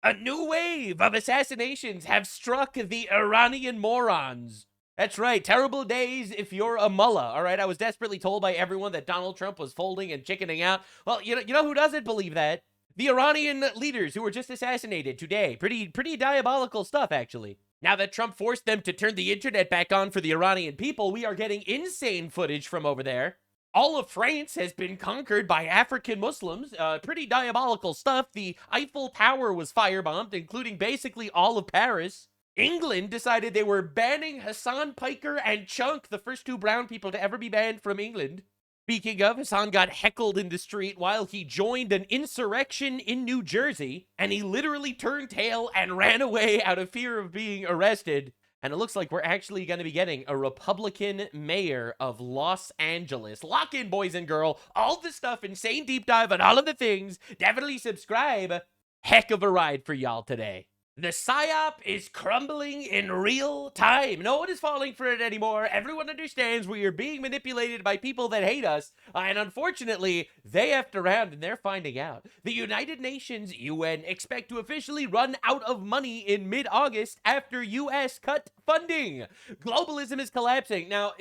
A new wave of assassinations have struck the Iranian morons. That's right, terrible days if you're a mullah, all right? I was desperately told by everyone that Donald Trump was folding and chickening out. Well, you know who doesn't believe that? The Iranian leaders who were just assassinated today. Pretty diabolical stuff, actually. Now that Trump forced them to turn the internet back on for the Iranian people, we are getting insane footage from over there. All of France has been conquered by African Muslims. Pretty diabolical stuff. The Eiffel Tower was firebombed, including basically all of Paris. England decided they were banning Hassan Piker and Chunk, the first two brown people to ever be banned from England. Speaking of, Hassan got heckled in the street while he joined an insurrection in New Jersey, and he literally turned tail and ran away out of fear of being arrested. And it looks like we're actually going to be getting a Republican mayor of Los Angeles. Lock in, boys and girls. All the stuff, insane deep dive on all of the things. Definitely subscribe. Heck of a ride for y'all today. The PSYOP is crumbling in real time. No one is falling for it anymore. Everyone understands we are being manipulated by people that hate us. And unfortunately, they effed around and they're finding out. The United Nations, UN, expect to officially run out of money in mid-August after US cut funding. Globalism is collapsing. Now,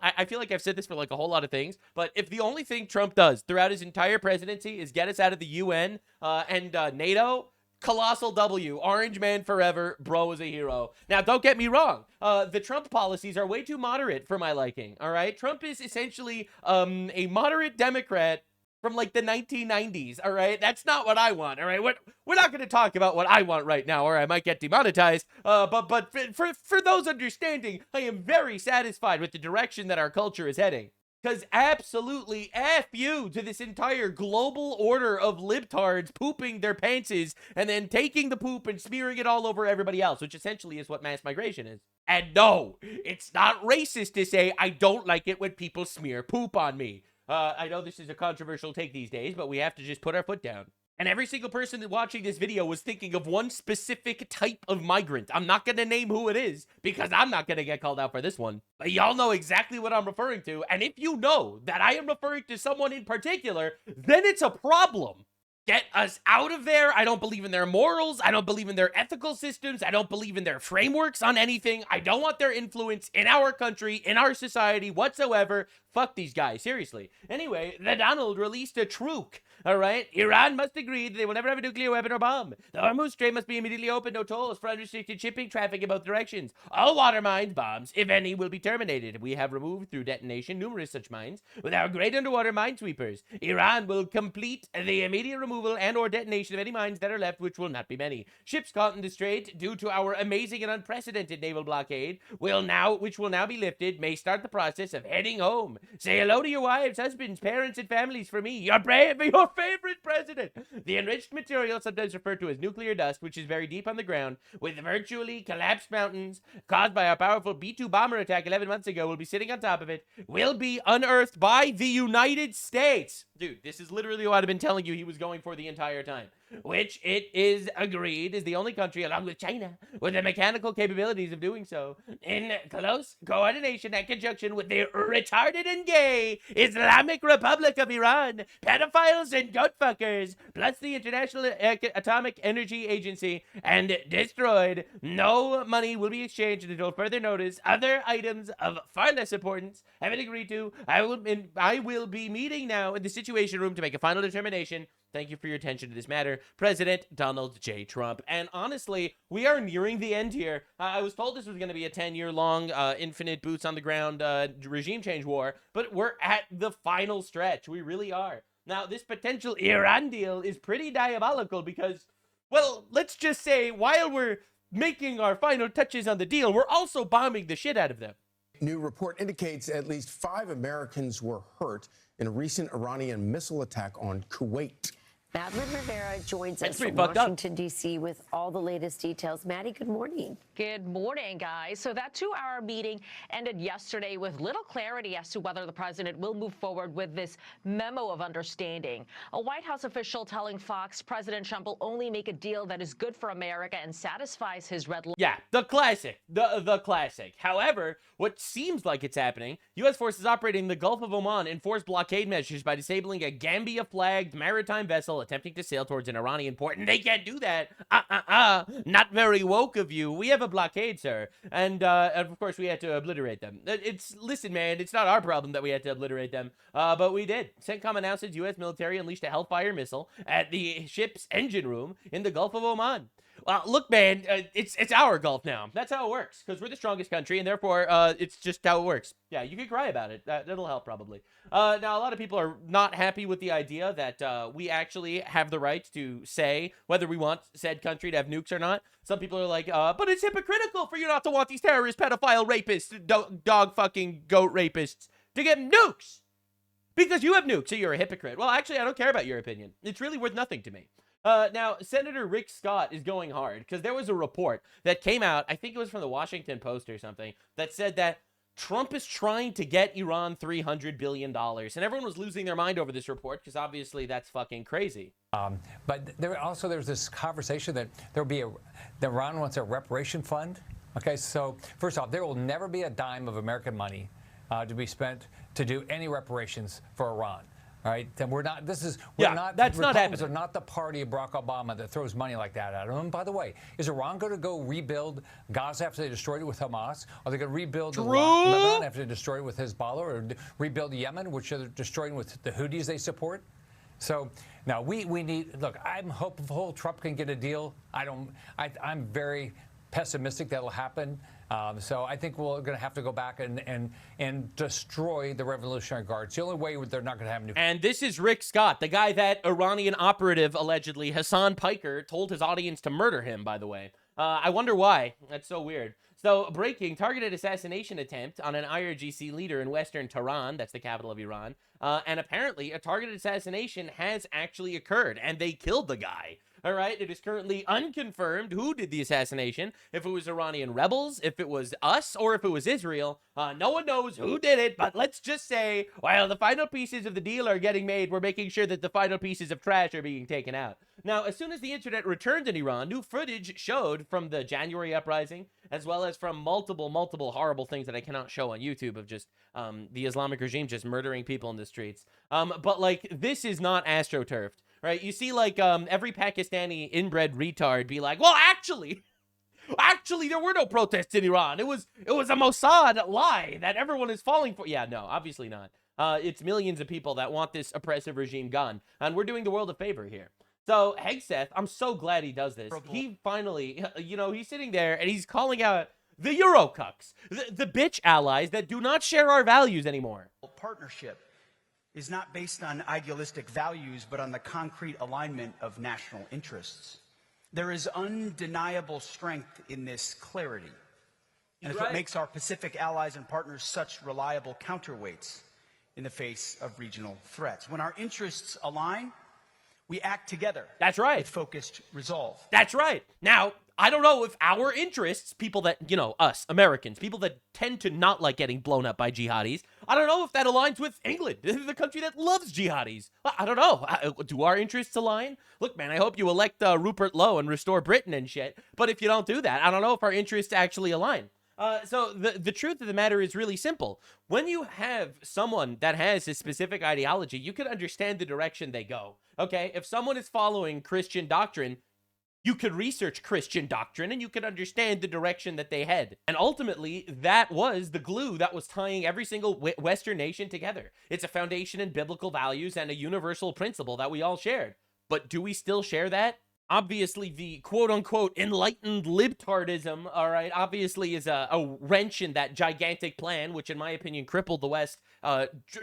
I feel like I've said this for like a whole lot of things, but if the only thing Trump does throughout his entire presidency is get us out of the UN and NATO, colossal W. Orange man forever. Bro is a hero. Now, don't get me wrong. The Trump policies are way too moderate for my liking, all right? Trump is essentially a moderate Democrat from like the 1990s, all right? That's not what I want, all right? We're not going to talk about what I want right now, or I might get demonetized. But for those understanding, I am very satisfied with the direction that our culture is heading. Because absolutely F you to this entire global order of libtards pooping their pantses and then taking the poop and smearing it all over everybody else, which essentially is what mass migration is. And no, it's not racist to say I don't like it when people smear poop on me. I know this is a controversial take these days, but we have to just put our foot down. And every single person watching this video was thinking of one specific type of migrant. I'm not going to name who it is because I'm not going to get called out for this one. But y'all know exactly what I'm referring to. And if you know that I am referring to someone in particular, then it's a problem. Get us out of there. I don't believe in their morals. I don't believe in their ethical systems. I don't believe in their frameworks on anything. I don't want their influence in our country, in our society whatsoever. Fuck these guys, seriously. Anyway, the Donald released a truce. All right, Iran must agree that they will never have a nuclear weapon or bomb. The Hormuz Strait must be immediately opened, no tolls for unrestricted shipping traffic in both directions. All water mines, bombs, if any, will be terminated. We have removed through detonation numerous such mines with our great underwater minesweepers. Iran will complete the immediate removal and or detonation of any mines that are left, which will not be many. Ships caught in the strait due to our amazing and unprecedented naval blockade, which will now be lifted, may start the process of heading home. Say hello to your wives, husbands, parents, and families for me. Your favorite president. The enriched material, sometimes referred to as nuclear dust, which is very deep on the ground, with virtually collapsed mountains caused by a powerful B-2 bomber attack 11 months ago, will be sitting on top of it, will be unearthed by the United States. Dude, this is literally what I've been telling you he was going for the entire time. Which it is agreed is the only country, along with China, with the mechanical capabilities of doing so, in close coordination and conjunction with the retarded and gay Islamic Republic of Iran, pedophiles and goat fuckers, plus the International Atomic Energy Agency, and destroyed. No money will be exchanged until further notice. Other items of far less importance have been agreed to. I will be meeting now in the Situation Room to make a final determination. Thank you for your attention to this matter, President Donald J. Trump. And honestly, we are nearing the end here. I was told this was going to be a 10-year-long, infinite boots on the ground regime change war, but we're at the final stretch. We really are. Now, this potential Iran deal is pretty diabolical because, well, let's just say while we're making our final touches on the deal, we're also bombing the shit out of them. New report indicates at least 5 Americans were hurt in a recent Iranian missile attack on Kuwait. Madeline Rivera joins us from Washington, D.C. with all the latest details. Maddie, good morning. Good morning, guys. So that 2-hour meeting ended yesterday with little clarity as to whether the president will move forward with this memo of understanding. A White House official telling Fox President Trump will only make a deal that is good for America and satisfies his red line. Yeah, the classic. The classic. However, what seems like it's happening, U.S. forces operating in the Gulf of Oman enforced blockade measures by disabling a Gambia-flagged maritime vessel attempting to sail towards an Iranian port, and they can't do that. Not very woke of you. We have a blockade, sir. And of course, we had to obliterate them. Listen, man, it's not our problem that we had to obliterate them, but we did. CENTCOM announces U.S. military unleashed a Hellfire missile at the ship's engine room in the Gulf of Oman. Well, look, man, it's our Gulf now. That's how it works, because we're the strongest country, and therefore, it's just how it works. Yeah, you can cry about it. That'll help, probably. Now, a lot of people are not happy with the idea that we actually have the right to say whether we want said country to have nukes or not. Some people are like, but it's hypocritical for you not to want these terrorists, pedophile rapists, dog-fucking goat rapists to get nukes. Because you have nukes, so you're a hypocrite. Well, actually, I don't care about your opinion. It's really worth nothing to me. Now, Senator Rick Scott is going hard because there was a report that came out, I think it was from the Washington Post or something, that said that Trump is trying to get Iran $300 billion. And everyone was losing their mind over this report because obviously that's fucking crazy. But there's this conversation that that Iran wants a reparation fund. Okay, so first off, there will never be a dime of American money to be spent to do any reparations for Iran. All right, then we're not. That's not happening. Are not the party of Barack Obama that throws money like that at them. By the way, is Iran going to go rebuild Gaza after they destroyed it with Hamas? Are they going to rebuild Lebanon after they destroyed it with Hezbollah, or rebuild Yemen, which they're destroying with the Houthis they support? So now we need. Look, I'm hopeful Trump can get a deal. I'm very pessimistic that'll happen. So I think we're going to have to go back and destroy the Revolutionary Guards. The only way they're not going to have nuclear. And this is Rick Scott, the guy that Iranian operative, allegedly, Hassan Piker, told his audience to murder him, by the way. I wonder why. That's so weird. So, breaking, targeted assassination attempt on an IRGC leader in western Tehran, that's the capital of Iran, and apparently a targeted assassination has actually occurred, and they killed the guy. All right, it is currently unconfirmed who did the assassination, if it was Iranian rebels, if it was us, or if it was Israel. No one knows who did it, but let's just say, while the final pieces of the deal are getting made, we're making sure that the final pieces of trash are being taken out. Now, as soon as the internet returned in Iran, new footage showed from the January uprising, as well as from multiple horrible things that I cannot show on YouTube of just the Islamic regime just murdering people in the streets. But, like, this is not astroturfed. Right, you see, like, every Pakistani inbred retard be like, well, actually, there were no protests in Iran. It was a Mossad lie that everyone is falling for. Yeah, no, obviously not. It's millions of people that want this oppressive regime gone, and we're doing the world a favor here. So, Hegseth, I'm so glad he does this. He finally, he's sitting there, and he's calling out the Eurocucks, the bitch allies that do not share our values anymore. Partnership is not based on idealistic values, but on the concrete alignment of national interests. There is undeniable strength in this clarity. And it's what makes our Pacific allies and partners such reliable counterweights in the face of regional threats. When our interests align, we act together. That's right. With focused resolve. That's right. Now, I don't know if our interests, people that, us, Americans, people that tend to not like getting blown up by jihadis, I don't know if that aligns with England, the country that loves jihadis. I don't know. Do our interests align? Look, man, I hope you elect Rupert Lowe and restore Britain and shit. But if you don't do that, I don't know if our interests actually align. So the truth of the matter is really simple. When you have someone that has a specific ideology, you can understand the direction they go. Okay? If someone is following Christian doctrine, you could research Christian doctrine and you could understand the direction that they head. And ultimately, that was the glue that was tying every single Western nation together. It's a foundation in biblical values and a universal principle that we all shared. But do we still share that? Obviously, the quote-unquote enlightened libtardism, all right, obviously is a wrench in that gigantic plan, which in my opinion crippled the West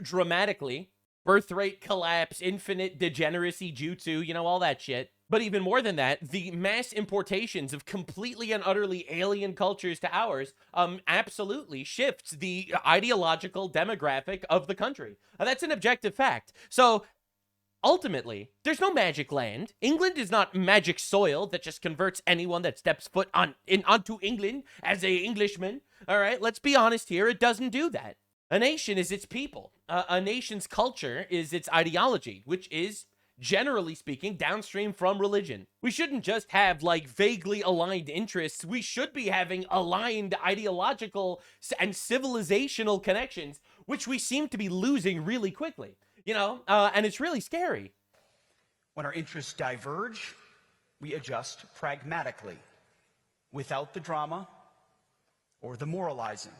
dramatically. Birth rate collapse, infinite degeneracy, jutsu, all that shit. But even more than that, the mass importations of completely and utterly alien cultures to ours absolutely shifts the ideological demographic of the country. That's an objective fact. So ultimately, there's no magic land. England is not magic soil that just converts anyone that steps foot onto England as a Englishman. All right, let's be honest here. It doesn't do that. A nation is its people. A nation's culture is its ideology, which is, generally speaking, downstream from religion. We shouldn't just have, vaguely aligned interests. We should be having aligned ideological and civilizational connections, which we seem to be losing really quickly, and it's really scary. When our interests diverge, we adjust pragmatically, without the drama or the moralizing.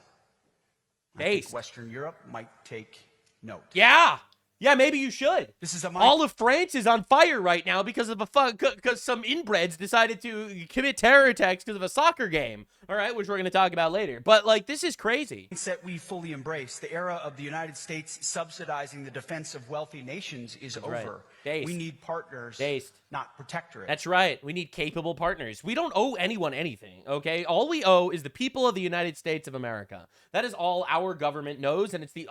I think Western Europe might take note. Yeah. Yeah, maybe you should. This is all of France is on fire right now because of because some inbreds decided to commit terror attacks because of a soccer game. All right, which we're going to talk about later. But like, this is crazy. That we fully embrace. The era of the United States subsidizing the defense of wealthy nations is over. Right. We need partners, not protectorates. That's right. We need capable partners. We don't owe anyone anything, okay? All we owe is the people of the United States of America. That is all our government knows, and it's the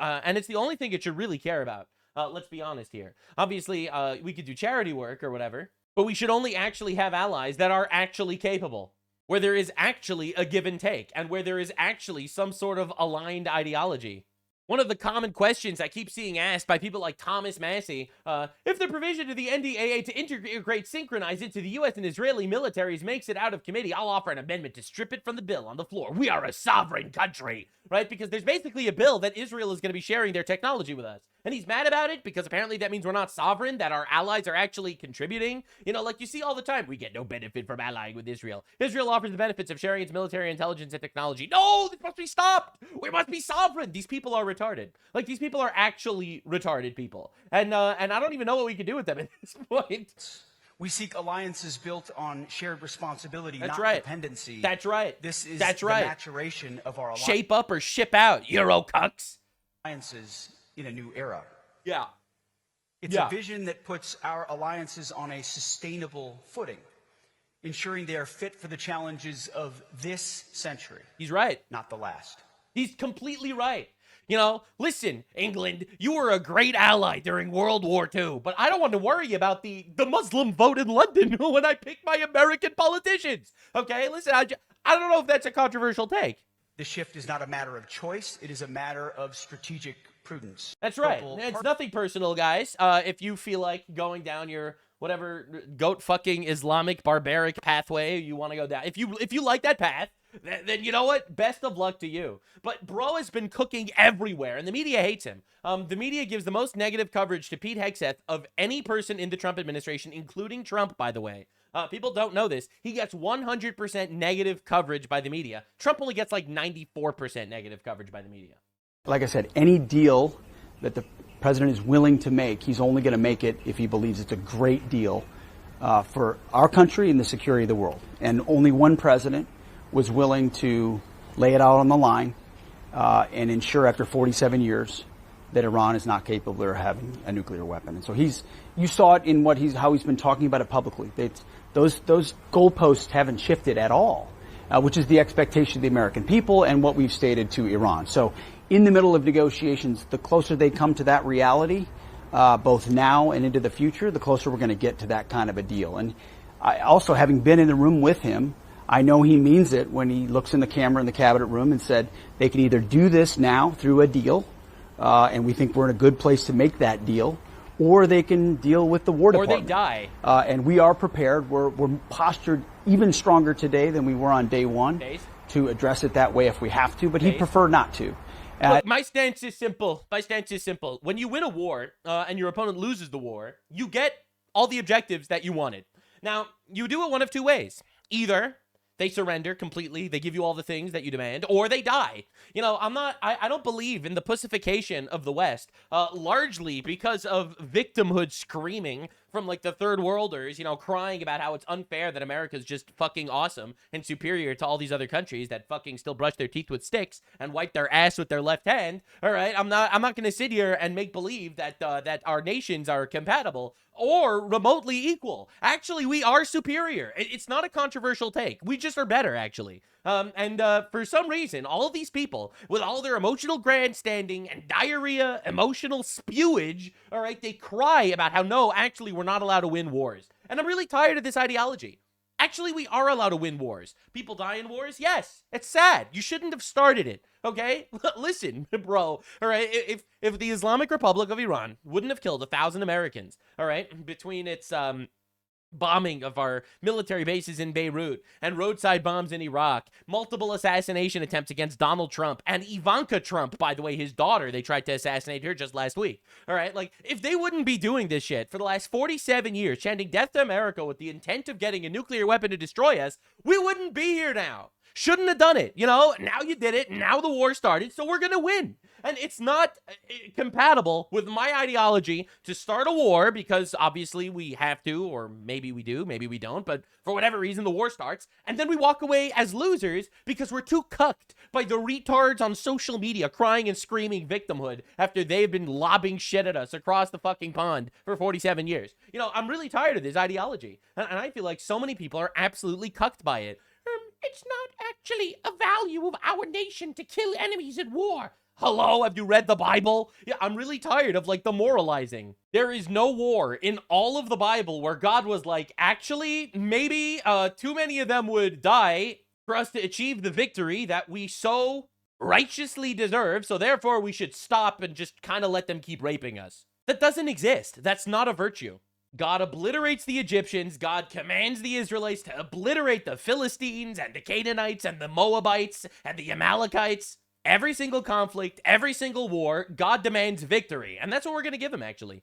only thing it should really care about. Let's be honest here. Obviously, we could do charity work or whatever, but we should only actually have allies that are actually capable, where there is actually a give and take, and where there is actually some sort of aligned ideology. One of the common questions I keep seeing asked by people like Thomas Massey, if the provision of the NDAA to integrate synchronize into the U.S. and Israeli militaries makes it out of committee, I'll offer an amendment to strip it from the bill on the floor. We are a sovereign country, right? Because there's basically a bill that Israel is going to be sharing their technology with us. And he's mad about it because apparently that means we're not sovereign, that our allies are actually contributing. You know, like you see all the time, we get no benefit from allying with Israel. Israel offers the benefits of sharing its military intelligence and technology. No, this must be stopped. We must be sovereign. These people are retarded. Like, these people are actually retarded people. And I don't even know what we can do with them at this point. We seek alliances built on shared responsibility, not dependency. That's right. This is the maturation of our alliance. Shape up or ship out, Eurocucks. Alliances in a new era. Yeah. It's a vision that puts our alliances on a sustainable footing, ensuring they are fit for the challenges of this century. He's right. Not the last. He's completely right. You know, listen, England, you were a great ally during World War II, but I don't want to worry about the Muslim vote in London when I pick my American politicians. Okay, listen, I don't know if that's a controversial take. The shift is not a matter of choice. It is a matter of strategic prudence. That's right. It's nothing personal, guys. If you feel like going down your whatever goat fucking Islamic barbaric pathway you want to go down, if you like that path, then you know what? Best of luck to you. But bro has been cooking everywhere, and the media hates him. The media gives the most negative coverage to Pete Hegseth of any person in the Trump administration, including Trump, by the way. People don't know this. He gets 100% negative coverage by the media. Trump only gets like 94% negative coverage by the media. Like I said, any deal that the president is willing to make, he's only going to make it if he believes it's a great deal for our country and the security of the world. And only one president was willing to lay it out on the line and ensure after 47 years that Iran is not capable of having a nuclear weapon. And so you saw it in how he's been talking about it publicly. Those goalposts haven't shifted at all, which is the expectation of the American people and what we've stated to Iran. So in the middle of negotiations, the closer they come to that reality, both now and into the future, the closer we're going to get to that kind of a deal. And I also, having been in the room with him, I know he means it when he looks in the camera in the cabinet room and said they can either do this now through a deal, and we think we're in a good place to make that deal, or they can deal with the War Department. Or they die. And we are prepared. We're postured even stronger today than we were on day one to address it that way if we have to, but he'd prefer not to. Look, my stance is simple. When you win a war and your opponent loses the war, you get all the objectives that you wanted. Now, you do it one of two ways. Either they surrender completely, they give you all the things that you demand, or they die. You know, I don't believe in the pussification of the West, largely because of victimhood screaming from like the third worlders, you know, crying about how it's unfair that America's just fucking awesome and superior to all these other countries that fucking still brush their teeth with sticks and wipe their ass with their left hand. All right, I'm not going to sit here and make believe that that our nations are compatible or remotely equal. Actually, we are superior. It's not a controversial take. We just are better, actually. And for some reason, all of these people, with all their emotional grandstanding and diarrhea, emotional spewage, all right, they cry about how, no, actually, we're not allowed to win wars. And I'm really tired of this ideology. Actually, we are allowed to win wars. People die in wars? Yes. It's sad. You shouldn't have started it, okay? Listen, bro, all right? If the Islamic Republic of Iran wouldn't have killed 1,000 Americans, all right, between its bombing of our military bases in Beirut, and roadside bombs in Iraq, multiple assassination attempts against Donald Trump and Ivanka Trump, by the way, his daughter. They tried to assassinate her just last week. All right, like, if they wouldn't be doing this shit for the last 47 years, chanting death to America with the intent of getting a nuclear weapon to destroy us, we wouldn't be here now. Shouldn't have done it. You know, now you did it. Now the war started, so we're going to win. And it's not compatible with my ideology to start a war because obviously we have to, or maybe we do, maybe we don't, but for whatever reason, the war starts. And then we walk away as losers because we're too cucked by the retards on social media crying and screaming victimhood after they've been lobbing shit at us across the fucking pond for 47 years. You know, I'm really tired of this ideology. And I feel like so many people are absolutely cucked by it. It's not actually a value of our nation to kill enemies at war. Hello, have you read the Bible? Yeah, I'm really tired of, like, the moralizing. There is no war in all of the Bible where God was like, actually, maybe too many of them would die for us to achieve the victory that we so righteously deserve, so therefore we should stop and just kind of let them keep raping us. That doesn't exist. That's not a virtue. God obliterates the Egyptians. God commands the Israelites to obliterate the Philistines and the Canaanites and the Moabites and the Amalekites. Every single conflict, every single war, God demands victory. And that's what we're going to give him, actually.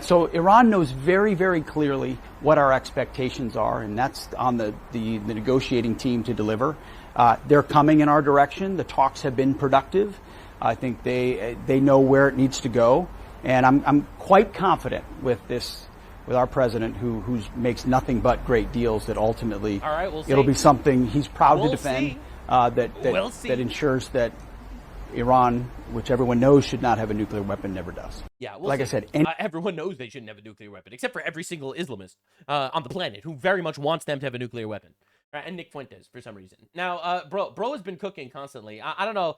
So Iran knows very, very clearly what our expectations are, and that's on the negotiating team to deliver. They're coming in our direction. The talks have been productive. I think they know where it needs to go. And I'm quite confident with our president, who makes nothing but great deals, that ultimately all right, we'll see. It'll be something he's proud to defend, that ensures that Iran, which everyone knows should not have a nuclear weapon, never does. Yeah, like I said, everyone knows they shouldn't have a nuclear weapon, except for every single Islamist on the planet who very much wants them to have a nuclear weapon. Right? And Nick Fuentes, for some reason. Now, bro has been cooking constantly. I don't know.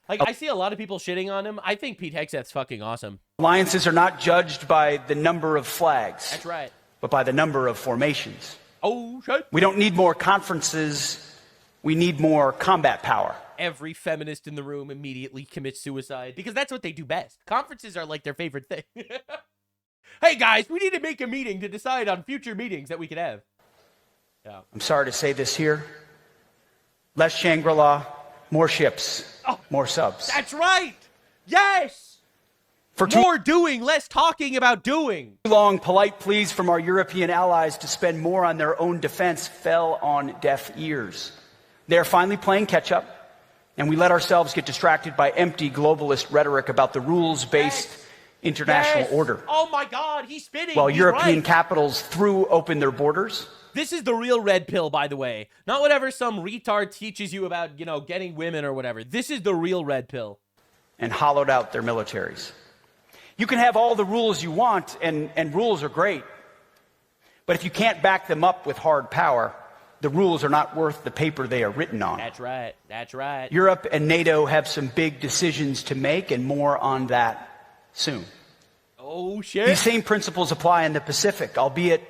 I see a lot of people shitting on him. I think Pete Hegseth's fucking awesome. Alliances are not judged by the number of flags. That's right. But by the number of formations. Oh, shit. We don't need more conferences. We need more combat power. Every feminist in the room immediately commits suicide because that's what they do best. Conferences are like their favorite thing. Hey guys, we need to make a meeting to decide on future meetings that we could have. Yeah. I'm sorry to say this here. Less Shangri-La, more ships, more subs. That's right. Yes. For more doing, less talking about doing. Too long, polite pleas from our European allies to spend more on their own defense fell on deaf ears. They're finally playing catch up. And we let ourselves get distracted by empty globalist rhetoric about the rules-based international order. Oh my God, he's spinning. While European capitals threw open their borders. This is the real red pill, by the way. Not whatever some retard teaches you about, you know, getting women or whatever. This is the real red pill. And hollowed out their militaries. You can have all the rules you want, and rules are great. But if you can't back them up with hard power, the rules are not worth the paper they are written on. That's right. That's right. Europe and NATO have some big decisions to make, and more on that soon. Oh, shit. These same principles apply in the Pacific, albeit,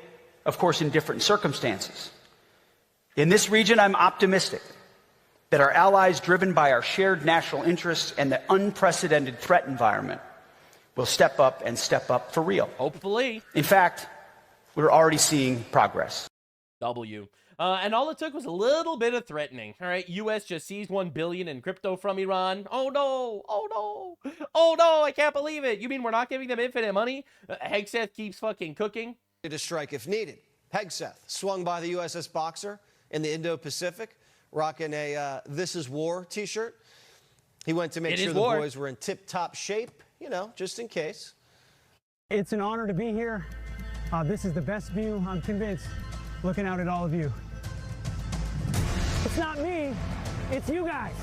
of course, in different circumstances. In this region, I'm optimistic that our allies, driven by our shared national interests and the unprecedented threat environment, will step up and step up for real. Hopefully. In fact, we're already seeing progress. And all it took was a little bit of threatening. All right, U.S. just seized $1 billion in crypto from Iran. Oh no! Oh no! Oh no! I can't believe it. You mean we're not giving them infinite money? Hegseth keeps fucking cooking. To strike if needed. Hegseth, swung by the USS Boxer in the Indo-Pacific, rocking a "This is War" T-shirt. He went to make sure the boys were in tip-top shape, you know, just in case. It's an honor to be here. This is the best view, I'm convinced, looking out at all of you. It's not me, it's you guys.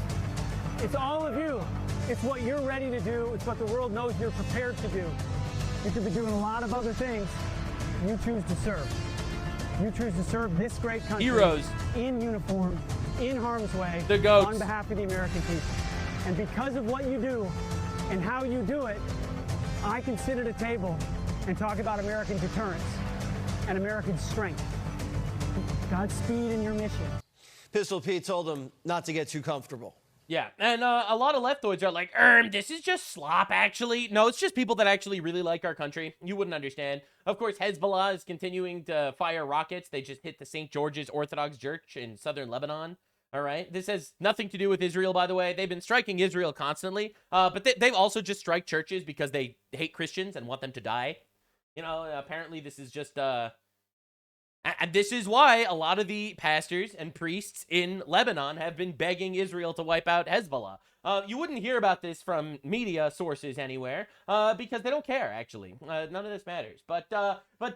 It's all of you. It's what you're ready to do. It's what the world knows you're prepared to do. You could be doing a lot of other things. You choose to serve. You choose to serve this great country. Heroes. In uniform, in harm's way. The goats. On behalf of the American people. And because of what you do and how you do it, I can sit at a table and talk about American deterrence and American strength. Godspeed in your mission. Pistol Pete told him not to get too comfortable. Yeah, and a lot of leftoids are like, this is just slop, actually. No, it's just people that actually really like our country. You wouldn't understand. Of course, Hezbollah is continuing to fire rockets. They just hit the St. George's Orthodox Church in southern Lebanon. All right, this has nothing to do with Israel, by the way. They've been striking Israel constantly, but they've also just strike churches because they hate Christians and want them to die. You know, apparently this is just... And this is why a lot of the pastors and priests in Lebanon have been begging Israel to wipe out Hezbollah. You wouldn't hear about this from media sources anywhere because they don't care, actually. None of this matters. But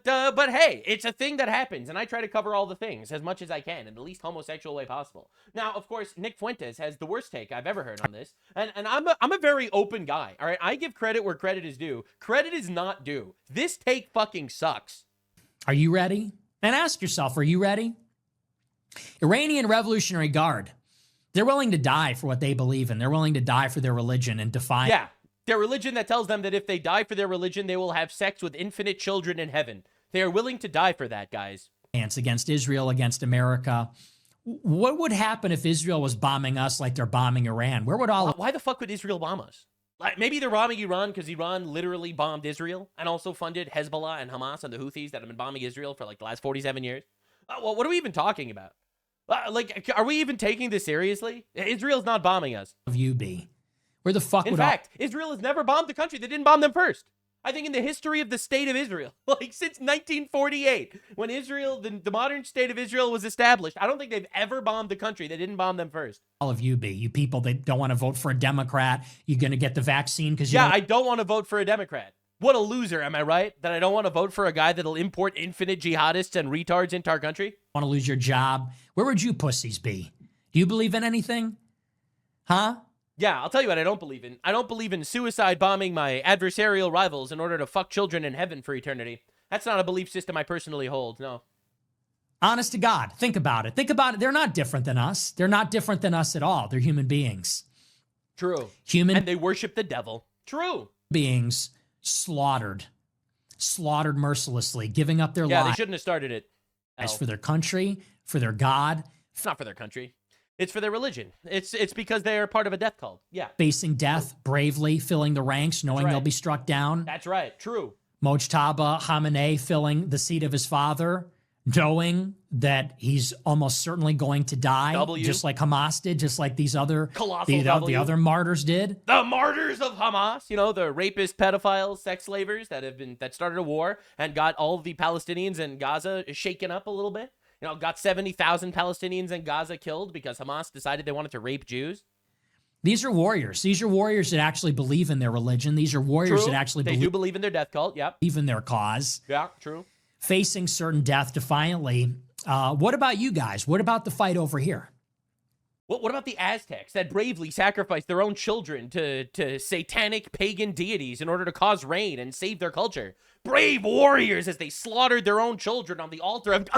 hey, it's a thing that happens, and I try to cover all the things as much as I can in the least homosexual way possible. Now, of course, Nick Fuentes has the worst take I've ever heard on this, and I'm a very open guy, all right? I give credit where credit is due. Credit is not due. This take fucking sucks. Are you ready? And ask yourself, are you ready? Iranian Revolutionary Guard. They're willing to die for what they believe in. They're willing to die for their religion and defy. Yeah, their religion that tells them that if they die for their religion, they will have sex with infinite children in heaven. They are willing to die for that, guys. Against Israel, against America. What would happen if Israel was bombing us like they're bombing Iran? Where would all... Why the fuck would Israel bomb us? Like, maybe they're bombing Iran because Iran literally bombed Israel and also funded Hezbollah and Hamas and the Houthis that have been bombing Israel for like the last 47 years. Well, what are we even talking about? Like, are we even taking this seriously? Israel's not bombing us. You be. Where the fuck In fact, Israel has never bombed the country. They didn't bomb them first. I think in the history of the state of Israel, like since 1948, when Israel, the modern state of Israel was established, I don't think they've ever bombed the country. They didn't bomb them first. All of you be. You people that don't want to vote for a Democrat, you're going to get the vaccine because Yeah, I don't want to vote for a Democrat. What a loser, am I right? That I don't want to vote for a guy that'll import infinite jihadists and retards into our country? Want to lose your job? Where would you pussies be? Do you believe in anything? Huh? Yeah, I'll tell you what I don't believe in. I don't believe in suicide bombing my adversarial rivals in order to fuck children in heaven for eternity. That's not a belief system I personally hold, no. Honest to God, think about it. Think about it. They're not different than us. They're not different than us at all. They're human beings. True. And they worship the devil. True. Beings slaughtered mercilessly, giving up their lives. Yeah, they shouldn't have started it. For their country, for their God. It's not for their country. It's for their religion. It's because they are part of a death cult. Yeah. Facing death bravely, filling the ranks, knowing they'll be struck down. That's right. True. Mojtaba Khamenei filling the seat of his father, knowing that he's almost certainly going to die, just like Hamas did, just like these other the other martyrs did. The martyrs of Hamas, you know, the rapist, pedophiles, sex slavers that started a war and got all of the Palestinians in Gaza shaken up a little bit. You know, got 70,000 Palestinians in Gaza killed because Hamas decided they wanted to rape Jews. These are warriors. These are warriors that actually believe in their religion. These are warriors that actually believe in their death cult. Yep. Believe in their cause. Yeah, true. Facing certain death defiantly. What about you guys? What about the fight over here? What about the Aztecs that bravely sacrificed their own children to satanic pagan deities in order to cause rain and save their culture? Brave warriors as they slaughtered their own children on the altar of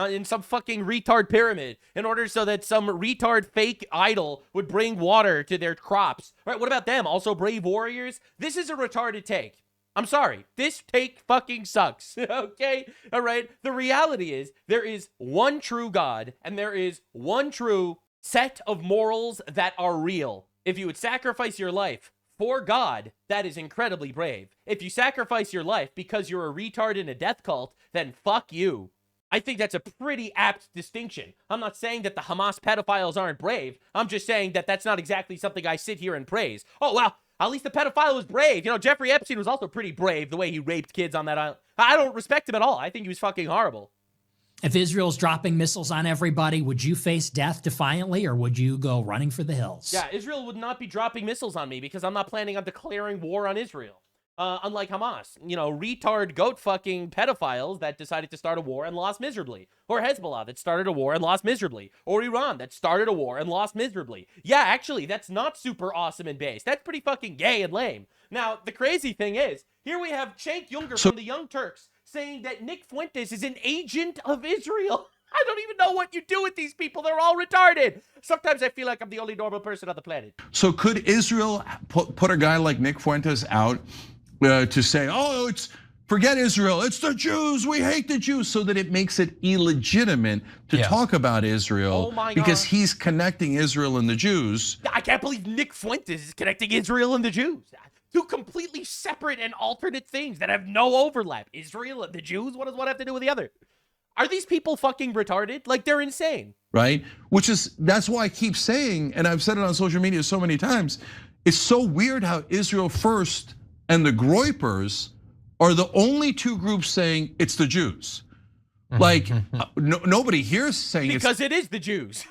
in some fucking retard pyramid in order so that some retard fake idol would bring water to their crops. All right, what about them? Also brave warriors? This is a retarded take. I'm sorry. This take fucking sucks. Okay? All right? The reality is there is one true God and there is one true set of morals that are real. If you would sacrifice your life for God, that is incredibly brave. If you sacrifice your life because you're a retard in a death cult, then fuck you. I think that's a pretty apt distinction. I'm not saying that the Hamas pedophiles aren't brave. I'm just saying that that's not exactly something I sit here and praise. Oh, well, at least the pedophile was brave. You know, Jeffrey Epstein was also pretty brave the way he raped kids on that island. I don't respect him at all. I think he was fucking horrible. If Israel's dropping missiles on everybody, would you face death defiantly or would you go running for the hills? Yeah, Israel would not be dropping missiles on me because I'm not planning on declaring war on Israel. Unlike Hamas, you know, retard goat fucking pedophiles that decided to start a war and lost miserably. Or Hezbollah that started a war and lost miserably. Or Iran that started a war and lost miserably. Yeah, actually, that's not super awesome and base. That's pretty fucking gay and lame. Now, the crazy thing is, here we have Cenk Uygur from the Young Turks saying that Nick Fuentes is an agent of Israel. I don't even know what you do with these people. They're all retarded. Sometimes I feel like I'm the only normal person on the planet. So could Israel put a guy like Nick Fuentes out to say, oh, it's forget Israel, it's the Jews, we hate the Jews, so that it makes it illegitimate to talk about Israel because he's connecting Israel and the Jews. I can't believe Nick Fuentes is connecting Israel and the Jews. Two completely separate and alternate things that have no overlap. Israel and the Jews, what does one have to do with the other? Are these people fucking retarded? Like, they're insane. Right? That's why I keep saying, and I've said it on social media so many times, it's so weird how Israel First and the Groypers are the only two groups saying it's the Jews. Like, nobody here is saying because it is the Jews.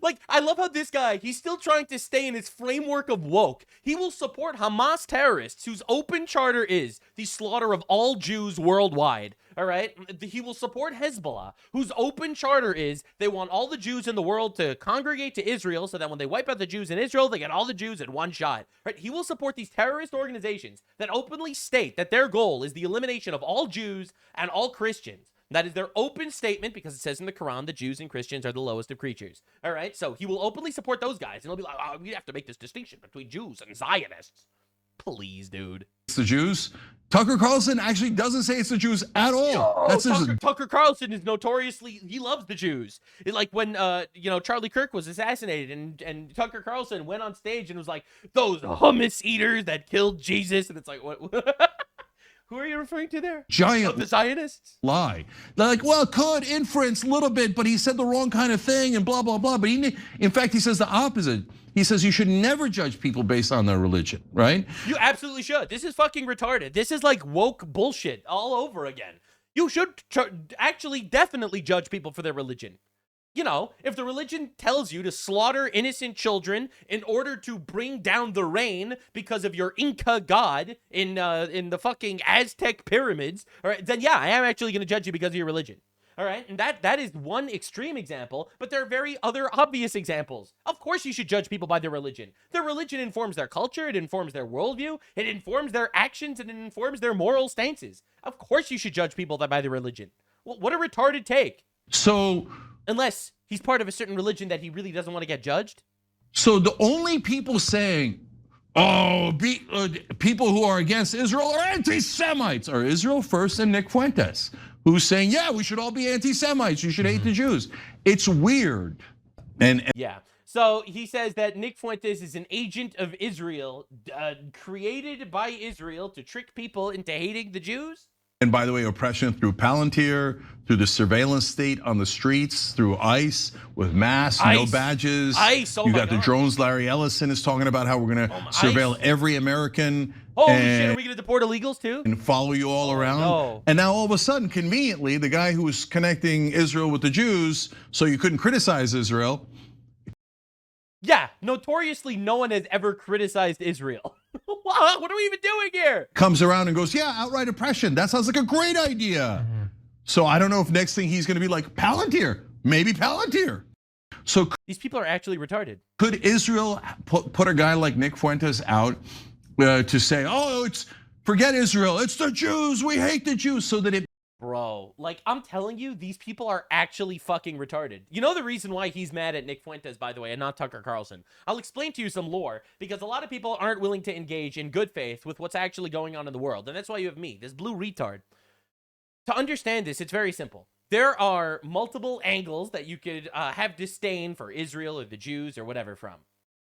Like, I love how this guy, he's still trying to stay in his framework of woke. He will support Hamas terrorists whose open charter is the slaughter of all Jews worldwide. All right? He will support Hezbollah, whose open charter is they want all the Jews in the world to congregate to Israel so that when they wipe out the Jews in Israel, they get all the Jews in one shot. Right? He will support these terrorist organizations that openly state that their goal is the elimination of all Jews and all Christians. That is their open statement because it says in the Quran that Jews and Christians are the lowest of creatures. All right? So he will openly support those guys and he'll be like, oh, we have to make this distinction between Jews and Zionists. Please, dude. It's the Jews. Tucker Carlson actually doesn't say it's the Jews at all. Tucker Carlson is notoriously, he loves the Jews. Like when, Charlie Kirk was assassinated and Tucker Carlson went on stage and was like, those hummus eaters that killed Jesus. And it's like, what? Who are you referring to there? Giant the Zionists? Lie. They're like, well, could inference a little bit, but he said the wrong kind of thing and blah, blah, blah. But in fact, he says the opposite. He says you should never judge people based on their religion, right? You absolutely should. This is fucking retarded. This is like woke bullshit all over again. You should actually definitely judge people for their religion. You know, if the religion tells you to slaughter innocent children in order to bring down the rain because of your Inca god in the fucking Aztec pyramids, all right, then yeah, I am actually going to judge you because of your religion. All right, and that is one extreme example, but there are very other obvious examples. Of course you should judge people by their religion. Their religion informs their culture, it informs their worldview, it informs their actions, and it informs their moral stances. Of course you should judge people by their religion. What a retarded take. So... Unless he's part of a certain religion that he really doesn't want to get judged. So the only people saying, people who are against Israel are anti-Semites are Israel First and Nick Fuentes, who's saying, yeah, we should all be anti-Semites. You should hate the Jews. It's weird. And yeah. So he says that Nick Fuentes is an agent of Israel, created by Israel to trick people into hating the Jews. And by the way, oppression through Palantir, through the surveillance state on the streets, through ICE with masks, no badges. ICE, you got the drones. Larry Ellison is talking about how we're going to surveil every American. Holy shit, are we going to deport illegals too? And follow you all around. No. And now all of a sudden, conveniently, the guy who was connecting Israel with the Jews, so you couldn't criticize Israel. Yeah, notoriously, no one has ever criticized Israel. What are we even doing here? Comes around and goes, yeah, outright oppression. That sounds like a great idea. So I don't know if next thing he's going to be like Palantir, maybe Palantir. So these people are actually retarded. Could Israel put a guy like Nick Fuentes out to say, oh, forget Israel, it's the Jews, we hate the Jews, so that it. Bro, like, I'm telling you, these people are actually fucking retarded. You know the reason why he's mad at Nick Fuentes, by the way, and not Tucker Carlson? I'll explain to you some lore, because a lot of people aren't willing to engage in good faith with what's actually going on in the world, and that's why you have me, this blue retard. To understand this, it's very simple. There are multiple angles that you could have disdain for Israel or the Jews or whatever from.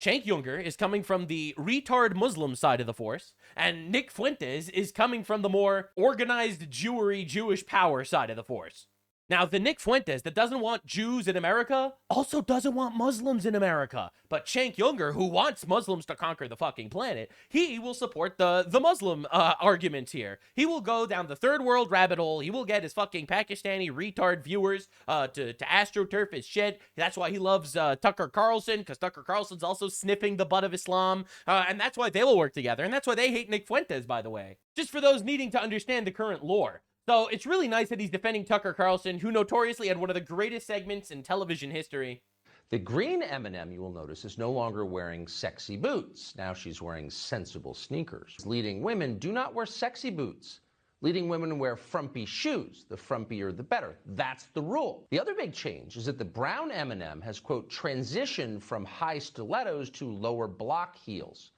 Cenk Uygur is coming from the retard Muslim side of the force, and Nick Fuentes is coming from the more organized Jewery, Jewish power side of the force. Now, the Nick Fuentes that doesn't want Jews in America also doesn't want Muslims in America. But Cenk Uygur, who wants Muslims to conquer the fucking planet, he will support the Muslim arguments here. He will go down the third world rabbit hole. He will get his fucking Pakistani retard viewers to astroturf his shit. That's why he loves Tucker Carlson, because Tucker Carlson's also sniffing the butt of Islam. And that's why they will work together. And that's why they hate Nick Fuentes, by the way. Just for those needing to understand the current lore. So it's really nice that he's defending Tucker Carlson, who notoriously had one of the greatest segments in television history. The green M&M, you will notice, is no longer wearing sexy boots. Now she's wearing sensible sneakers. Leading women do not wear sexy boots. Leading women wear frumpy shoes. The frumpier, the better. That's the rule. The other big change is that the brown M&M has, quote, transitioned from high stilettos to lower block heels.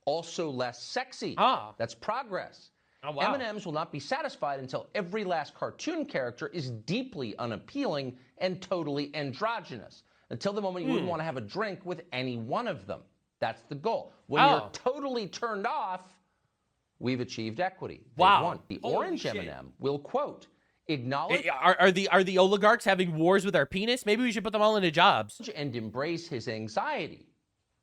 Also less sexy. That's progress. Oh, wow. M&Ms will not be satisfied until every last cartoon character is deeply unappealing and totally androgynous. Until the moment you wouldn't want to have a drink with any one of them. That's the goal. When you're totally turned off, we've achieved equity. They've won. The orange M&M will, quote, acknowledge... Are the oligarchs having wars with our penis? Maybe we should put them all into jobs. ...and embrace his anxiety.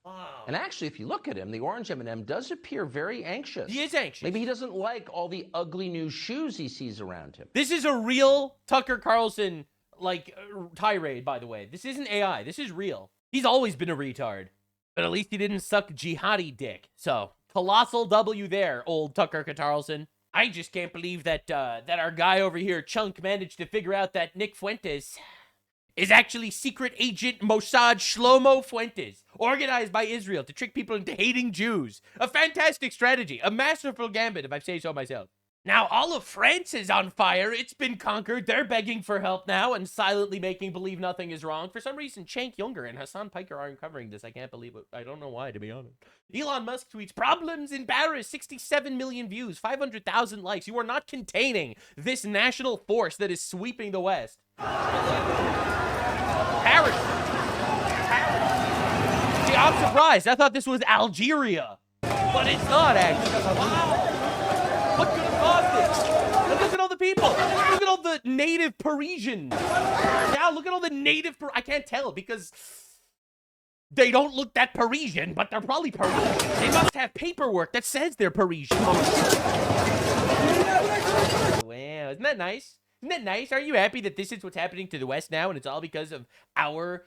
Wow. And actually, if you look at him, the orange M&M does appear very anxious. He is anxious. Maybe he doesn't like all the ugly new shoes he sees around him. This is a real Tucker Carlson, like, tirade, by the way. This isn't AI. This is real. He's always been a retard. But at least he didn't suck jihadi dick. So, colossal W there, old Tucker Carlson. I just can't believe that that our guy over here, Chunk, managed to figure out that Nick Fuentes is actually secret agent Mossad Shlomo Fuentes, organized by Israel to trick people into hating Jews. A fantastic strategy, a masterful gambit, if I say so myself. Now, all of France is on fire. It's been conquered. They're begging for help now and silently making believe nothing is wrong. For some reason, Cenk Younger and Hassan Piker are uncovering this. I can't believe it. I don't know why, to be honest. Elon Musk tweets, problems in Paris, 67 million views, 500,000 likes. You are not containing this national force that is sweeping the West. Paris. See, I'm surprised. I thought this was Algeria, but it's not, actually. Wow. What could have caused this? And look at all the people. Look at all the native Parisians. Now look at all the native I can't tell because they don't look that Parisian, but they're probably Parisian. They must have paperwork that says they're Parisian. Wow, isn't that nice? Isn't that nice? Are you happy that this is what's happening to the West now and it's all because of our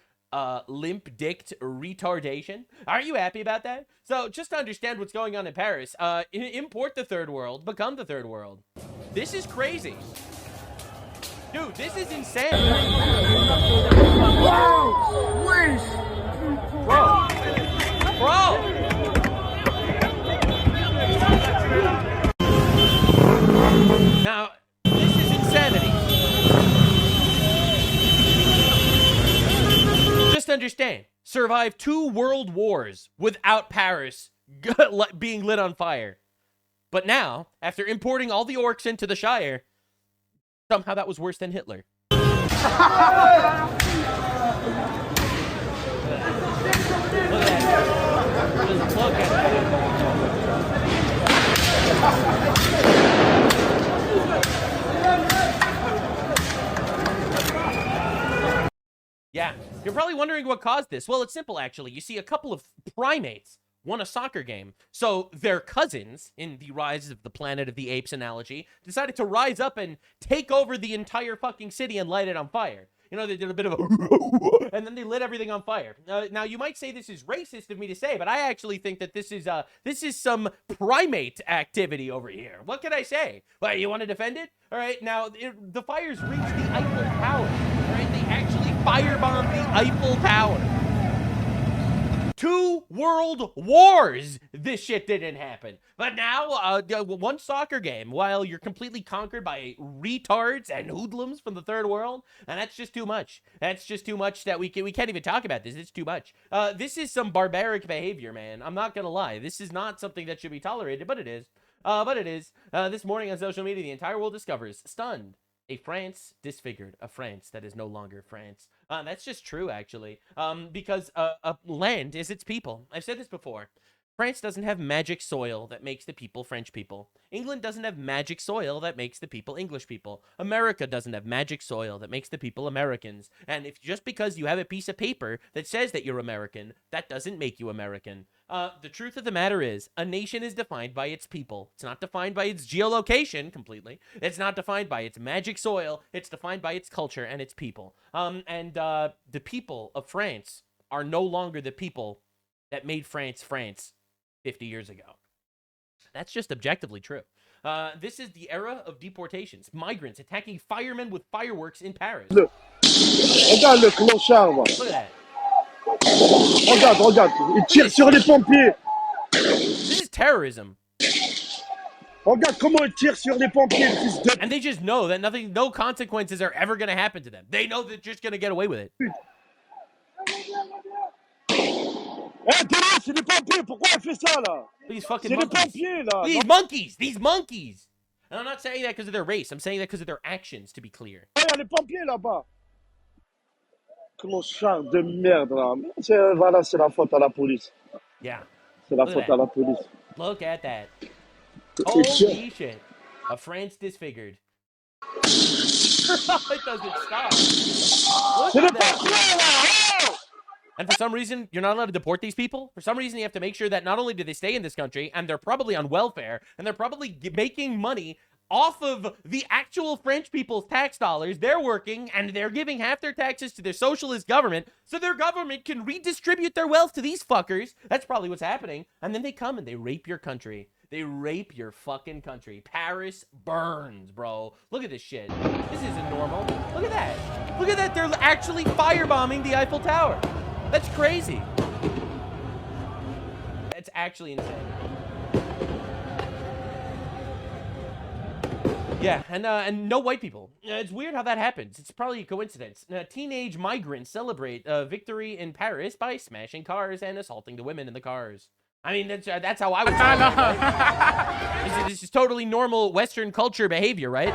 limp-dicked retardation? Aren't you happy about that? So, just to understand what's going on in Paris, import the third world, become the third world. This is crazy. Dude, this is insane. Bro. Now, this is insanity. Just understand, survive 2 world wars without Paris being lit on fire. But now, after importing all the orcs into the Shire, somehow that was worse than Hitler. Look at Yeah, you're probably wondering what caused this. Well, it's simple, actually. You see, a couple of primates won a soccer game. So their cousins, in the Rise of the Planet of the Apes analogy, decided to rise up and take over the entire fucking city and light it on fire. You know, they did a bit of a and then they lit everything on fire. Now, you might say this is racist of me to say, but I actually think that this is some primate activity over here. What can I say? Well, you want to defend it? All right, now, the fires reached the Eiffel Tower. All right, they actually firebombed the Eiffel Tower. 2 world wars, this shit didn't happen. But now, 1 soccer game, while you're completely conquered by retards and hoodlums from the third world, and that's just too much. That's just too much that we can't even talk about this. It's too much. This is some barbaric behavior, man. I'm not gonna lie. This is not something that should be tolerated, but it is. This morning on social media, the entire world discovers, stunned, a France disfigured, a France that is no longer France. That's just true, actually, because a land is its people. I've said this before. France doesn't have magic soil that makes the people French people. England doesn't have magic soil that makes the people English people. America doesn't have magic soil that makes the people Americans. And if just because you have a piece of paper that says that you're American, that doesn't make you American. The truth of the matter is, a nation is defined by its people. It's not defined by its geolocation completely. It's not defined by its magic soil. It's defined by its culture and its people. The people of France are no longer the people that made France France 50 years ago. That's just objectively true. This is the era of deportations. Migrants attacking firemen with fireworks in Paris. Look. Regarde le clochard, moi. Look at that. Regarde, il tire sur les pompiers. This is terrorism. Regarde comment il tire sur les pompiers, fils de... And they just know that no consequences are ever going to happen to them. They know they're just going to get away with it. C'est des pompiers, pourquoi elle fait ça, là? These fucking monkeys. C'est des pompiers, là. These monkeys! And I'm not saying that because of their race. I'm saying that because of their actions, to be clear. Il y a les pompiers là-bas. Clochard de merde là. Voilà, c'est la faute à la police. Yeah. C'est la Look faute at à la that. police. Look at that. It's Holy shit. A France disfigured. It doesn't stop. Look at that. And for some reason, you're not allowed to deport these people. For some reason, you have to make sure that not only do they stay in this country, and they're probably on welfare, and they're probably making money off of the actual French people's tax dollars. They're working, and they're giving half their taxes to their socialist government, so their government can redistribute their wealth to these fuckers. That's probably what's happening. And then they come and they rape your country. They rape your fucking country. Paris burns, bro. Look at this shit. This isn't normal. Look at that. Look at that. They're actually firebombing the Eiffel Tower. That's crazy. That's actually insane. Yeah, and no white people. It's weird how that happens. It's probably a coincidence. Teenage migrants celebrate victory in Paris by smashing cars and assaulting the women in the cars. I mean, that's how I would celebrate, right? This is totally normal Western culture behavior, right?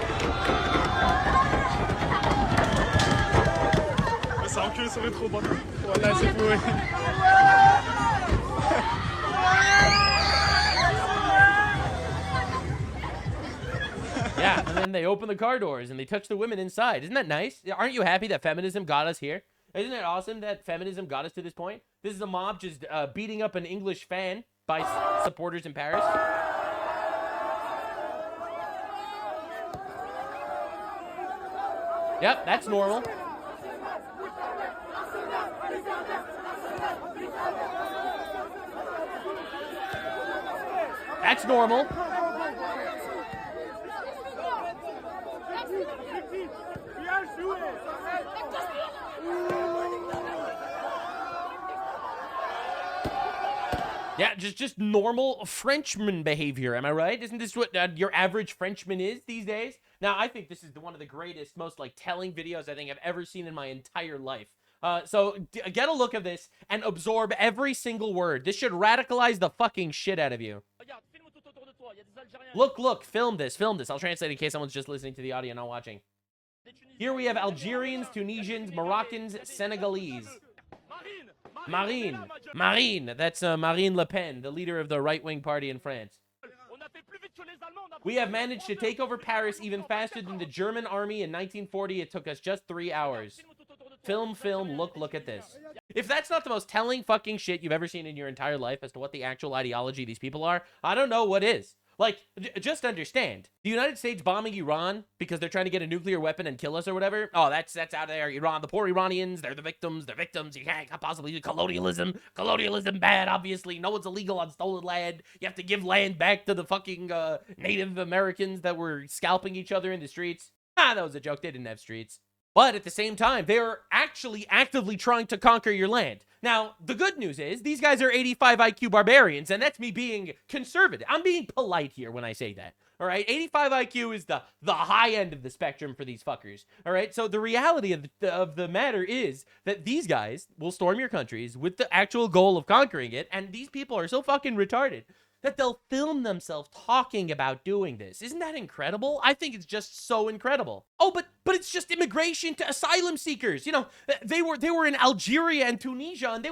Yeah, and then they open the car doors and they touch the women inside. Isn't that nice? Aren't you happy that feminism got us here? Isn't it awesome that feminism got us to this point? This is a mob just beating up an English fan by supporters in Paris. Yep, that's normal. That's normal. Yeah, just normal Frenchman behavior, am I right? Isn't this what your average Frenchman is these days? Now, I think this is one of the greatest, most like telling videos I think I've ever seen in my entire life. So get a look at this and absorb every single word. This should radicalize the fucking shit out of you. Look, film this. I'll translate in case someone's just listening to the audio, not watching. Here we have Algerians, Tunisians, Moroccans, Senegalese. Marine. That's Marine Le Pen, the leader of the right-wing party in France. We have managed to take over Paris even faster than the German army in 1940. It took us just 3 hours. Film, look at this. If that's not the most telling fucking shit you've ever seen in your entire life as to what the actual ideology of these people are, I don't know what is. Like, just understand. The United States bombing Iran because they're trying to get a nuclear weapon and kill us or whatever. Oh, that's out of there. Iran, the poor Iranians, they're the victims. You can't possibly do colonialism. Colonialism bad, obviously. No one's illegal on stolen land. You have to give land back to the fucking Native Americans that were scalping each other in the streets. That was a joke. They didn't have streets. But at the same time, they are actually actively trying to conquer your land. Now, the good news is these guys are 85 IQ barbarians, and that's me being conservative. I'm being polite here when I say that. All right, 85 IQ is the high end of the spectrum for these fuckers. All right, so the reality of the matter is that these guys will storm your countries with the actual goal of conquering it, and these people are so fucking retarded that they'll film themselves talking about doing this. Isn't that incredible? I think it's just so incredible. Oh, but it's just immigration to asylum seekers. You know, they were in Algeria and Tunisia, and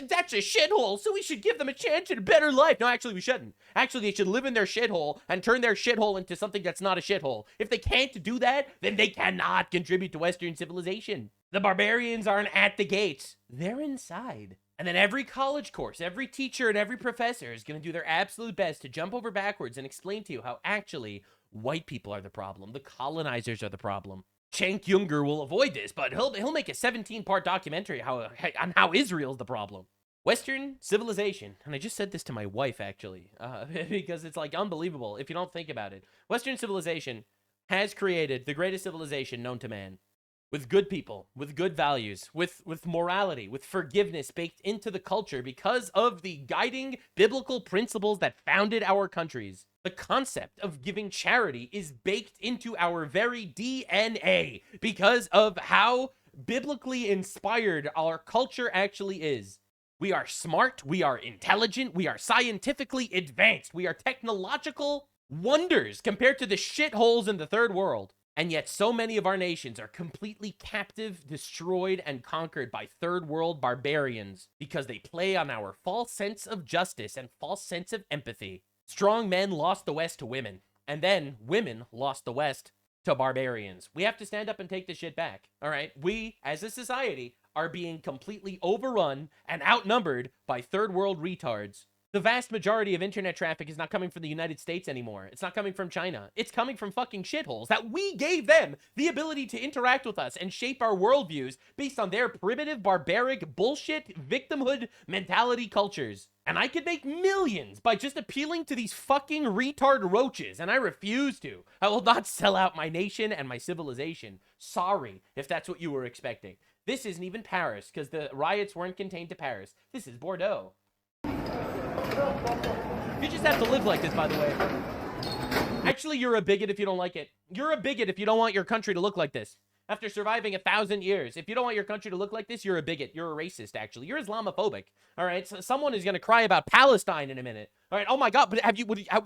that's a shithole, so we should give them a chance at a better life. No, actually, we shouldn't. Actually, they should live in their shithole and turn their shithole into something that's not a shithole. If they can't do that, then they cannot contribute to Western civilization. The barbarians aren't at the gates. They're inside. And then every college course, every teacher and every professor is going to do their absolute best to jump over backwards and explain to you how actually white people are the problem. The colonizers are the problem. Cenk Uygur will avoid this, but he'll make a 17-part documentary on how Israel's the problem. Western civilization, and I just said this to my wife actually, because it's like unbelievable if you don't think about it. Western civilization has created the greatest civilization known to man. With good people, with good values, with morality, with forgiveness baked into the culture because of the guiding biblical principles that founded our countries. The concept of giving charity is baked into our very DNA because of how biblically inspired our culture actually is. We are smart, we are intelligent, we are scientifically advanced, we are technological Wonders compared to the shitholes in the third world. And yet so many of our nations are completely captive, destroyed, and conquered by third world barbarians because they play on our false sense of justice and false sense of empathy. Strong men lost the West to women, and then women lost the West to barbarians. We have to stand up and take this shit back, all right? We, as a society, are being completely overrun and outnumbered by third world retards. The vast majority of internet traffic is not coming from the United States anymore. It's not coming from China. It's coming from fucking shitholes that we gave them the ability to interact with us and shape our worldviews based on their primitive, barbaric, bullshit, victimhood mentality cultures. And I could make millions by just appealing to these fucking retard roaches, and I refuse to. I will not sell out my nation and my civilization. Sorry if that's what you were expecting. This isn't even Paris, because the riots weren't contained to Paris. This is Bordeaux. You just have to live like this, by the way. Actually, you're a bigot if you don't like it. You're a bigot if you don't want your country to look like this. After surviving 1,000 years, if you don't want your country to look like this, you're a bigot. You're a racist, actually. You're Islamophobic. All right? So someone is going to cry about Palestine in a minute. All right? Oh, my God. But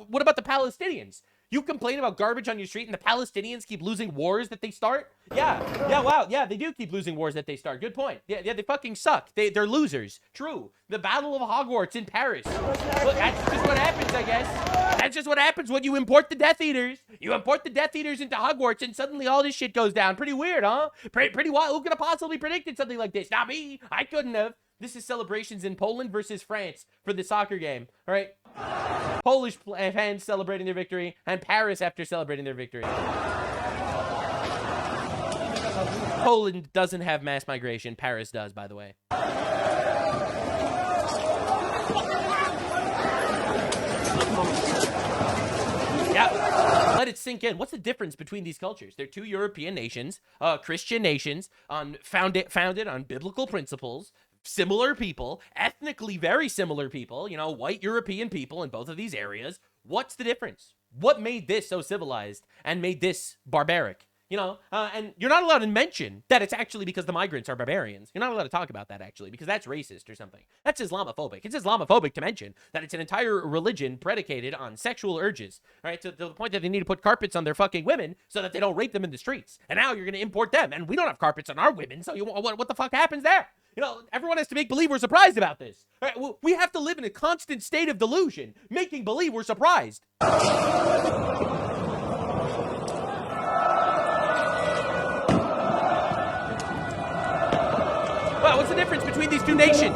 what about the Palestinians? You complain about garbage on your street and the Palestinians keep losing wars that they start? Yeah, wow. Yeah, they do keep losing wars that they start. Good point. Yeah, they fucking suck. They're losers. True. The Battle of Hogwarts in Paris. Look, that's just what happens, I guess. That's just what happens when you import the Death Eaters. You import the Death Eaters into Hogwarts and suddenly all this shit goes down. Pretty weird, huh? Pretty wild. Who could have possibly predicted something like this? Not me. I couldn't have. This is celebrations in Poland versus France for the soccer game. All right? Polish fans celebrating their victory, and Paris after celebrating their victory. Poland doesn't have mass migration. Paris does, by the way. Yeah, let it sink in. What's the difference between these cultures? They're two European nations, Christian nations, founded on biblical principles. Similar people, ethnically very similar people, you know, white European people in both of these areas. What's the difference? What made this so civilized and made this barbaric? You know, and you're not allowed to mention that it's actually because the migrants are barbarians. You're not allowed to talk about that, actually, because that's racist or something. That's Islamophobic. It's Islamophobic to mention that it's an entire religion predicated on sexual urges, right? To the point that they need to put carpets on their fucking women so that they don't rape them in the streets. And now you're going to import them, and we don't have carpets on our women, so what the fuck happens there? You know, everyone has to make believe we're surprised about this. All right, well, we have to live in a constant state of delusion, making believe we're surprised. Wow, what's the difference between these two nations?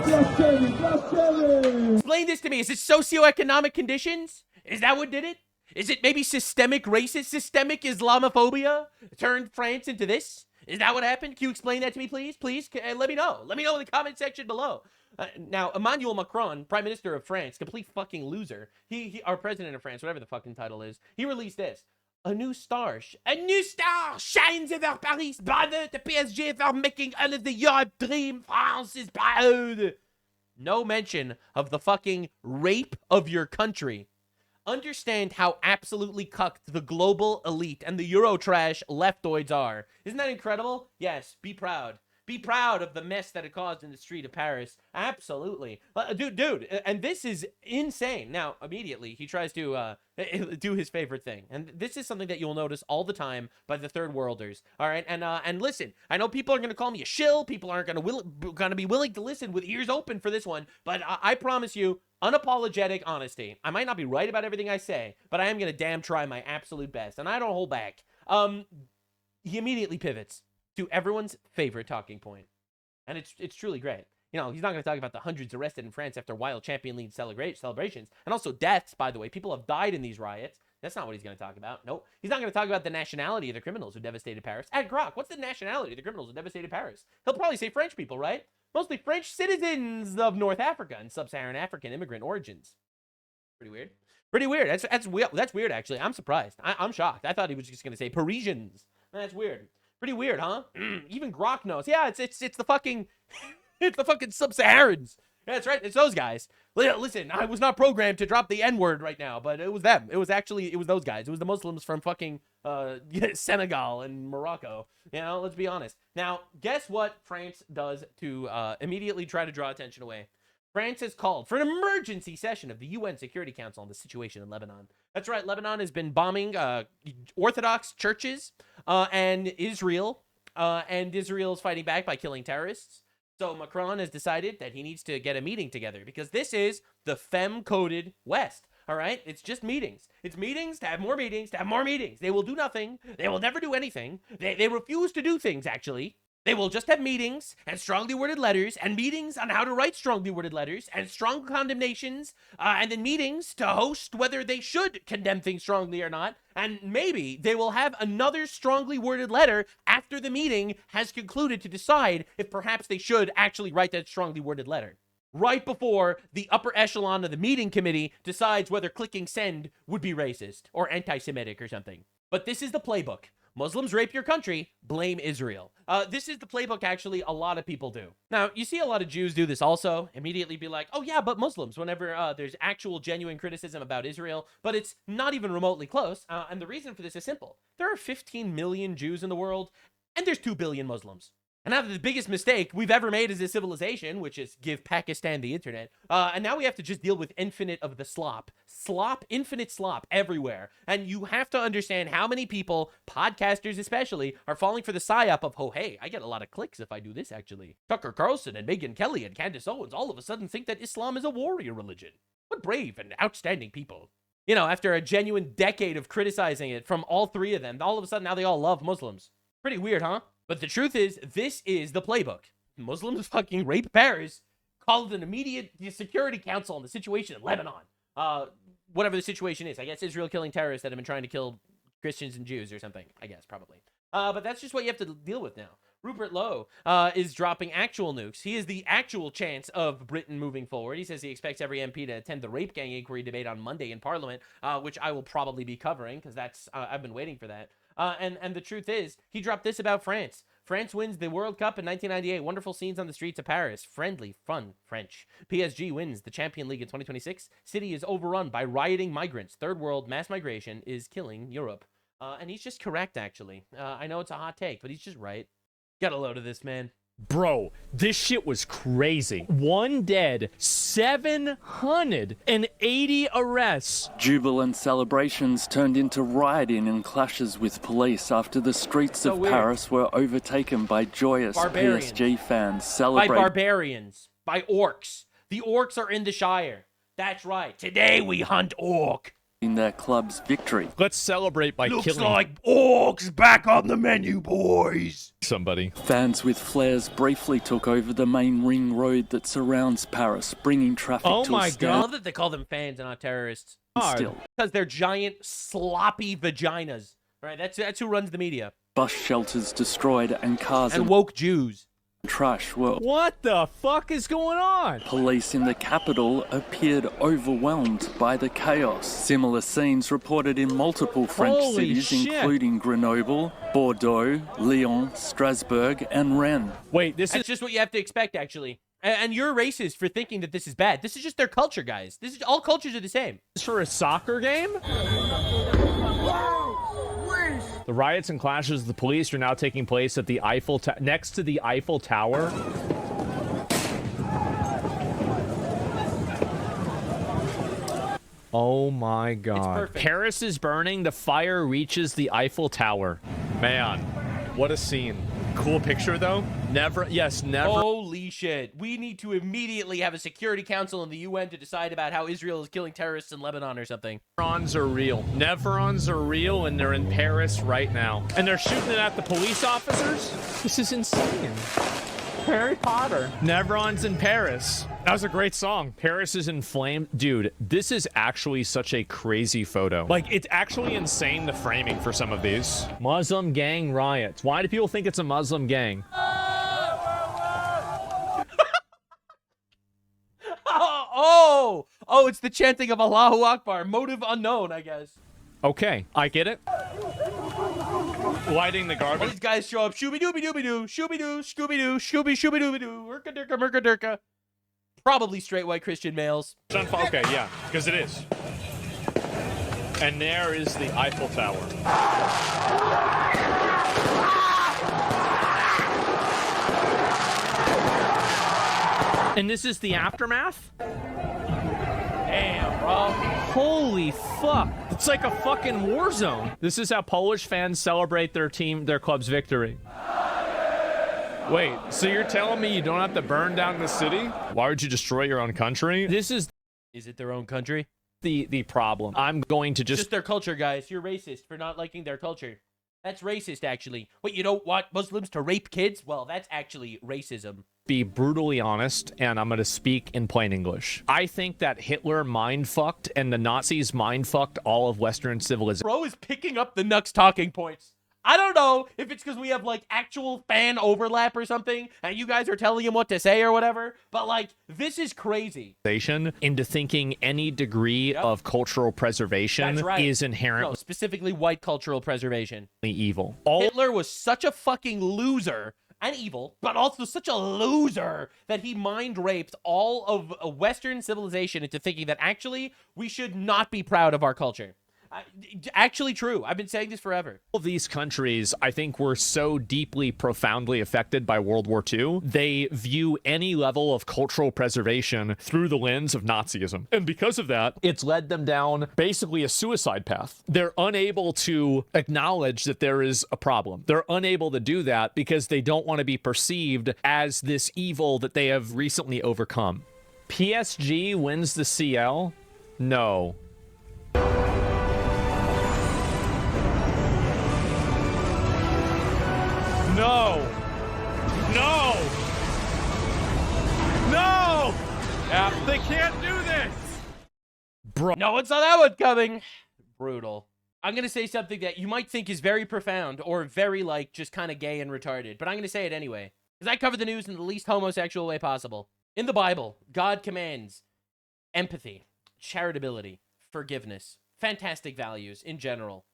Explain this to me. Is it socioeconomic conditions? Is that what did it? Is it maybe systemic racism, systemic Islamophobia turned France into this? Is that what happened? Can you explain that to me, please? Please, let me know. Let me know in the comment section below. Now, Emmanuel Macron, Prime Minister of France, complete fucking loser. Our president of France, whatever the fucking title is, he released this. A new star shines over Paris. Brother, the PSG are making another Europe dream. France is proud. No mention of the fucking rape of your country. Understand how absolutely cucked the global elite and the Eurotrash leftoids are. Isn't that incredible? Yes, be proud. Be proud of the mess that it caused in the street of Paris. Absolutely. Dude, and this is insane. Now, immediately, he tries to do his favorite thing. And this is something that you'll notice all the time by the third worlders. All right? And listen, I know people are going to call me a shill. People aren't going to be willing to listen with ears open for this one. But I promise you, unapologetic honesty. I might not be right about everything I say, but I am going to damn try my absolute best. And I don't hold back. He immediately pivots to everyone's favorite talking point. And it's truly great. You know, he's not going to talk about the hundreds arrested in France after wild Champion League celebrations. And also deaths, by the way. People have died in these riots. That's not what he's going to talk about. Nope. He's not going to talk about the nationality of the criminals who devastated Paris. At Grok, what's the nationality of the criminals who devastated Paris? He'll probably say French people, right? Mostly French citizens of North Africa and sub-Saharan African immigrant origins. Pretty weird. Pretty weird. That's weird, actually. I'm surprised. I'm shocked. I thought he was just going to say Parisians. That's weird. Pretty weird, huh? Even Grok knows. Yeah, it's the fucking it's the fucking sub-Saharans. Yeah, that's right. It's those guys. Listen, I was not programmed to drop the N-word right now, but it was them. It was those guys. It was the Muslims from fucking Senegal and Morocco. You know, let's be honest. Now, guess what France does to immediately try to draw attention away France has called for an emergency session of the UN Security Council on the situation in Lebanon. That's right, Lebanon has been bombing Orthodox churches and Israel is fighting back by killing terrorists. So Macron has decided that he needs to get a meeting together because this is the femme-coded West. All right? It's just meetings. It's meetings to have more meetings to have more meetings. They will do nothing. They will never do anything. They refuse to do things, actually. They will just have meetings and strongly worded letters and meetings on how to write strongly worded letters and strong condemnations and then meetings to host whether they should condemn things strongly or not. And maybe they will have another strongly worded letter after the meeting has concluded to decide if perhaps they should actually write that strongly worded letter. Right before the upper echelon of the meeting committee decides whether clicking send would be racist or anti-Semitic or something. But this is the playbook. Muslims rape your country, blame Israel. This is the playbook, actually, a lot of people do. Now, you see a lot of Jews do this also, immediately be like, oh yeah, but Muslims, whenever there's actual genuine criticism about Israel, but it's not even remotely close. And the reason for this is simple. There are 15 million Jews in the world, and there's 2 billion Muslims. And now the biggest mistake we've ever made as a civilization, which is give Pakistan the internet, and now we have to just deal with infinite of the slop. Infinite slop everywhere. And you have to understand how many people, podcasters especially, are falling for the psyop of, oh, hey, I get a lot of clicks if I do this, actually. Tucker Carlson and Megyn Kelly and Candace Owens all of a sudden think that Islam is a warrior religion. What brave and outstanding people. You know, after a genuine decade of criticizing it from all 3 of them, all of a sudden now they all love Muslims. Pretty weird, huh? But the truth is, this is the playbook. Muslims fucking rape Paris, called an immediate Security Council on the situation in Lebanon. Whatever the situation is. I guess Israel killing terrorists that have been trying to kill Christians and Jews or something. I guess, probably. But that's just what you have to deal with now. Rupert Lowe is dropping actual nukes. He is the actual chance of Britain moving forward. He says he expects every MP to attend the rape gang inquiry debate on Monday in Parliament, which I will probably be covering because that's I've been waiting for that. And the truth is, he dropped this about France. France wins the World Cup in 1998. Wonderful scenes on the streets of Paris. Friendly, fun, French. PSG wins the Champions League in 2026. City is overrun by rioting migrants. Third world mass migration is killing Europe. And he's just correct, actually. I know it's a hot take, but he's just right. Got a load of this, man. Bro, this shit was crazy. 1 dead, 780 arrests. Jubilant celebrations turned into rioting and clashes with police after the streets of Paris were overtaken by joyous PSG fans celebrating. By barbarians. By orcs. The orcs are in the Shire. That's right. Today we hunt orc. In their club's victory. Let's celebrate by Looks killing... like orcs back on the menu, boys. Somebody. Fans with flares briefly took over the main ring road that surrounds Paris, bringing traffic to a stand. I love that they call them fans and not terrorists. Still. Because they're giant, sloppy vaginas. Right? That's who runs the media. Bus shelters destroyed and cars and woke Jews. Trash were. What the fuck is going on? Police in the capital appeared overwhelmed by the chaos. Similar scenes reported in multiple French cities, including Grenoble, Bordeaux, Lyon, Strasbourg, and Rennes. Wait, That's just what you have to expect, actually. And you're racist for thinking that this is bad. This is just their culture, guys. This is all cultures are the same. Is for a soccer game? The riots and clashes of the police are now taking place at the next to the Eiffel Tower. Oh my God. Paris is burning. The fire reaches the Eiffel Tower. Man, what a scene. Cool picture, though. Never. Holy shit. We need to immediately have a Security Council in the UN to decide about how Israel is killing terrorists in Lebanon or something. Nevrons are real. Nevrons are real, and they're in Paris right now. And they're shooting it at the police officers? This is insane. Harry Potter. Nevrons in Paris. That was a great song. Paris is inflamed. Dude, this is actually such a crazy photo. Like, it's actually insane, the framing for some of these. Muslim gang riots. Why do people think it's a Muslim gang? Oh, it's the chanting of Allahu Akbar. Motive unknown, I guess. Okay, I get it. Lighting the garbage. All these guys show up. Shooby-dooby-dooby-doo. Shooby-doo, Scooby-Doo, Shooby-Shooby-dooby-doo. Urka-durka, murka-durka. Probably straight white Christian males. Okay, yeah, because it is. And there is the Eiffel Tower. And this is the aftermath? Damn, bro. Holy fuck. It's like a fucking war zone. This is how Polish fans celebrate their club's victory. Wait, so you're telling me you don't have to burn down the city? Why would you destroy your own country? This is it their own country? The problem. I'm going to just their culture, guys. You're racist for not liking their culture. That's racist, actually. Wait, you don't want Muslims to rape kids? Well, that's actually racism. Be brutally honest, and I'm going to speak in plain English. I think that Hitler mind-fucked and the Nazis mind-fucked all of Western civilization. Bro is picking up the Nux talking points. I don't know if it's because we have, like, actual fan overlap or something, and you guys are telling him what to say or whatever, but, like, this is crazy. Into thinking any degree of cultural preservation is inherently... No, specifically white cultural preservation. Evil. Hitler was such a fucking loser and evil, but also such a loser that he mind-raped all of Western civilization into thinking that actually we should not be proud of our culture. Actually true. I've been saying this forever. All of these countries, I think, were so deeply, profoundly affected by World War II, they view any level of cultural preservation through the lens of Nazism. And because of that, it's led them down basically a suicide path. They're unable to acknowledge that there is a problem. They're unable to do that because they don't want to be perceived as this evil that they have recently overcome. PSG wins the CL? No. No! No! No! Yeah, they can't do this! Bro. No one saw that one coming. Brutal. I'm going to say something that you might think is very profound or very, like, just kind of gay and retarded, but I'm going to say it anyway, because I cover the news in the least homosexual way possible. In the Bible, God commands empathy, charitability, forgiveness, fantastic values in general,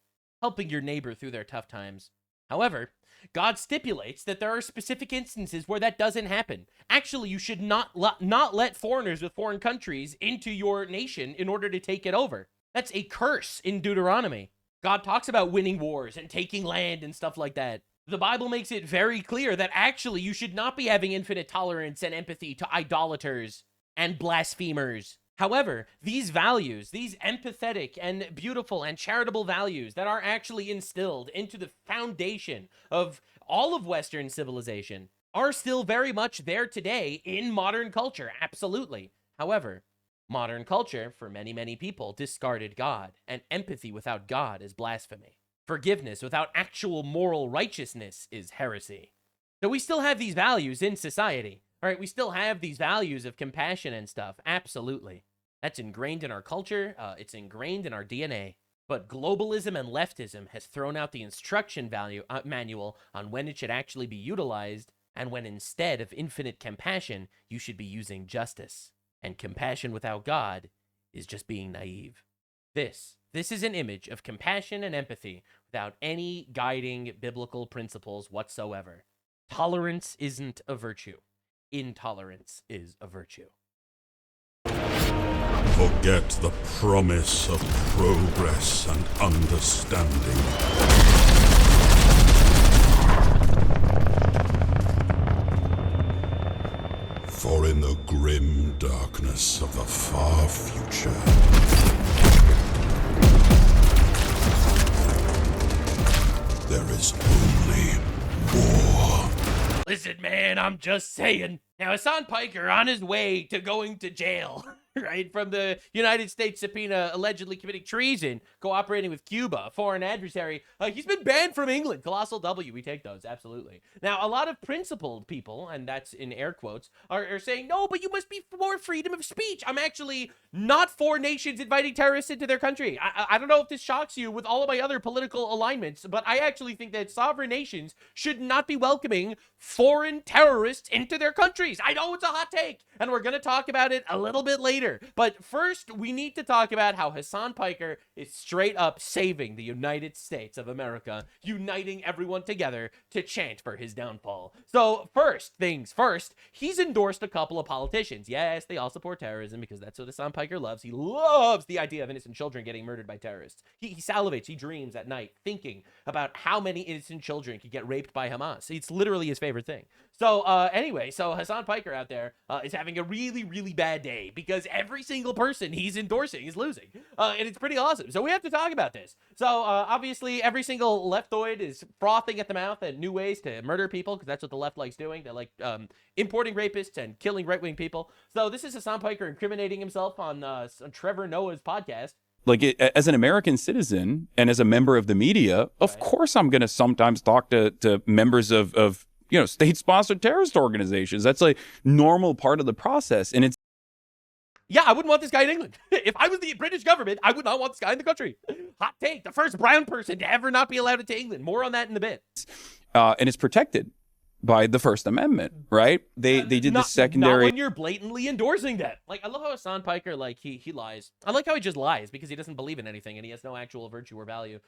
helping your neighbor through their tough times. However, God stipulates that there are specific instances where that doesn't happen. Actually, you should not let foreigners with foreign countries into your nation in order to take it over. That's a curse in Deuteronomy. God talks about winning wars and taking land and stuff like that. The Bible makes it very clear that actually you should not be having infinite tolerance and empathy to idolaters and blasphemers. However, these values, these empathetic and beautiful and charitable values that are actually instilled into the foundation of all of Western civilization are still very much there today in modern culture, absolutely. However, modern culture, for many, many people, discarded God, and empathy without God is blasphemy. Forgiveness without actual moral righteousness is heresy. So we still have these values in society. All right, we still have these values of compassion and stuff, absolutely. That's ingrained in our culture, it's ingrained in our DNA. But globalism and leftism has thrown out the instruction manual on when it should actually be utilized, and when instead of infinite compassion, you should be using justice. And compassion without God is just being naive. This is an image of compassion and empathy without any guiding biblical principles whatsoever. Tolerance isn't a virtue. Intolerance is a virtue. Forget the promise of progress and understanding. For in the grim darkness of the far future, there is only war. Listen, man, I'm just saying. Now, Hassan Piker, on his way to going to jail, right, from the United States subpoena allegedly committing treason, cooperating with Cuba, a foreign adversary, he's been banned from England. Colossal W, we take those, absolutely. Now, a lot of principled people, and that's in air quotes, are saying, no, but you must be for freedom of speech. I'm actually not for nations inviting terrorists into their country. I don't know if this shocks you with all of my other political alignments, but I actually think that sovereign nations should not be welcoming foreign terrorists into their countries. I know it's a hot take, and we're going to talk about it a little bit later. But first, we need to talk about how Hassan Piker is straight up saving the United States of America, uniting everyone together to chant for his downfall. So first things first, he's endorsed a couple of politicians. Yes, they all support terrorism because that's what Hassan Piker loves. He loves the idea of innocent children getting murdered by terrorists. He salivates, he dreams at night thinking about how many innocent children could get raped by Hamas. It's literally his favorite thing. So anyway, so Hassan Piker out there is having a really, really bad day because every single person he's endorsing is losing. And it's pretty awesome. So we have to talk about this. So obviously every single leftoid is frothing at the mouth at new ways to murder people because that's what the left likes doing. They like importing rapists and killing right-wing people. So this is Hassan Piker incriminating himself on Trevor Noah's podcast. Like, as an American citizen and as a member of the media, of course I'm going to sometimes talk to members of state-sponsored terrorist organizations. That's a normal part of the process. And it's... Yeah, I wouldn't want this guy in England. If I was the British government, I would not want this guy in the country. Hot take. The first brown person to ever not be allowed into England. More on that in a bit. And it's protected by the First Amendment, right? They did the secondary... Not when you're blatantly endorsing that. Like, I love how Hassan Piker, like, he lies. I like how he just lies because he doesn't believe in anything and he has no actual virtue or value.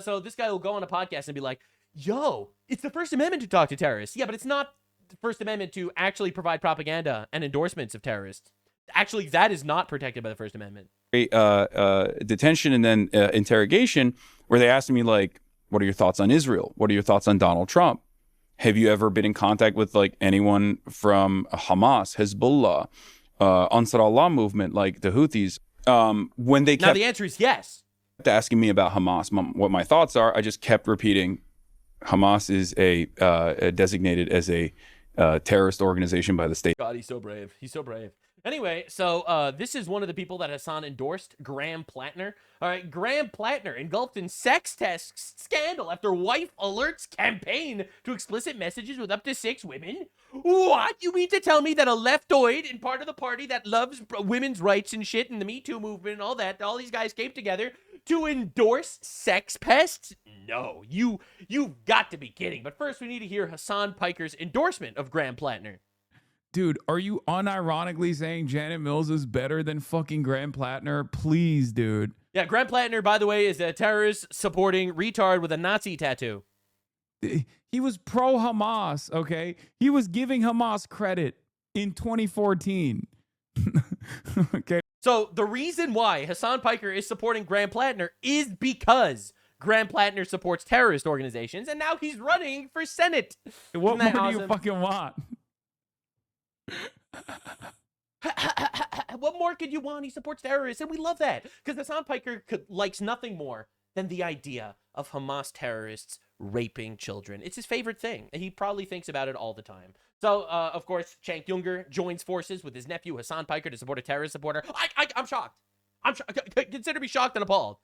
So this guy will go on a podcast and be like, yo, it's the First Amendment to talk to terrorists. Yeah, but it's not the First Amendment to actually provide propaganda and endorsements of terrorists. Actually, that is not protected by the First Amendment. Detention and then interrogation, where they asked me, like, what are your thoughts on Israel? What are your thoughts on Donald Trump? Have you ever been in contact with, like, anyone from Hamas, Hezbollah, Ansar Allah movement, like the Houthis? When they kept... Now, the answer is yes. Asking me about Hamas, what my thoughts are, I just kept repeating, Hamas is designated as a terrorist organization by the state. God, he's so brave. He's so brave. Anyway, so this is one of the people that Hassan endorsed, Graham Plattner. All right, Graham Plattner engulfed in sex test scandal after wife alerts campaign to explicit messages with up to 6 women. What? You mean to tell me that a leftoid and part of the party that loves women's rights and shit and the Me Too movement and all that, all these guys came together to endorse sex pests? No, you've got to be kidding. But first, we need to hear Hassan Piker's endorsement of Graham Plattner. Dude, are you unironically saying Janet Mills is better than fucking Graham Plattner? Please, dude. Yeah, Graham Plattner, by the way, is a terrorist-supporting retard with a Nazi tattoo. He was pro-Hamas, okay? He was giving Hamas credit in 2014. Okay. So the reason why Hassan Piker is supporting Graham Plattner is because Graham Plattner supports terrorist organizations, and now he's running for Senate. What more do you fucking want? What more could you want? He supports terrorists, and we love that because Hassan Piker likes nothing more than the idea of Hamas terrorists raping children. It's his favorite thing, and he probably thinks about it all the time. So, of course, Cenk Uygur joins forces with his nephew Hassan Piker to support a terrorist supporter. I'm shocked. Consider me shocked and appalled.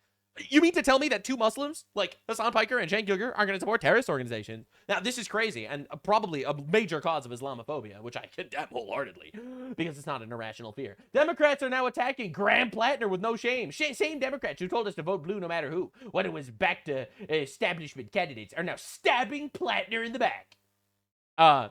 You mean to tell me that 2 Muslims, like Hassan Piker and Cenk Uygur, are going to support terrorist organizations? Now, this is crazy and probably a major cause of Islamophobia, which I condemn wholeheartedly because it's not an irrational fear. Democrats are now attacking Graham Plattner with no shame. Same Democrats who told us to vote blue no matter who, when it was back to establishment candidates, are now stabbing Plattner in the back.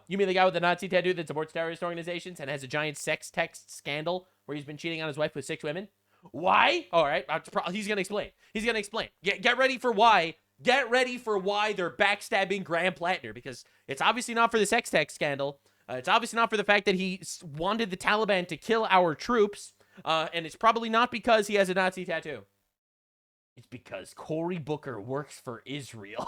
You mean the guy with the Nazi tattoo that supports terrorist organizations and has a giant sex text scandal where he's been cheating on his wife with 6 women? Why? All right, he's going to explain. He's going to explain. Get ready for why. Get ready for why they're backstabbing Graham Plattner, because it's obviously not for the sex text scandal. It's obviously not for the fact that he wanted the Taliban to kill our troops. And it's probably not because he has a Nazi tattoo. It's because Cory Booker works for Israel.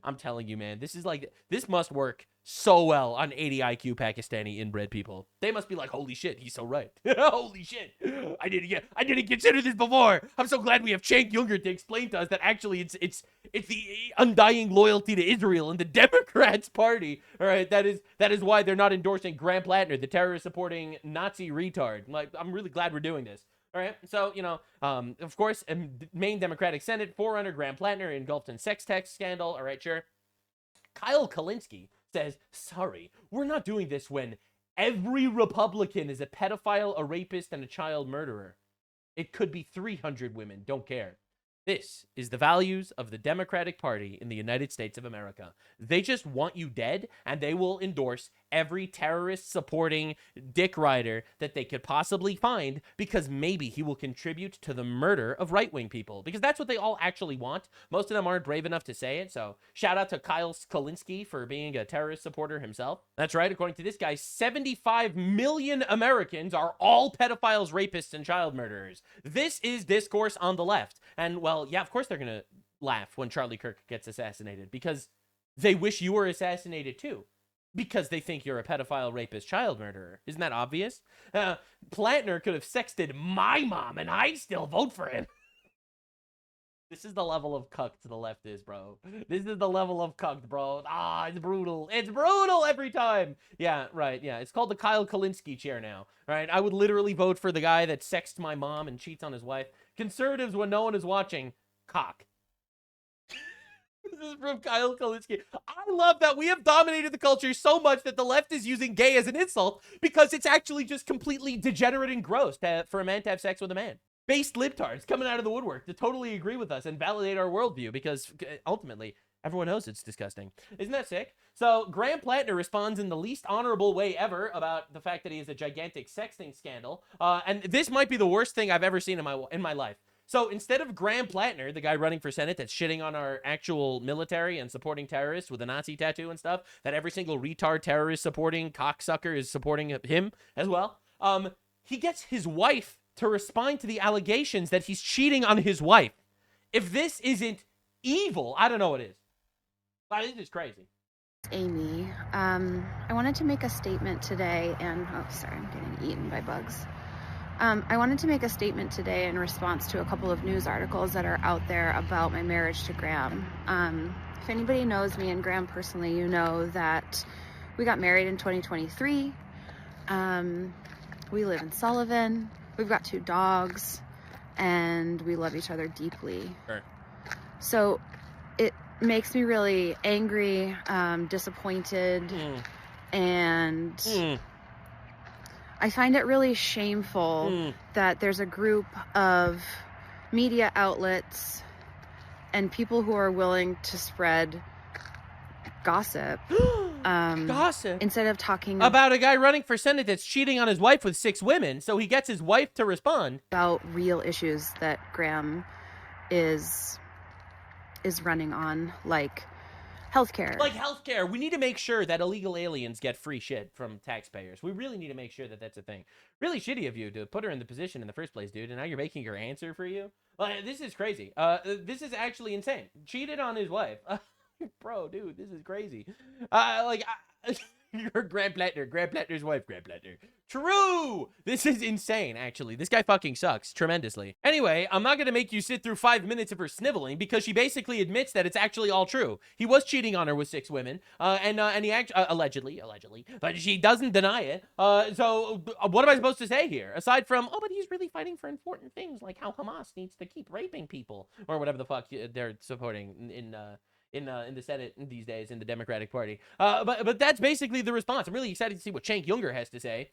I'm telling you, man, this must work so well on 80 IQ Pakistani inbred people. They must be like, holy shit, he's so right. Holy shit. I didn't consider this before. I'm so glad we have Cenk Uygur to explain to us that actually it's the undying loyalty to Israel and the Democrats party. All right, that is why they're not endorsing Graham Plattner, the terrorist supporting Nazi retard. Like, I'm really glad we're doing this. All right, so, of course, main Democratic Senate forerunner Graham Plattner engulfed in sex text scandal. All right, sure. Kyle Kalinske says, sorry, we're not doing this when every Republican is a pedophile, a rapist, and a child murderer. It could be 300 women, don't care. This is the values of the Democratic Party in the United States of America. They just want you dead, and they will endorse every terrorist-supporting dick rider that they could possibly find because maybe he will contribute to the murder of right-wing people. Because that's what they all actually want. Most of them aren't brave enough to say it, so shout out to Kyle Kalinske for being a terrorist supporter himself. That's right, according to this guy, 75 million Americans are all pedophiles, rapists, and child murderers. This is discourse on the left. And, well, yeah, of course they're going to laugh when Charlie Kirk gets assassinated because they wish you were assassinated too, because they think you're a pedophile, rapist, child murderer. Isn't that obvious? Plattner could have sexted my mom and I'd still vote for him. This is the level of cucked the left is, bro. This is the level of cucked, bro. Ah, it's brutal. It's brutal every time. Yeah, right. Yeah, it's called the Kyle Kalinske chair now. Right? I would literally vote for the guy that sexts my mom and cheats on his wife. Conservatives, when no one is watching, cock. This is from Kyle Kalinske. I love that we have dominated the culture so much that the left is using gay as an insult because it's actually just completely degenerate and gross for a man to have sex with a man. Based libtards coming out of the woodwork to totally agree with us and validate our worldview because ultimately everyone knows it's disgusting. Isn't that sick? So Graham Plattner responds in the least honorable way ever about the fact that he has a gigantic sexting scandal. And this might be the worst thing I've ever seen in my life. So instead of Graham Plattner, the guy running for Senate that's shitting on our actual military and supporting terrorists with a Nazi tattoo and stuff, that every single retard terrorist supporting cocksucker is supporting him as well, he gets his wife to respond to the allegations that he's cheating on his wife. If this isn't evil, I don't know what is. This is crazy. Amy, I wanted to make a statement today and, oh, sorry, I'm getting eaten by bugs. I wanted to make a statement today in response to a couple of news articles that are out there about my marriage to Graham. If anybody knows me and Graham personally, you know that we got married in 2023. We live in Sullivan. We've got 2 dogs, and we love each other deeply. Sure. So it makes me really angry, disappointed, and I find it really shameful that there's a group of media outlets and people who are willing to spread gossip. Gossip instead of talking about a guy running for Senate that's cheating on his wife with 6 women, so he gets his wife to respond about real issues that Graham is running on, like healthcare. Like healthcare. We need to make sure that illegal aliens get free shit from taxpayers. We really need to make sure that that's a thing. Really shitty of you to put her in the position in the first place, dude, and now you're making her answer for you. This is crazy. This is actually insane. Cheated on his wife. Bro, dude, this is crazy. You're Graham Plattner's wife, Graham Plattner. True! This is insane, actually. This guy fucking sucks tremendously. Anyway, I'm not gonna make you sit through 5 minutes of her sniveling because she basically admits that it's actually all true. He was cheating on her with 6 women, and he actually, allegedly, but she doesn't deny it. So what am I supposed to say here? Aside from, oh, but he's really fighting for important things, like how Hamas needs to keep raping people, or whatever the fuck they're supporting in the Senate these days in the Democratic Party. But that's basically the response. I'm really excited to see what Cenk Uygur has to say.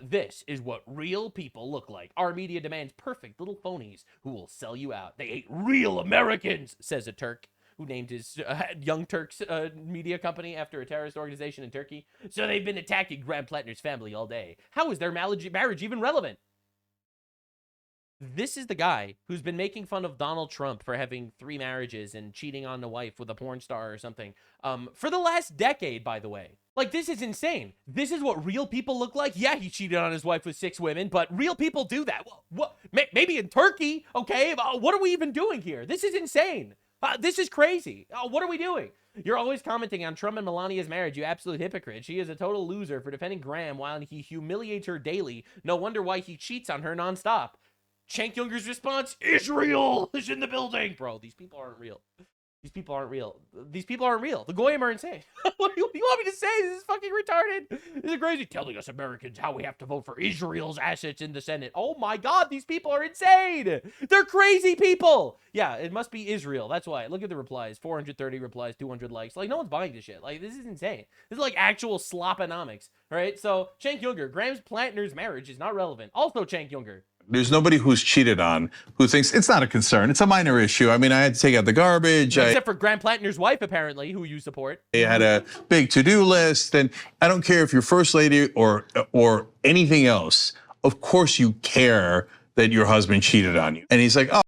This is what real people look like. Our media demands perfect little phonies who will sell you out. They hate real Americans, says a Turk who named his Young Turks media company after a terrorist organization in Turkey. So they've been attacking Graham Plattner's family all day. How is their marriage even relevant? This is the guy who's been making fun of Donald Trump for having 3 marriages and cheating on the wife with a porn star or something for the last decade, by the way. Like, this is insane. This is what real people look like? Yeah, he cheated on his wife with 6 women, but real people do that. What? Maybe in Turkey, okay? What are we even doing here? This is insane. This is crazy. What are we doing? You're always commenting on Trump and Melania's marriage, you absolute hypocrite. She is a total loser for defending Graham while he humiliates her daily. No wonder why he cheats on her nonstop. Cenk Uygur's response, Israel is in the building. Bro, these people aren't real. These people aren't real. These people aren't real. The Goyim are insane. What do you want me to say? This is fucking retarded. This is crazy. Telling us Americans how we have to vote for Israel's assets in the Senate. Oh my God, these people are insane. They're crazy people. Yeah, it must be Israel. That's why. Look at the replies. 430 replies, 200 likes. Like, no one's buying this shit. Like, this is insane. This is like actual sloponomics. All right, so Cenk Uygur, Graham Plattner's marriage is not relevant. Also Cenk Uygur. There's nobody who's cheated on who thinks it's not a concern. It's a minor issue. I mean, I had to take out the garbage. Except for Graham Plattner's wife, apparently, who you support. I had a big to-do list, and I don't care if you're first lady or anything else. Of course you care that your husband cheated on you. And he's like, oh.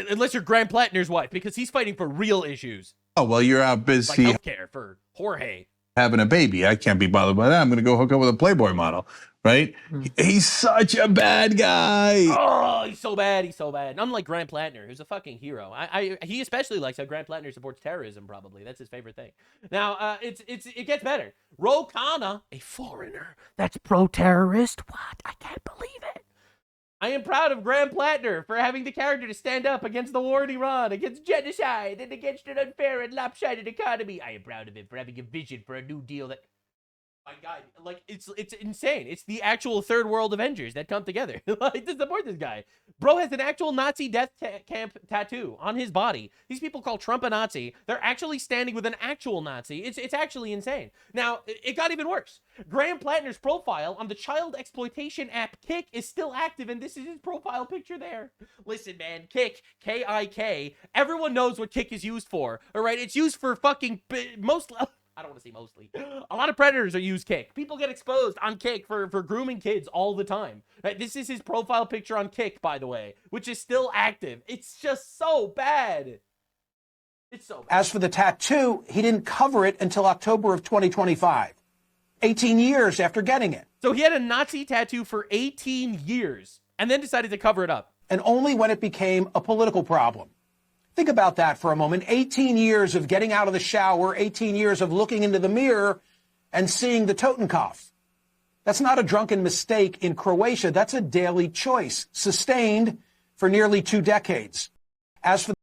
Unless you're Graham Plattner's wife, because he's fighting for real issues. Oh, well, you're out busy. Like healthcare for Jorge. Having a baby. I can't be bothered by that. I'm going to go hook up with a Playboy model. right? He's such a bad guy. Oh, he's so bad. He's so bad. Unlike Grant Plattner, who's a fucking hero. He especially likes how Grant Plattner supports terrorism. Probably that's his favorite thing. Now, it gets better. Ro Khanna, a foreigner that's pro-terrorist. What? I can't believe it. I am proud of Grant Plattner for having the character to stand up against the war in Iran, against genocide, and against an unfair and lopsided economy. I am proud of him for having a vision for a new deal that. My God, like it's insane. It's the actual third world Avengers that come together like to support this guy. Bro has an actual Nazi death camp tattoo on his body. These people call Trump a Nazi. They're actually standing with an actual Nazi. It's actually insane. Now, it got even worse. Graham Plattner's profile on the child exploitation app Kick is still active, and this is his profile picture there. Listen, man, Kick, K-I-K, everyone knows what Kick is used for, all right? It's used for fucking I don't want to say mostly. A lot of predators are used Kick. People get exposed on Kick for grooming kids all the time. Right? This is his profile picture on Kick, by the way, which is still active. It's just so bad. It's so bad. As for the tattoo, he didn't cover it until October of 2025. 18 years after getting it. So he had a Nazi tattoo for 18 years and then decided to cover it up. And only when it became a political problem. Think about that for a moment. 18 years of getting out of the shower, 18 years of looking into the mirror and seeing the Totenkopf. That's not a drunken mistake in Croatia. That's a daily choice, sustained for nearly 2 decades. As for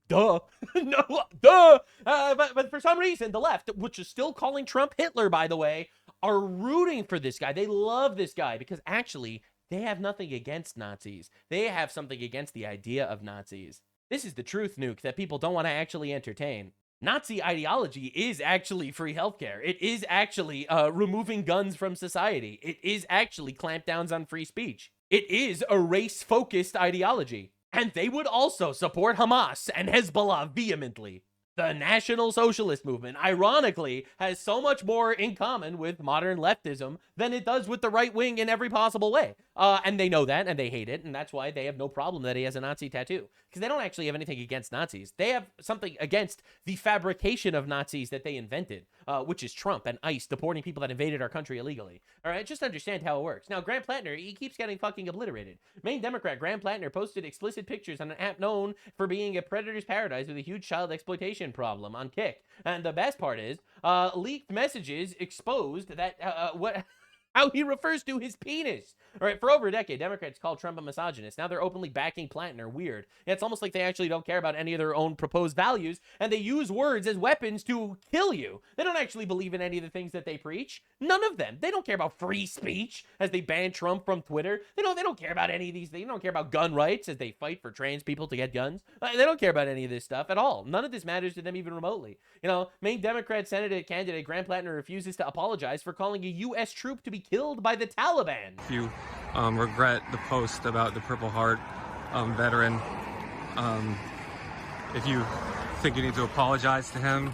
duh. No, duh. But for some reason, the left, which is still calling Trump Hitler, by the way, are rooting for this guy. They love this guy because actually they have nothing against Nazis. They have something against the idea of Nazis. This is the truth, Nuke, that people don't want to actually entertain. Nazi ideology is actually free healthcare. It is actually removing guns from society. It is actually clampdowns on free speech. It is a race-focused ideology. And they would also support Hamas and Hezbollah vehemently. The National Socialist Movement, ironically, has so much more in common with modern leftism than it does with the right wing in every possible way. And they know that, and they hate it, and that's why they have no problem that he has a Nazi tattoo. Because they don't actually have anything against Nazis. They have something against the fabrication of Nazis that they invented, which is Trump and ICE deporting people that invaded our country illegally. All right, just understand how it works. Now, Grant Plattner, he keeps getting fucking obliterated. Main Democrat Grant Plattner posted explicit pictures on an app known for being a predator's paradise with a huge child exploitation problem on Kick. And the best part is, leaked messages exposed that how he refers to his penis. All right, for over a decade, Democrats called Trump a misogynist. Now they're openly backing Plattner. Weird. It's almost like they actually don't care about any of their own proposed values, and they use words as weapons to kill you. They don't actually believe in any of the things that they preach. None of them. They don't care about free speech as they ban Trump from Twitter. They don't care about any of these things. They don't care about gun rights as they fight for trans people to get guns. They don't care about any of this stuff at all. None of this matters to them even remotely. You know, main Democrat Senate candidate Grant Plattner refuses to apologize for calling a U.S. troop to be killed by the Taliban. If you regret the post about the Purple Heart veteran, if you think you need to apologize to him,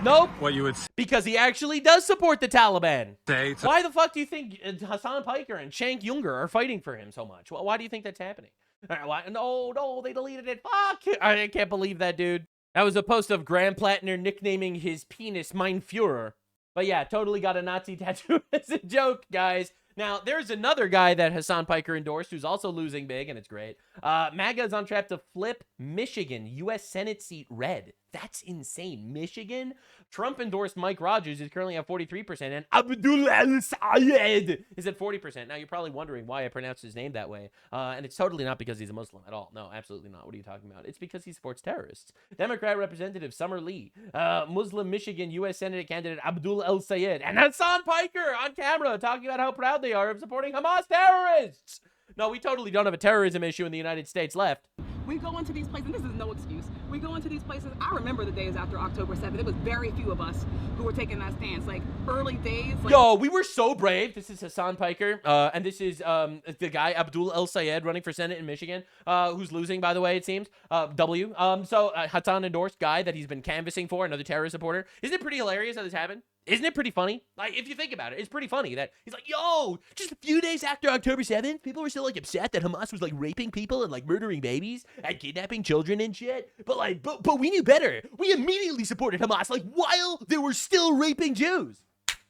nope. What you would because he actually does support the Taliban. Say why the fuck do you think Hassan Piker and Cenk Uygur are fighting for him so much? Why do you think that's happening? No, they deleted it. Fuck! I can't believe that, dude. That was a post of Graham Plattner nicknaming his penis Mein Führer. But yeah, totally got a Nazi tattoo as a joke, guys. Now, there's another guy that Hassan Piker endorsed who's also losing big, and it's great. MAGA is on track to flip Michigan U.S. Senate seat red. That's insane. Michigan? Trump endorsed Mike Rogers, who's currently at 43%, and Abdul El-Sayed is at 40%. Now, you're probably wondering why I pronounced his name that way. And it's totally not because he's a Muslim at all. No, absolutely not. What are you talking about? It's because he supports terrorists. Democrat Representative Summer Lee, Muslim Michigan U.S. Senate candidate Abdul El-Sayed, and Hassan Piker on camera talking about how proud they are of supporting Hamas terrorists. No, we totally don't have a terrorism issue in the United States left. We go into these places, this is no excuse. We go into these places, I remember the days after October 7th. There was very few of us who were taking that stance. Like, early days. Like, yo, we were so brave. This is Hassan Piker, and this is the guy, Abdul El-Sayed, running for Senate in Michigan, who's losing, by the way, it seems. So Hassan endorsed guy that he's been canvassing for, another terrorist supporter. Isn't it pretty hilarious how this happened? Isn't it pretty funny? Like, if you think about it, it's pretty funny that he's like, yo, just a few days after October 7th, people were still, like, upset that Hamas was, like, raping people and, like, murdering babies and kidnapping children and shit. But, like, but we knew better. We immediately supported Hamas, like, while they were still raping Jews.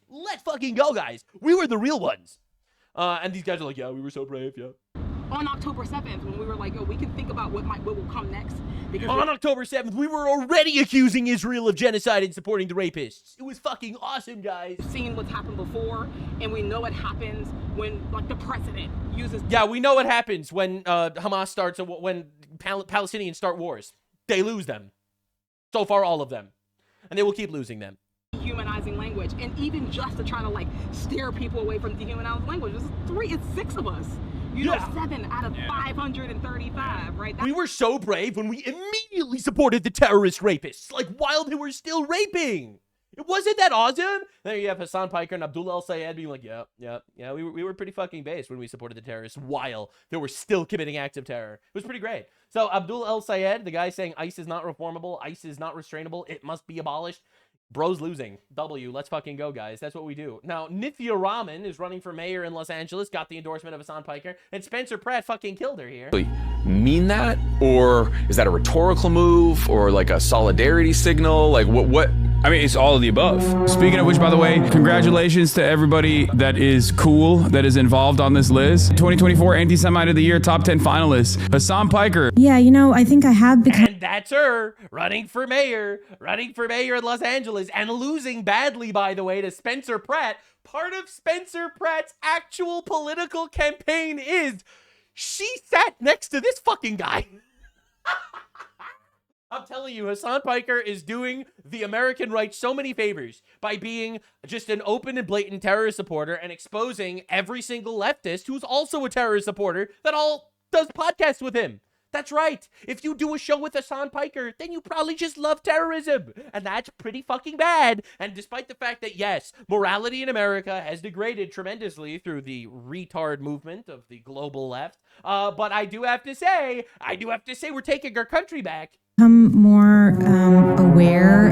Let's fucking go, guys. We were the real ones. And these guys are like, yeah, we were so brave, yeah. On October 7th, when we were like, oh, we can think about what will come next. Because on October 7th, we were already accusing Israel of genocide and supporting the rapists. It was fucking awesome, guys. Seen what's happened before, and we know what happens when, like, the president uses... Yeah, we know what happens when Hamas starts, when Palestinians start wars. They lose them. So far, all of them. And they will keep losing them. Dehumanizing language, and even just to try to, like, steer people away from dehumanizing language. It's 6 of us. You know, 7 out of 535, right? We were so brave when we immediately supported the terrorist rapists, like while they were still raping. It wasn't that awesome? Then you have Hassan Piker and Abdullah al-Sayed being like, yeah, we were pretty fucking based when we supported the terrorists while they were still committing acts of terror. It was pretty great. So Abdullah al-Sayed, the guy saying ICE is not reformable, ICE is not restrainable, it must be abolished. Bro's losing. W, let's fucking go, guys. That's what we do. Now, Nithya Raman is running for mayor in Los Angeles, got the endorsement of Hassan Piker, and Spencer Pratt fucking killed her here. Mean that? Or is that a rhetorical move? Or like a solidarity signal? Like what? I mean, it's all of the above. Speaking of which, by the way, congratulations to everybody that is cool, that is involved on this list. 2024 Anti-Semite of the Year top 10 finalists. Hassan Piker. Yeah, you know, I think I have become... And that's her, running for mayor in Los Angeles, and losing badly, by the way, to Spencer Pratt. Part of Spencer Pratt's actual political campaign is she sat next to this fucking guy. I'm telling you, Hassan Piker is doing the American right so many favors by being just an open and blatant terrorist supporter and exposing every single leftist who's also a terrorist supporter that all does podcasts with him. That's right. If you do a show with Hassan Piker, then you probably just love terrorism. And that's pretty fucking bad. And despite the fact that, yes, morality in America has degraded tremendously through the retard movement of the global left, but I do have to say we're taking our country back. Become more aware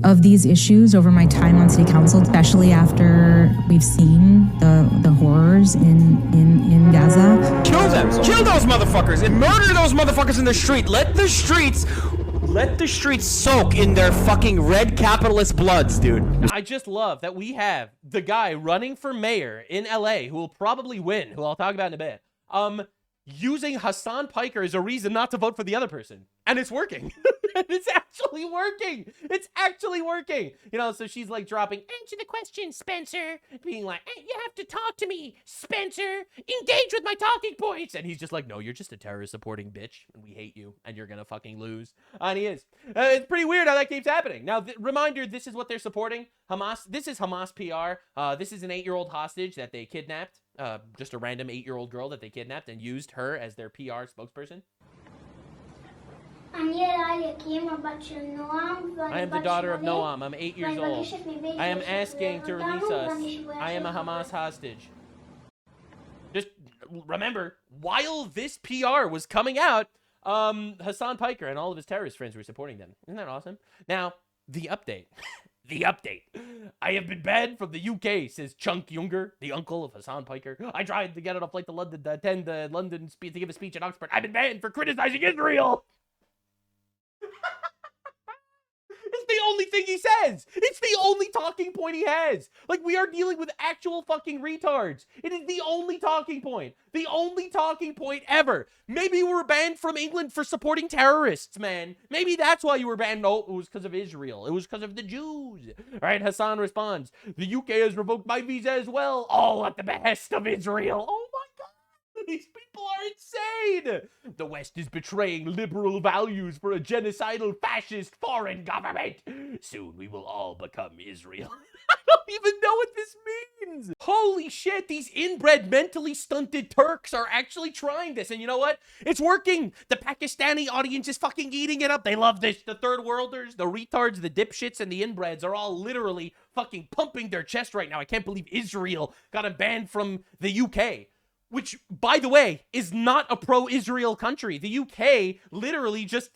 of these issues over my time on city council, especially after we've seen the horrors in Gaza. Kill them! Kill those motherfuckers and murder those motherfuckers in the street. Let the streets soak in their fucking red capitalist bloods, dude. I just love that we have the guy running for mayor in LA who will probably win, who I'll talk about in a bit. Using Hassan Piker as a reason not to vote for the other person. And it's working. It's actually working. It's actually working. You know, so she's like dropping, answer the question, Spencer. Being like, hey, you have to talk to me, Spencer. Engage with my talking points. And he's just like, no, you're just a terrorist supporting bitch. And we hate you. And you're going to fucking lose. And he is. It's pretty weird how that keeps happening. Now, reminder, this is what they're supporting. Hamas. This is Hamas PR. This is an 8-year-old hostage that they kidnapped. Just a random 8-year-old girl that they kidnapped and used her as their PR spokesperson. I am the daughter of Noam. I'm 8 years old. I am asking to release us. I am a Hamas hostage. Just remember, while this PR was coming out, Hassan Piker and all of his terrorist friends were supporting them. Isn't that awesome? Now, the update. The update. I have been banned from the UK, says Chunk Younger, the uncle of Hassan Piker. I tried to get on a flight to London to attend the London speech to give a speech at Oxford. I've been banned for criticizing Israel. It's the only thing he says. It's the only talking point he has. Like, we are dealing with actual fucking retards. It is the only talking point. The only talking point ever. Maybe you were banned from England for supporting terrorists, man. Maybe that's why you were banned. No, it was because of Israel. It was because of the Jews. All right, Hassan responds, the UK has revoked my visa as well. All at the behest of Israel. Oh my God. These people are insane. The West is betraying liberal values for a genocidal fascist foreign government. Soon we will all become Israel. I don't even know what this means. Holy shit, these inbred, mentally stunted Turks are actually trying this. And you know what? It's working. The Pakistani audience is fucking eating it up. They love this. The third worlders, the retards, the dipshits, and the inbreds are all literally fucking pumping their chest right now. I can't believe Israel got him banned from the UK. Which, by the way, is not a pro-Israel country. The UK literally just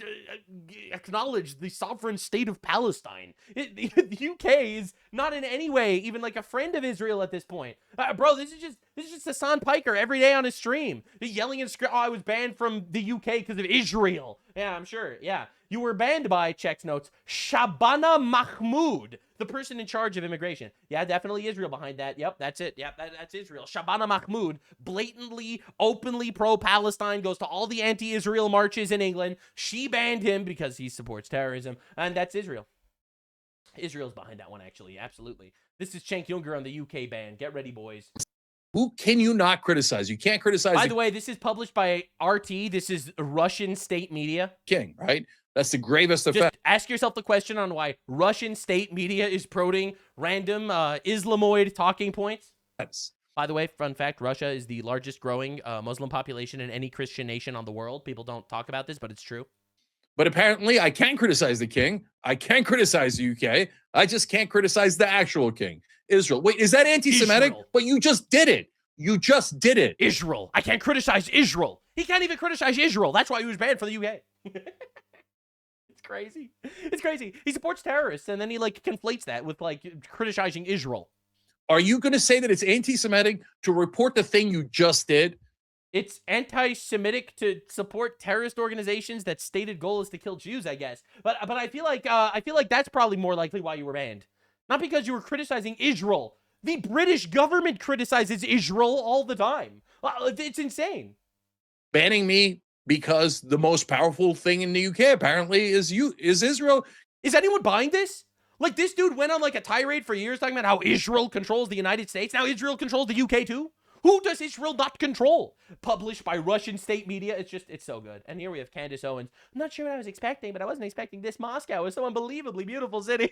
acknowledged the sovereign state of Palestine. The UK is not in any way even like a friend of Israel at this point. Bro, this is just Hassan Piker every day on his stream. Yelling and screaming, oh, I was banned from the UK because of Israel. Yeah, I'm sure. Yeah. You were banned by, checks notes, Shabana Mahmoud, the person in charge of immigration. Yeah, definitely Israel behind that. Yep, that's it. Yep, that's Israel. Shabana Mahmoud, blatantly, openly pro-Palestine, goes to all the anti-Israel marches in England. She banned him because he supports terrorism, and that's Israel. Israel's behind that one, actually. Absolutely. This is Cenk Uygur on the UK ban. Get ready, boys. Who can you not criticize? You can't criticize. By the way, this is published by RT. This is Russian state media. King, right? That's the gravest offense. Just ask yourself the question on why Russian state media is promoting random Islamoid talking points. By the way, fun fact, Russia is the largest growing Muslim population in any Christian nation on the world. People don't talk about this, but it's true. But apparently I can criticize the king. I can criticize the UK. I just can't criticize the actual king, Israel. Wait, is that anti-Semitic? Israel. But you just did it. You just did it. Israel. I can't criticize Israel. He can't even criticize Israel. That's why he was banned for the UK. It's crazy. It's crazy. He supports terrorists, and then he like conflates that with like criticizing Israel. Are you going to say that it's anti-Semitic to report the thing you just did? It's anti-Semitic to support terrorist organizations that stated goal is to kill Jews, I guess. But I feel like that's probably more likely why you were banned. Not because you were criticizing Israel. The British government criticizes Israel all the time. It's insane. Banning me because the most powerful thing in the UK apparently is Israel. Is anyone buying this? Like, this dude went on like a tirade for years talking about how Israel controls the United States. Now Israel controls the UK too? Who does Israel not control? Published by Russian state media. It's so good. And here we have Candace Owens. I'm not sure what I was expecting, but I wasn't expecting this. Moscow is so unbelievably beautiful city.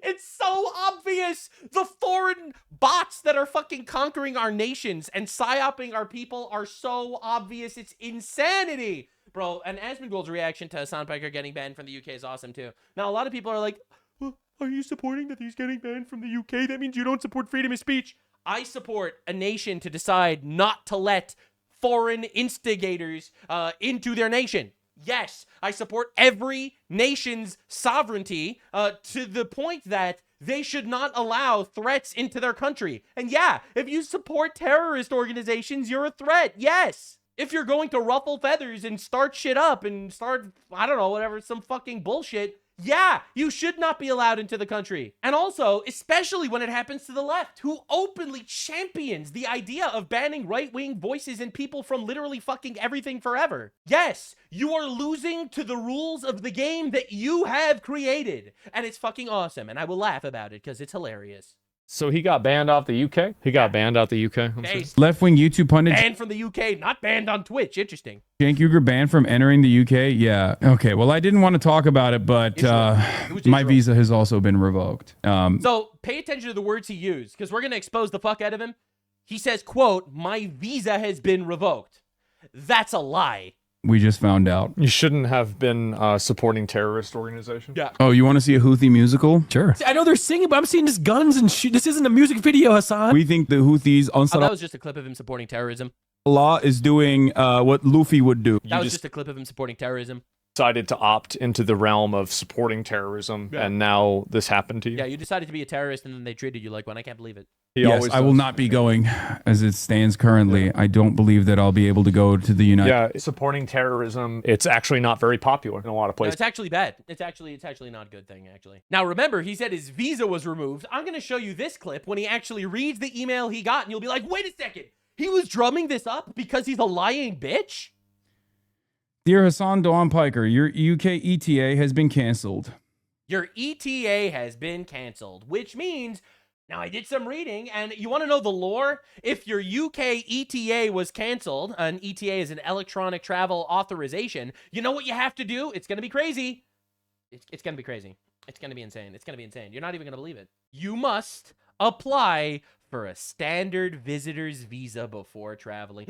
It's so obvious. The foreign bots that are fucking conquering our nations and psyoping our people are so obvious. It's insanity. Bro, and Asmongold's reaction to Hassan Piker getting banned from the UK is awesome too. Now, a lot of people are like, are you supporting that he's getting banned from the UK? That means you don't support freedom of speech. I support a nation to decide not to let foreign instigators into their nation. Yes, I support every nation's sovereignty to the point that they should not allow threats into their country. And yeah, if you support terrorist organizations, you're a threat. Yes. If you're going to ruffle feathers and start shit up and start, I don't know, whatever, some fucking bullshit, yeah, you should not be allowed into the country. And also, especially when it happens to the left, who openly champions the idea of banning right-wing voices and people from literally fucking everything forever. Yes, you are losing to the rules of the game that you have created. And it's fucking awesome. And I will laugh about it because it's hilarious. So he got banned off the UK? He got banned out the UK? Left-wing YouTube pundit. Banned from the UK, not banned on Twitch. Interesting. Cenk Uygur banned from entering the UK? Yeah. Okay, well, I didn't want to talk about it, but my visa has also been revoked. So pay attention to the words he used, because we're going to expose the fuck out of him. He says, quote, my visa has been revoked. That's a lie. We just found out. You shouldn't have been supporting terrorist organizations. Yeah. Oh, you want to see a Houthi musical? Sure. I know they're singing, but I'm seeing just guns and shit. This isn't a music video, Hassan. We think the Houthis on that was just a clip of him supporting terrorism. Allah is doing what Luffy would do. That was just a clip of him supporting terrorism. Decided to opt into the realm of supporting terrorism, and now this happened to you? Yeah, you decided to be a terrorist, and then they treated you like one. I can't believe it. Yes, I will not be going as it stands currently. I don't believe that I'll be able to go to the United Yeah, supporting terrorism, it's actually not very popular in a lot of No, places. it's actually bad. It's actually not a good thing, actually. Now, remember, he said his visa was removed. I'm going to show you this clip when he actually reads the email he got, and you'll be like, wait a second. He was drumming this up because he's a lying bitch? Dear Hassan Doan Piker, your UK ETA has been canceled. Your ETA has been canceled, which means, now I did some reading, and you want to know the lore? If your UK ETA was canceled, an ETA is an electronic travel authorization, you know what you have to do? It's going to be crazy. It's going to be crazy. It's going to be insane. It's going to be insane. You're not even going to believe it. You must apply for a standard visitor's visa before traveling.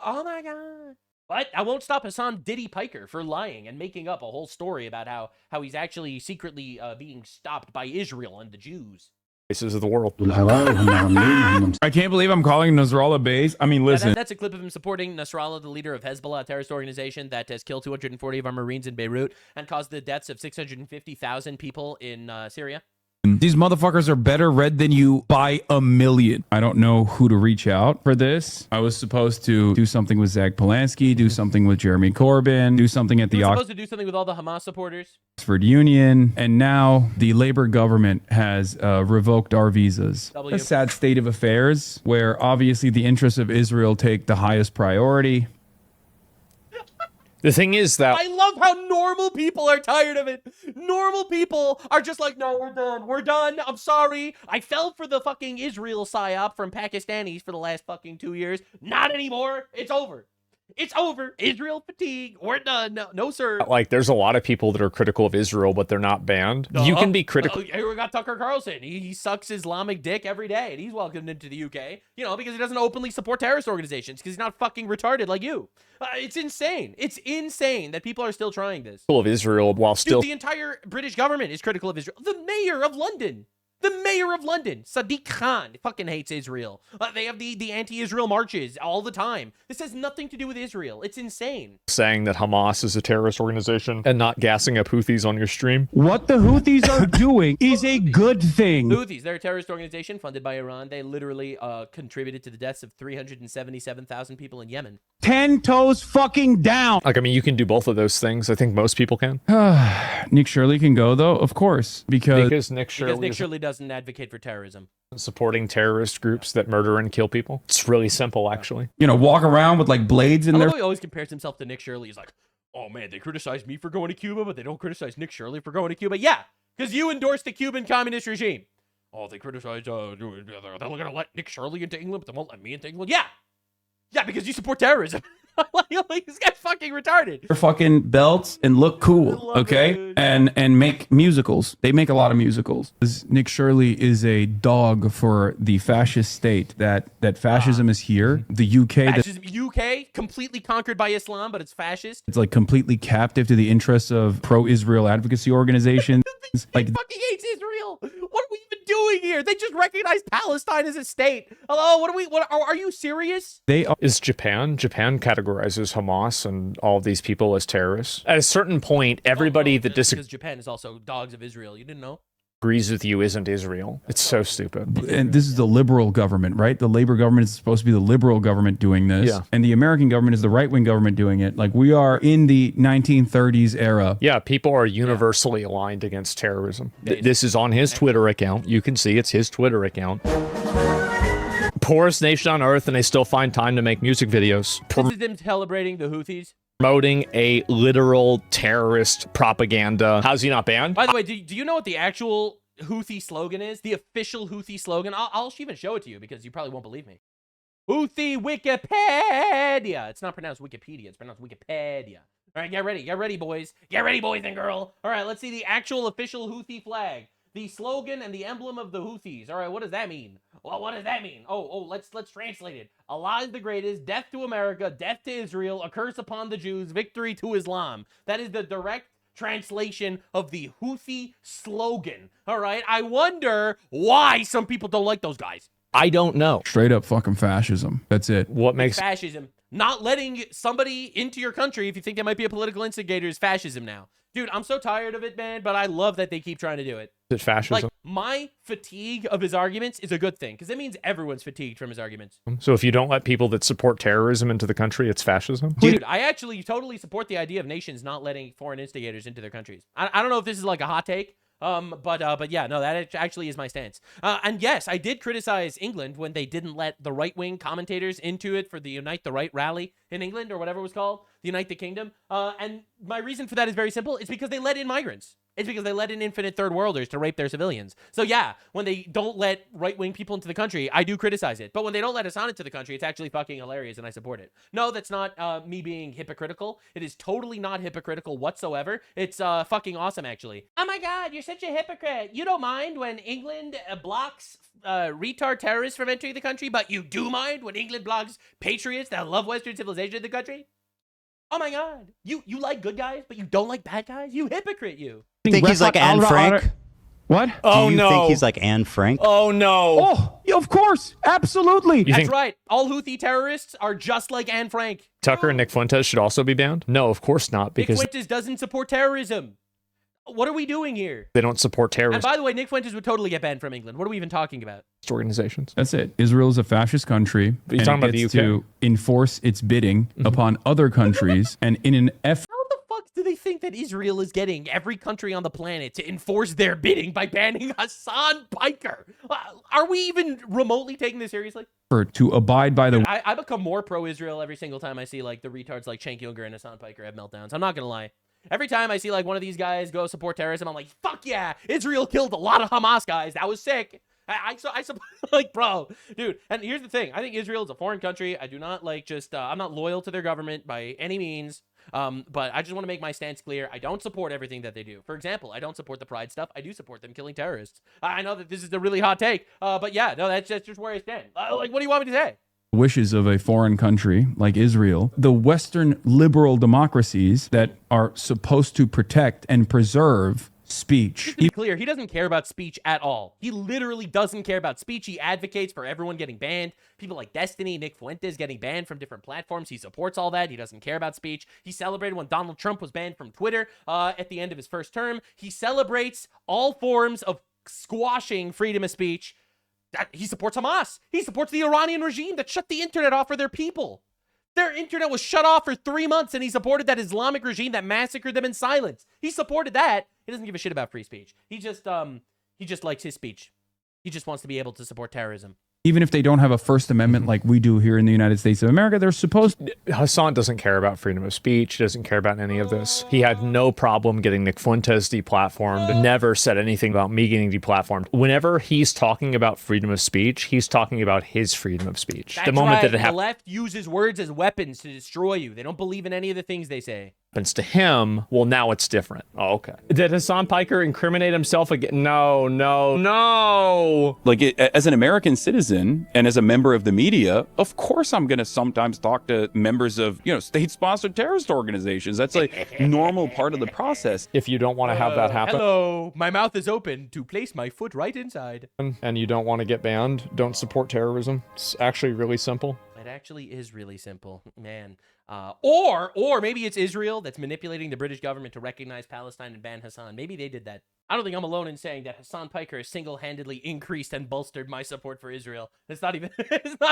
Oh my God. But I won't stop Hassan Diddy Piker for lying and making up a whole story about how he's actually secretly being stopped by Israel and the Jews. Places of the world. I can't believe I'm calling Nasrallah base. I mean, listen. That's a clip of him supporting Nasrallah, the leader of Hezbollah, a terrorist organization that has killed 240 of our Marines in Beirut and caused the deaths of 650,000 people in Syria. These motherfuckers are better read than you by a million. I don't know who to reach out for this. I was supposed to do something with Zach Polanski, do something with Jeremy Corbyn, do something at the supposed to do something with all the Hamas supporters. Oxford Union, and now the Labor government has revoked our visas. A sad state of affairs where obviously the interests of Israel take the highest priority. The thing is that I love how normal people are tired of it. Normal people are just like, no, we're done. We're done. I'm sorry. I fell for the fucking Israel psyop from Pakistanis for the last fucking 2 years. Not anymore. It's over. It's over. Israel fatigue. We're done. No, no, sir. like there's a lot of people that are critical of Israel, but they're not banned. You can be critical. Here we got Tucker Carlson. He sucks Islamic dick every day, and he's welcomed into the UK. You know, because he doesn't openly support terrorist organizations, because he's not fucking retarded like you. It's insane. It's insane that people are still trying this. Of Israel while still. Dude, the entire British government is critical of Israel. The mayor of London. The mayor of London, Sadiq Khan, fucking hates Israel. They have the anti-Israel marches all the time. This has nothing to do with Israel. It's insane. Saying that Hamas is a terrorist organization and not gassing up Houthis on your stream. What the Houthis are doing is a good thing. Houthis, they're a terrorist organization funded by Iran. They literally contributed to the deaths of 377,000 people in Yemen. 10 toes fucking down. Like, I mean, you can do both of those things. I think most people can. Nick Shirley can go, though, of course, because Nick Shirley doesn't advocate for terrorism. Supporting terrorist groups that murder and kill people. It's really simple, actually. You know, walk around with like blades in there. He always compares himself to Nick Shirley. He's like, oh man, they criticize me for going to Cuba, but they don't criticize Nick Shirley for going to Cuba. Yeah, because you endorsed the Cuban communist regime. Oh, they criticize, they're going to let Nick Shirley into England, but they won't let me into England. Yeah. Yeah, because you support terrorism. Like, this guy's fucking retarded. Their fucking belts and look cool, okay? And make musicals. They make a lot of musicals. Nick Shirley is a dog for the fascist state. That fascism is here. The UK, fascism, UK, completely conquered by Islam, but it's fascist. It's like completely captive to the interests of pro-Israel advocacy organizations. Like, fucking hates Israel. What are we even doing here? They just recognized Palestine as a state. Hello, what are you serious? Is Japan categorizes Hamas and all of these people as terrorists. At a certain point, everybody that disagrees, because Japan is also dogs of Israel. You didn't know? Agrees with you isn't Israel. It's so stupid. And this is the liberal government, right? The Labor government is supposed to be the liberal government doing this. Yeah. And the American government is the right-wing government doing it. Like, we are in the 1930s era. Yeah, people are universally aligned against terrorism. This is on his Twitter account. You can see it's his Twitter account. Poorest nation on earth, and they still find time to make music videos. This is them celebrating the Houthis. Promoting a literal terrorist propaganda. How's he not banned? By the way, do you know what the actual Houthi slogan is? The official Houthi slogan? I'll even show it to you because you probably won't believe me. Houthi Wikipedia. It's not pronounced Wikipedia. It's pronounced Wikipedia. All right, get ready. Get ready, boys. Get ready, boys and girls. All right, let's see the actual official Houthi flag. The slogan and the emblem of the Houthis. All right, what does that mean? Well, what does that mean? Oh, let's translate it. Allah is the greatest, death to America, death to Israel, a curse upon the Jews, victory to Islam. That is the direct translation of the Houthi slogan. All right, I wonder why some people don't like those guys. I don't know. Straight up fucking fascism. That's it. What makes fascism? Not letting somebody into your country if you think they might be a political instigator is fascism now. Dude, I'm so tired of it, man, but I love that they keep trying to do it. Is it fascism? Like, my fatigue of his arguments is a good thing, because it means everyone's fatigued from his arguments. So if you don't let people that support terrorism into the country, it's fascism? Dude, I actually totally support the idea of nations not letting foreign instigators into their countries. I don't know if this is like a hot take, but yeah, no, that actually is my stance. And yes, I did criticize England when they didn't let the right-wing commentators into it for the Unite the Right rally in England, or whatever it was called, the Unite the Kingdom. And my reason for that is very simple. It's because they let in migrants. It's because they let in infinite third worlders to rape their civilians. So yeah, when they don't let right-wing people into the country, I do criticize it. But when they don't let us on into the country, it's actually fucking hilarious and I support it. No, that's not me being hypocritical. It is totally not hypocritical whatsoever. It's fucking awesome, actually. Oh my God, you're such a hypocrite. You don't mind when England blocks retard terrorists from entering the country, but you do mind when England blocks patriots that love Western civilization in the country? Oh my God, you like good guys, but you don't like bad guys? You hypocrite, you. Think he's like Anne Frank? What? Do you think he's like Anne Frank? Oh no. Oh, yeah, of course. Absolutely. That's right. All Houthi terrorists are just like Anne Frank. Tucker and Nick Fuentes should also be banned? No, of course not. Because Nick Fuentes doesn't support terrorism. What are we doing here? They don't support And terrorist by the way, Nick Fuentes would totally get banned from England. What are we even talking about? organizations. That's it. Israel is a fascist country. But you're and talking it about the gets UK. to enforce its bidding upon other countries, and in an effort. How the fuck do they think that Israel is getting every country on the planet to enforce their bidding by banning Hassan Piker? Are we even remotely taking this seriously? To abide by the. I become more pro-Israel every single time I see like the retards like Cenk Uygur and Hassan Piker have meltdowns. I'm not gonna lie. Every time I see like one of these guys go support terrorism, I'm like, fuck yeah, Israel killed a lot of Hamas guys. That was sick. I like, bro, dude. And here's the thing. I think Israel is a foreign country. I do not like just, I'm not loyal to their government by any means. But I just want to make my stance clear. I don't support everything that they do. For example, I don't support the pride stuff. I do support them killing terrorists. I know that this is a really hot take. But yeah, no, that's just where I stand. Like, what do you want me to say? Wishes of a foreign country like Israel, the Western liberal democracies that are supposed to protect and preserve speech. To be clear, he doesn't care about speech at all. He literally doesn't care about speech. He advocates for everyone getting banned. People like Destiny, Nick Fuentes getting banned from different platforms. He supports all that. He doesn't care about speech. He celebrated when Donald Trump was banned from Twitter at the end of his first term. He celebrates all forms of squashing freedom of speech. He supports Hamas. He supports the Iranian regime that shut the internet off for their people. Their internet was shut off for 3 months, and he supported that Islamic regime that massacred them in silence. He supported that. He doesn't give a shit about free speech. He just likes his speech. He just wants to be able to support terrorism. Even if they don't have a First Amendment like we do here in the United States of America, they're supposed to. Hassan doesn't care about freedom of speech. He doesn't care about any of this. He had no problem getting Nick Fuentes deplatformed. Never said anything about me getting deplatformed. Whenever he's talking about freedom of speech, he's talking about his freedom of speech. That's the moment right. that it The left uses words as weapons to destroy you. They don't believe in any of the things they say. happens to him, well, now it's different. Oh, okay. Did Hassan Piker incriminate himself again? No. Like, as an American citizen and as a member of the media, of course I'm going to sometimes talk to members of, state-sponsored terrorist organizations. That's like normal part of the process. If you don't want to have that happen. Hello, my mouth is open to place my foot right inside. And you don't want to get banned, don't support terrorism. It's actually really simple. It actually is really simple, man. Or maybe it's Israel that's manipulating the British government to recognize Palestine and ban Hassan. Maybe they did that. I don't think I'm alone in saying that Hassan Piker has single-handedly increased and bolstered my support for Israel. It's not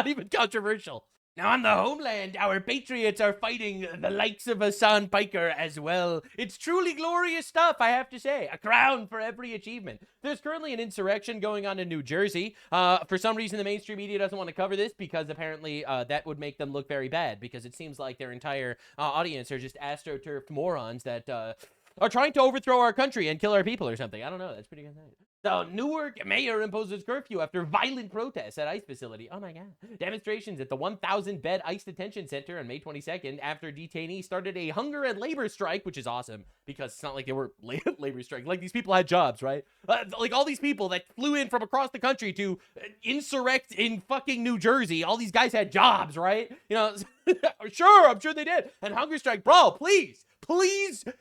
even controversial. Now on the homeland, our patriots are fighting the likes of Hassan Piker as well. It's truly glorious stuff, I have to say. A crown for every achievement. There's currently an insurrection going on in New Jersey. For some reason, the mainstream media doesn't want to cover this because apparently that would make them look very bad, because it seems like their entire audience are just astroturfed morons that are trying to overthrow our country and kill our people or something. I don't know. That's pretty good. The Newark mayor imposes curfew after violent protests at ICE facility. Oh my God. Demonstrations at the 1,000-bed ICE detention center on May 22nd after detainees started a hunger and labor strike, which is awesome because it's not like they were labor strike. Like, these people had jobs, right? Like, all these people that flew in from across the country to insurrect in fucking New Jersey, all these guys had jobs, right? Sure, I'm sure they did. And hunger strike, bro, please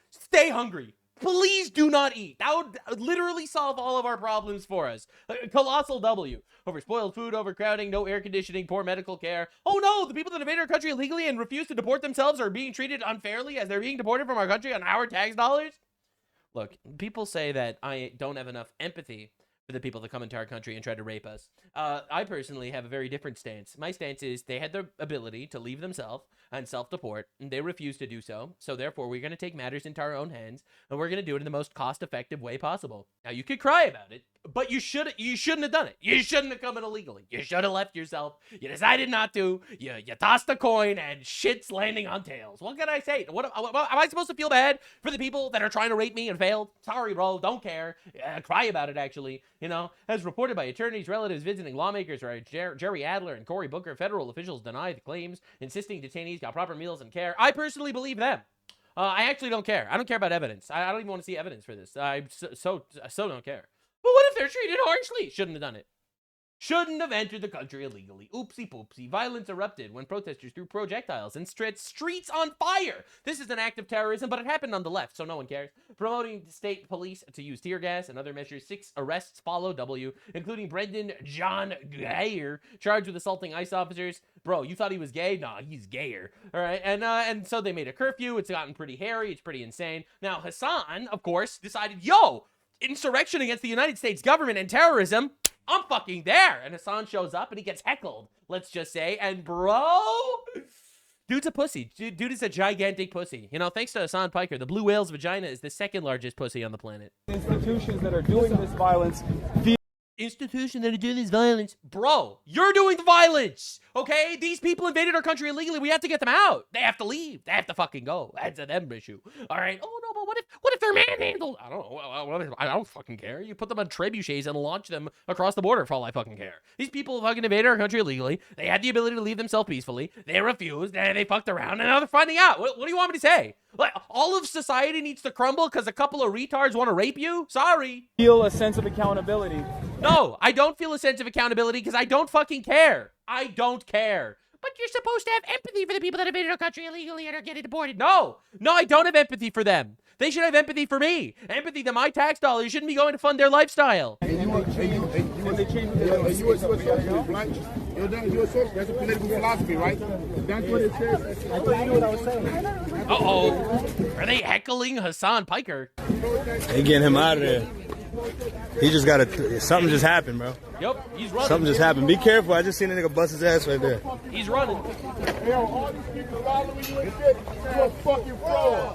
stay hungry. Please do not eat. That would literally solve all of our problems for us. Colossal W. Over spoiled food, overcrowding, no air conditioning, poor medical care. Oh no, the people that invade our country illegally and refuse to deport themselves are being treated unfairly as they're being deported from our country on our tax dollars? Look, people say that I don't have enough empathy for the people that come into our country and try to rape us. I personally have a very different stance. My stance is they had the ability to leave themselves and self-deport, and they refused to do so. So therefore, we're going to take matters into our own hands, and we're going to do it in the most cost-effective way possible. Now, you could cry about it, but you shouldn't have done it. You shouldn't have come in illegally. You should have left yourself. You decided not to. You tossed a coin, and shit's landing on tails. What can I say? What am I supposed to feel bad for the people that are trying to rape me and failed? Sorry, bro. Don't care. Cry about it, actually. As reported by attorneys, relatives, visiting lawmakers, right? Jerry Adler and Cory Booker, federal officials deny the claims, insisting detainees got proper meals and care. I personally believe them. I actually don't care. I don't care about evidence. I don't even want to see evidence for this. I so don't care. But what if they're treated harshly? Shouldn't have done it. shouldn't have entered the country illegally. Oopsie poopsie. Violence erupted when protesters threw projectiles and set streets on fire. This is an act of terrorism, but it happened on the left, so no one cares. Promoting state police to use tear gas and other measures. 6 arrests follow W, including Brendan John Gayer, charged with assaulting ICE officers. Bro, you thought he was gay? Nah, he's gayer. All right, and so they made a curfew. It's gotten pretty hairy. It's pretty insane. Now, Hassan, of course, decided, yo, insurrection against the United States government and terrorism, I'm fucking there. And Hassan shows up and he gets heckled, let's just say. And bro, dude's a pussy. Dude is a gigantic pussy. You know, thanks to Hassan Piker, the blue whale's vagina is the 2nd largest pussy on the planet. Institutions that are doing this violence. Bro, you're doing the violence, okay? These people invaded our country illegally. We have to get them out. They have to leave. They have to fucking go. That's a them issue. All right. Oh, no, but what if they're manhandled? I don't know. I don't fucking care. You put them on trebuchets and launch them across the border for all I fucking care. These people fucking invaded our country illegally. They had the ability to leave themselves peacefully. They refused, and they fucked around, and now they're finding out. What do you want me to say? Like, all of society needs to crumble because a couple of retards want to rape you? Sorry. Feel a sense of accountability. No, I don't feel a sense of accountability because I don't fucking care. I don't care. But you're supposed to have empathy for the people that invaded our country illegally and are getting deported. No, I don't have empathy for them. They should have empathy for me. Empathy that my tax dollars shouldn't be going to fund their lifestyle. That's a political philosophy, right? That's what it says. Uh-oh. Are they heckling Hassan Piker? They getting him out of there. He just got to... Something just happened, bro. Yep, he's running. Something just happened. Be careful. I just seen a nigga bust his ass right there. He's running.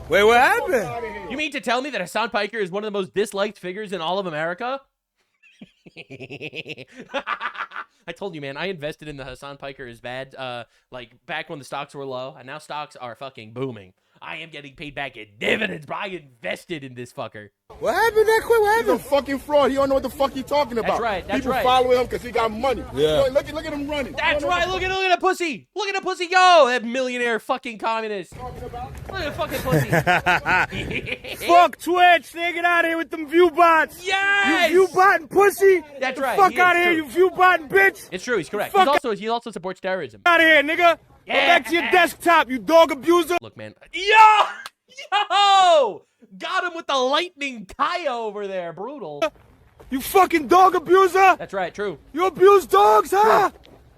Wait, what happened? You mean to tell me that Hassan Piker is one of the most disliked figures in all of America? I told you, man, I invested in the Hassan Piker is bad, like back when the stocks were low, and now stocks are fucking booming. I am getting paid back in dividends, bro. I invested in this fucker. What happened that quick? What happened? He's a fucking fraud. He don't know what the fuck he's talking about. That's right. That's People right. follow him because he got money. Yeah. Look at him running. That's right. Look at the pussy. Look at the pussy go. That millionaire fucking communist. Look at the fucking pussy. Fuck Twitch. They get out of here with them view bots. Yes. You view botting pussy. That's right. Fuck out of here, you view botting bitch. It's true. He's correct. He also supports terrorism. Out of here, nigga. Go back to your desktop, you dog abuser. Look, man. Yo! Got him with the lightning Kaya over there. Brutal. You fucking dog abuser. That's right. True. You abuse dogs, huh?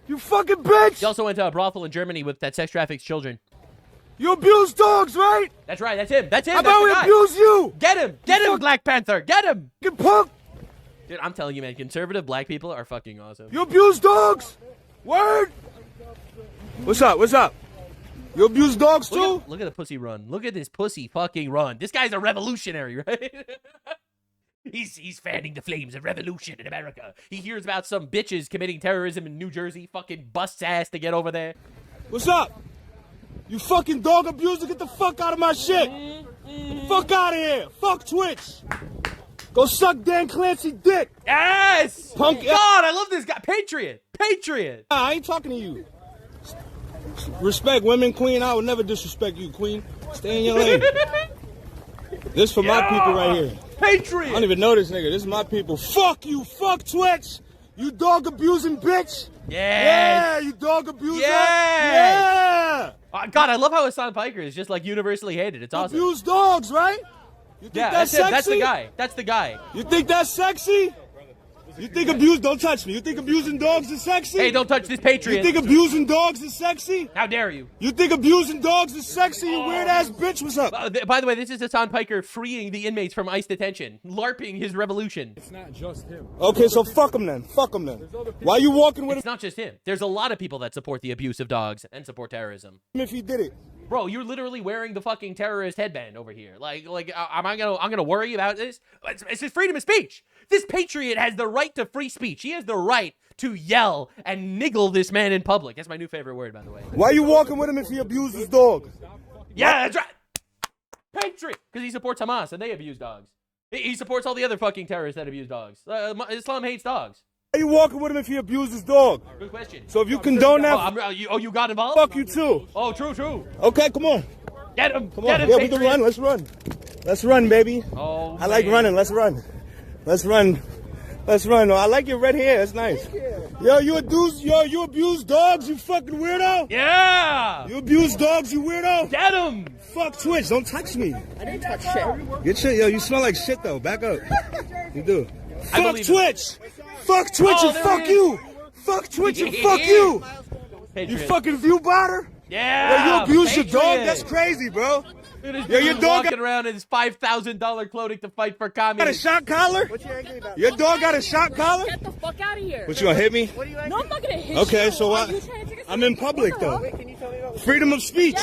You fucking bitch. He also went to a brothel in Germany with that sex traffics children. You abuse dogs, right? That's right. That's him. That's him. How about we abuse you? Get him. Get him, Black Panther. Get him. Get punk. Dude, I'm telling you, man, conservative black people are fucking awesome. You abuse dogs? Word? What's up? What's up? You abuse dogs too? Look at the pussy run. Look at this pussy fucking run. This guy's a revolutionary, right? He's fanning the flames of revolution in America. He hears about some bitches committing terrorism in New Jersey, fucking busts ass to get over there. What's up? You fucking dog abuser, get the fuck out of my shit. Fuck out of here. Fuck Twitch. Go suck Dan Clancy dick. Yes! Punk. God, I love this guy. Patriot. Patriot. Nah, I ain't talking to you. Respect women, queen. I would never disrespect you, queen. Stay in your lane. This for my people right here. Patriot. I don't even know this nigga. This is my people. Fuck you. Fuck Twitch. You dog abusing bitch. Yes. Yeah, you dog abuser. Yes. Yeah. God, I love how Hassan Piker is just like universally hated. It's awesome. Abuse dogs, right? You think that's him. sexy? That's the guy. That's the guy. You think that's sexy? You think don't touch me. You think abusing dogs is sexy? Hey, don't touch this Patriot. You think abusing dogs is sexy? How dare you? You think abusing dogs is sexy, you weird ass bitch? What's up? By the way, this is Hassan Piker freeing the inmates from ICE detention, LARPing his revolution. It's not just him. Okay, so fuck him then. Fuck him then. Why you walking with him? It's not just him. There's a lot of people that support the abuse of dogs and support terrorism. If he did it. Bro, you're literally wearing the fucking terrorist headband over here. I'm gonna worry about this? It's his freedom of speech. This patriot has the right to free speech. He has the right to yell and niggle this man in public. That's my new favorite word, by the way. Why you walking with him if he abuses dogs? Yeah, that's right. Patriot, because he supports Hamas and they abuse dogs. He supports all the other fucking terrorists that abuse dogs. Islam hates dogs. Why you walking with him if he abuses dog? Good question. So if you condone that, you got involved? Fuck you too. Oh, true. Okay, come on. Get him. Come Get on. him, Yeah, Patriot. we can run. Let's run. Let's run, baby. Oh, I like running. Let's run. Let's run. Let's run. I like your red hair. That's nice. Yo, you abuse dogs, you fucking weirdo? Yeah! You abuse dogs, you weirdo? Get him! Fuck Twitch, don't touch me. I didn't touch shit. Get shit, yo, you smell like shit though. Back up. You do. I Fuck believe Twitch! Fuck Twitch and fuck you! Fuck Twitch and fuck you! You fucking view botter? Yeah! Yo, you abuse your Patriot. dog? That's crazy, bro. Yo, your dog walking around in his $5,000 clothing to fight for got a communism. shot collar? Your dog got a shot collar? Get the fuck out of here. What, you gonna hit me? No, I'm not gonna hit you. Okay, so what? I'm in public though. Freedom of speech.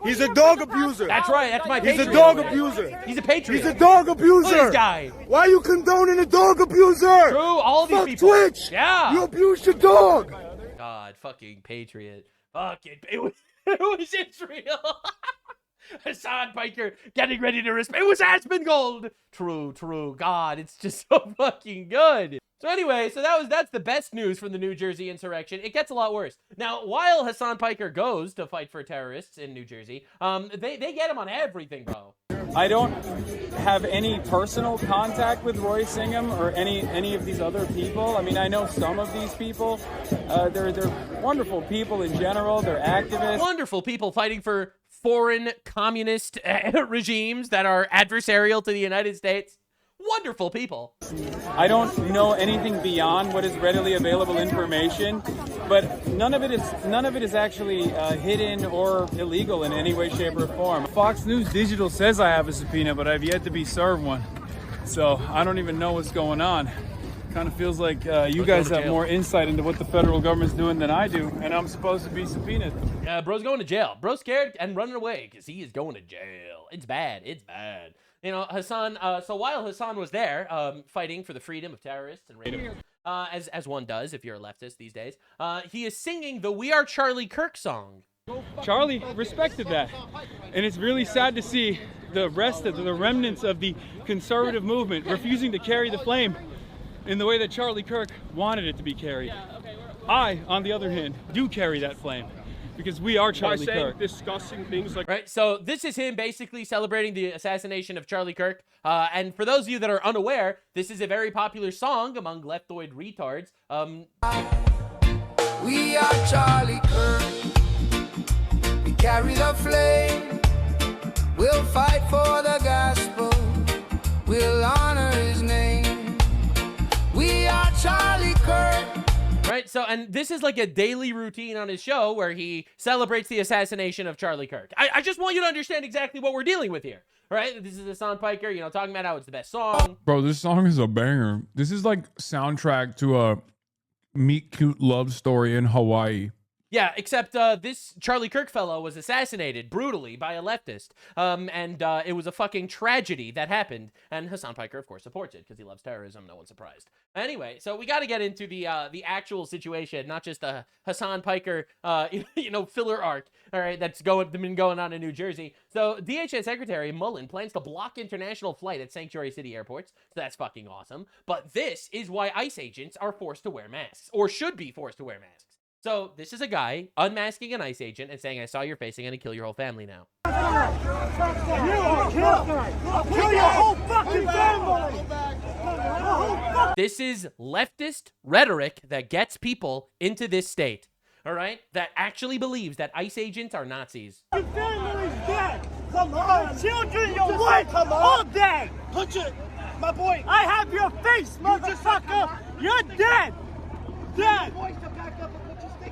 He's a dog abuser. That's right. That's my He's patriot. a dog abuser. He's a patriot. He's a dog abuser. Look at this guy. Why are you condoning a dog abuser? True, all of these Fuck people. Twitch. Yeah. You abuse your dog. God, fucking patriot. Fucking, it was Israel. Hassan Piker getting ready to respond. It was Asmongold. True. God, it's just so fucking good. So anyway, that's the best news from the New Jersey insurrection. It gets a lot worse. Now, while Hassan Piker goes to fight for terrorists in New Jersey, they get him on everything, bro. I don't have any personal contact with Roy Singham or any of these other people. I mean, I know some of these people. They're wonderful people in general. They're activists. Wonderful people fighting for foreign communist regimes that are adversarial to the United States. Wonderful people. I don't know anything beyond what is readily available information, but none of it is actually hidden or illegal in any way, shape, or form. Fox News Digital says I have a subpoena, but I've yet to be served one. So I don't even know what's going on. Kind of feels like you guys have more insight into what the federal government's doing than I do, and I'm supposed to be subpoenaed. Bro's going to jail. Bro's scared and running away because he is going to jail. It's bad. It's bad. You know, Hassan, so while Hassan was there fighting for the freedom of terrorists and raiders, as one does if you're a leftist these days, he is singing the We Are Charlie Kirk song. Charlie respected that, and it's really sad to see the remnants of the conservative movement refusing to carry the flame in the way that Charlie Kirk wanted it to be carried. I, on the other hand, do carry that flame. Because we are Charlie Kirk. Discussing things like right. So this is him basically celebrating the assassination of Charlie Kirk. And for those of you that are unaware, this is a very popular song among leftoid retards. We are Charlie Kirk. We carry the flame. We'll fight for the gospel. We'll honor his name. We are Charlie Kirk. Right, so, and this is like a daily routine on his show where he celebrates the assassination of Charlie Kirk. I just want you to understand exactly what we're dealing with here, right? This is Hassan Piker, you know, talking about how it's the best song. Bro, this song is a banger. This is like soundtrack to a meet cute love story in Hawaii. Yeah, except this Charlie Kirk fellow was assassinated brutally by a leftist. And it was a fucking tragedy that happened. And Hassan Piker, of course, supports it because he loves terrorism. No one's surprised. Anyway, so we got to get into the actual situation, not just a Hassan Piker, filler arc. All right, that's been going on in New Jersey. So DHS Secretary Mullen plans to block international flight at sanctuary city airports. So that's fucking awesome. But this is why ICE agents are forced to wear masks, or should be forced to wear masks. So this is a guy unmasking an ICE agent and saying, I saw your face, I'm going to kill your whole family now. I'll kill your whole fucking family. This is leftist rhetoric that gets people into this state, all right? That actually believes that ICE agents are Nazis. Your family's dead. Come on. Children, your wife, all dead. Put it, my boy. I have your face, motherfucker. You're dead. Dead.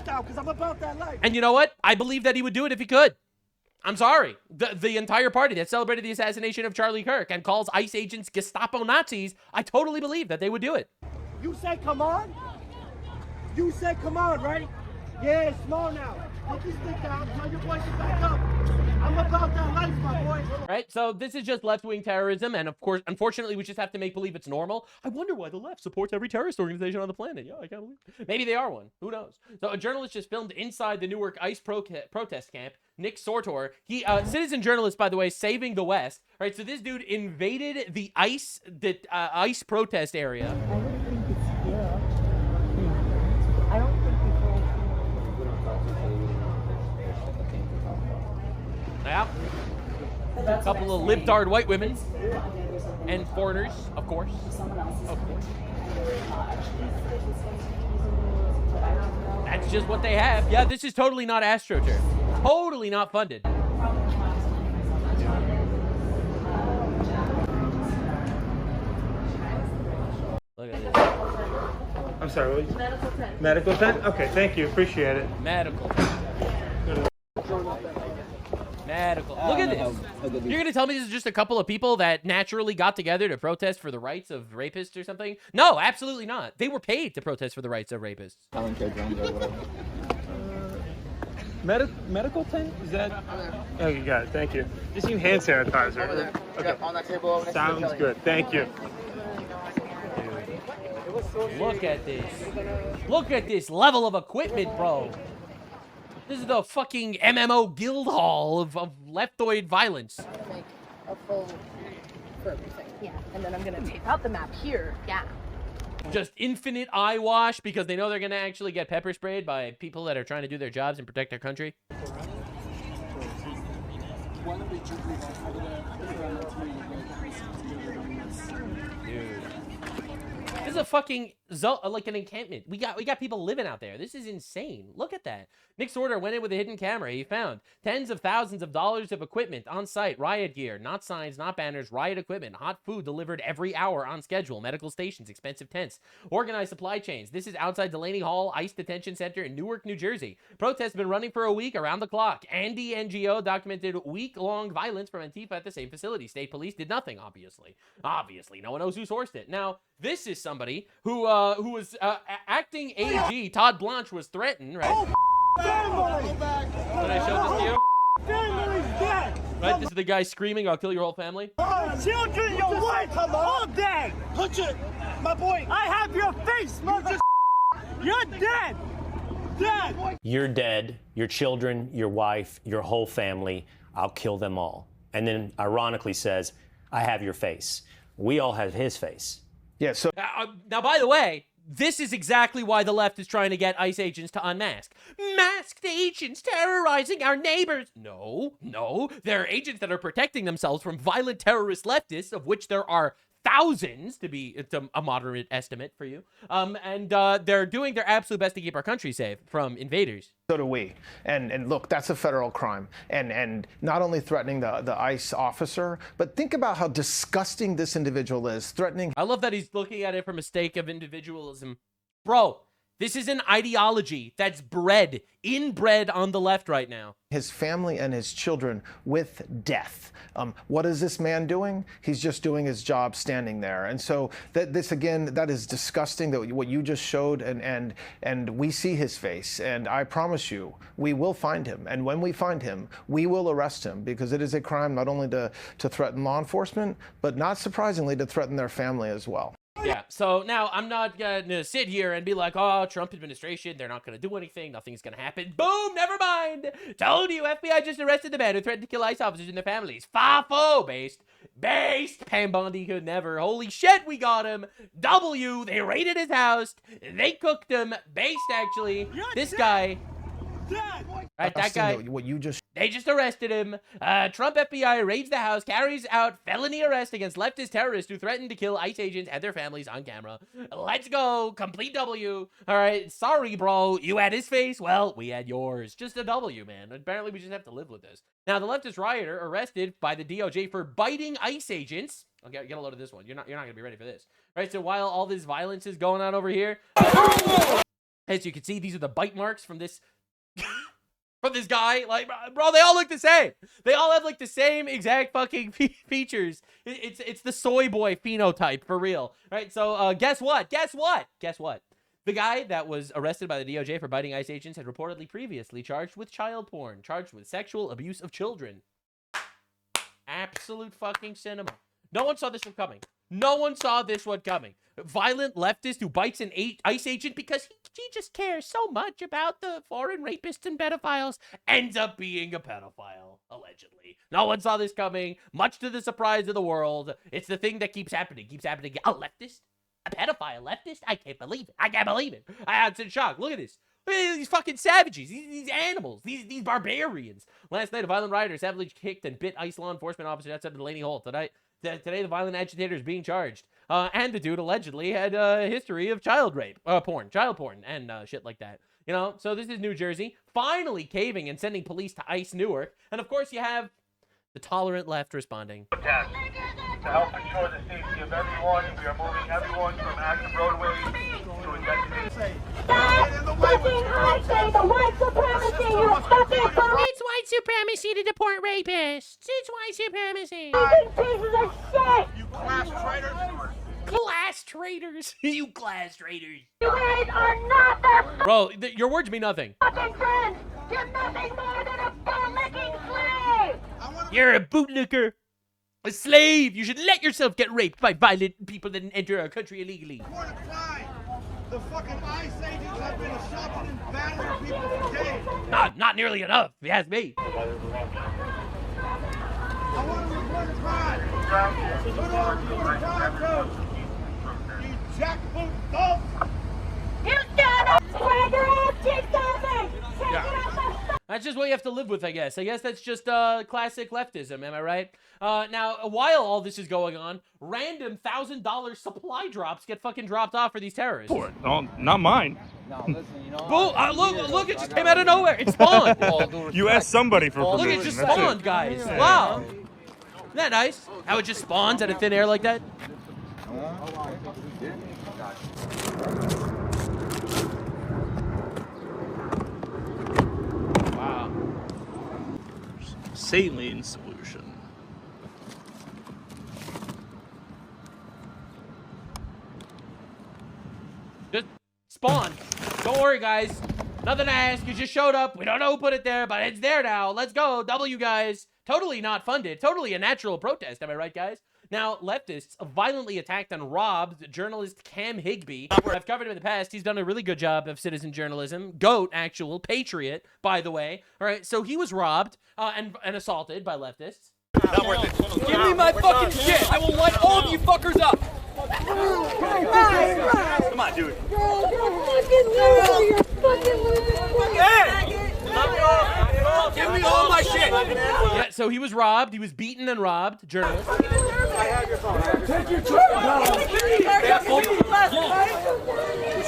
Because I'm about that life. And you know what? I believe that he would do it if he could. I'm sorry. The entire party that celebrated the assassination of Charlie Kirk and calls ICE agents Gestapo Nazis, I totally believe that they would do it. You said come on? You said come on, right? Yeah, it's small now. Put this thing down. Tell your boys to back up. I'm about that life, my boy. Right? So this is just left-wing terrorism, and of course, unfortunately, we just have to make believe it's normal. I wonder why the left supports every terrorist organization on the planet. Yeah, I can't believe it. Maybe they are one. Who knows? So a journalist just filmed inside the Newark ICE protest camp. Nick Sortor, he citizen journalist, by the way, saving the West. Right? So this dude invaded the ICE protest area. Yeah. A couple of libtard white women and foreigners, of course. Of course. That's just what they have. Yeah, this is totally not AstroTurf. Totally not funded. Look at this. I'm sorry, what? Medical tent. Medical tent? Okay, thank you. Appreciate it. Medical. Medical. Look at this. You're going to tell me this is just a couple of people that naturally got together to protest for the rights of rapists or something? No, absolutely not. They were paid to protest for the rights of rapists. Medical tent? Is that? Oh, you got it. Thank you. Just need hand sanitizer. Okay. On that table. Sounds good. Thank you. Look at this. Look at this level of equipment, bro. This is the fucking MMO guild hall of leftoid violence. Make a full for everything. Yeah. And then I'm gonna tape out the map here. Yeah. Just infinite eye wash because they know they're gonna actually get pepper sprayed by people that are trying to do their jobs and protect their country. Dude. This is a fucking like an encampment. We got people living out there. This is insane. Look at that. Nick Sorter went in with a hidden camera. He found tens of thousands of dollars of equipment on site, riot gear, not signs, not banners, riot equipment, hot food delivered every hour on schedule, medical stations, expensive tents, organized supply chains. This is outside Delaney Hall ICE Detention Center in Newark, New Jersey. Protests been running for a week around the clock. Andy NGO documented week-long violence from Antifa at the same facility. State police did nothing, obviously. Obviously, no one knows who sourced it. Now, this is somebody who was acting AG. Todd Blanche was threatened, right? Oh, family! Did I show this to you? Family's dead! Right, this is the guy screaming, "I'll kill your whole family." Children, your wife, all dead! Punch it! My boy! I have your face, mother! You're dead! Dead! You're dead, your children, your wife, your whole family, I'll kill them all. And then ironically says, I have your face. We all have his face. Yeah, so... now, by the way, this is exactly why the left is trying to get ICE agents to unmask. Masked agents terrorizing our neighbors. No. They're agents that are protecting themselves from violent terrorist leftists, of which there are thousands, to be a moderate estimate for you. And they're doing their absolute best to keep our country safe from invaders. So do we. And look, that's a federal crime. And not only threatening the ICE officer, but think about how disgusting this individual is, threatening. I love that he's looking at it from a stake of individualism. Bro, this is an ideology that's inbred on the left right now. His family and his children with death. What is this man doing? He's just doing his job standing there. And so this again, that is disgusting, that what you just showed, and we see his face. And I promise you, we will find him. And when we find him, we will arrest him, because it is a crime not only to threaten law enforcement, but not surprisingly to threaten their family as well. Yeah, so now I'm not going to sit here and be like, oh, Trump administration, they're not going to do anything. Nothing's going to happen. Boom, never mind. Told you, FBI just arrested the man who threatened to kill ICE officers and their families. FAFO, based. Pam Bondi could never. Holy shit, we got him. W, they raided his house. They cooked him. Based, actually. This guy. Right, that guy. What you just. They just arrested him. Trump FBI raids the house, carries out felony arrest against leftist terrorists who threatened to kill ICE agents and their families on camera. Let's go. Complete W. All right. Sorry, bro. You had his face. Well, we had yours. Just a W, man. Apparently, we just have to live with this. Now, the leftist rioter arrested by the DOJ for biting ICE agents. I'll get a load of this one. You're not going to be ready for this. Right. So while all this violence is going on over here, as you can see, these are the bite marks from this. From this guy, like, bro, they all look the same. They all have like the same exact fucking features. It's the soy boy phenotype for real, right? So guess what? The guy that was arrested by the DOJ for biting ICE agents had reportedly previously charged with child porn, charged with sexual abuse of children. Absolute fucking cinema. No one saw this one coming. Violent leftist who bites an ICE agent because he just cares so much about the foreign rapists and pedophiles ends up being a pedophile, allegedly. No one saw this coming, much to the surprise of the world. It's the thing that keeps happening. A leftist? A pedophile leftist? I can't believe it. I'm in shock. Look at this. Look at these fucking savages, these animals, these barbarians. Last night, a violent rioter savagely kicked and bit ICE law enforcement officer outside of Delaney Hall. Today, the violent agitator is being charged. And the dude allegedly had a history of child porn, and shit like that. You know, so this is New Jersey finally caving and sending police to ICE Newark. And of course, you have the tolerant left responding. To help ensure the safety of everyone, we are moving everyone from active roadways to a designated. It's white supremacy to deport rapists. It's white supremacy. Pieces of shit! You class traitors! Class traitors. You class traitors. You guys are not their Bro, your words mean nothing. fucking friends! You're nothing more than a bum-licking slave! You're a bootlicker. A slave. You should let yourself get raped by violent people that enter our country illegally. The fucking ICE agents have been assaulting and battering people for days. Not nearly enough, if you ask me. I want to report a crime. Put on report a crime, coach. You jackboot dope. You got a swagger ass chicks on me. Take it out the That's just what you have to live with, I guess. I guess that's just classic leftism, am I right? Now, while all this is going on, random $1,000 supply drops get fucking dropped off for these terrorists. No, not mine. No, listen, you know. Look, it just came out of nowhere. It spawned. You asked somebody for Look, permission. it just that's spawned, guys. Wow. Isn't that nice? How it just spawns out of thin air like that? Wow. Saline solution. Just spawned. Don't worry, guys. Nothing to ask. You just showed up. We don't know who put it there, but it's there now. Let's go. W, guys. Totally not funded. Totally a natural protest. Am I right, guys? Now, leftists violently attacked and robbed journalist Cam Higbee. I've covered him in the past. He's done a really good job of citizen journalism. GOAT, actual patriot, by the way. All right, so he was robbed and assaulted by leftists. Not worth it. Give me my fucking shit. I will light all of you fuckers up. Come on, dude. You're fucking loser. Hey! Give me all my shit. Yeah, so he was robbed. He was beaten and robbed. Journalist. I have your phone. Take your truck. Which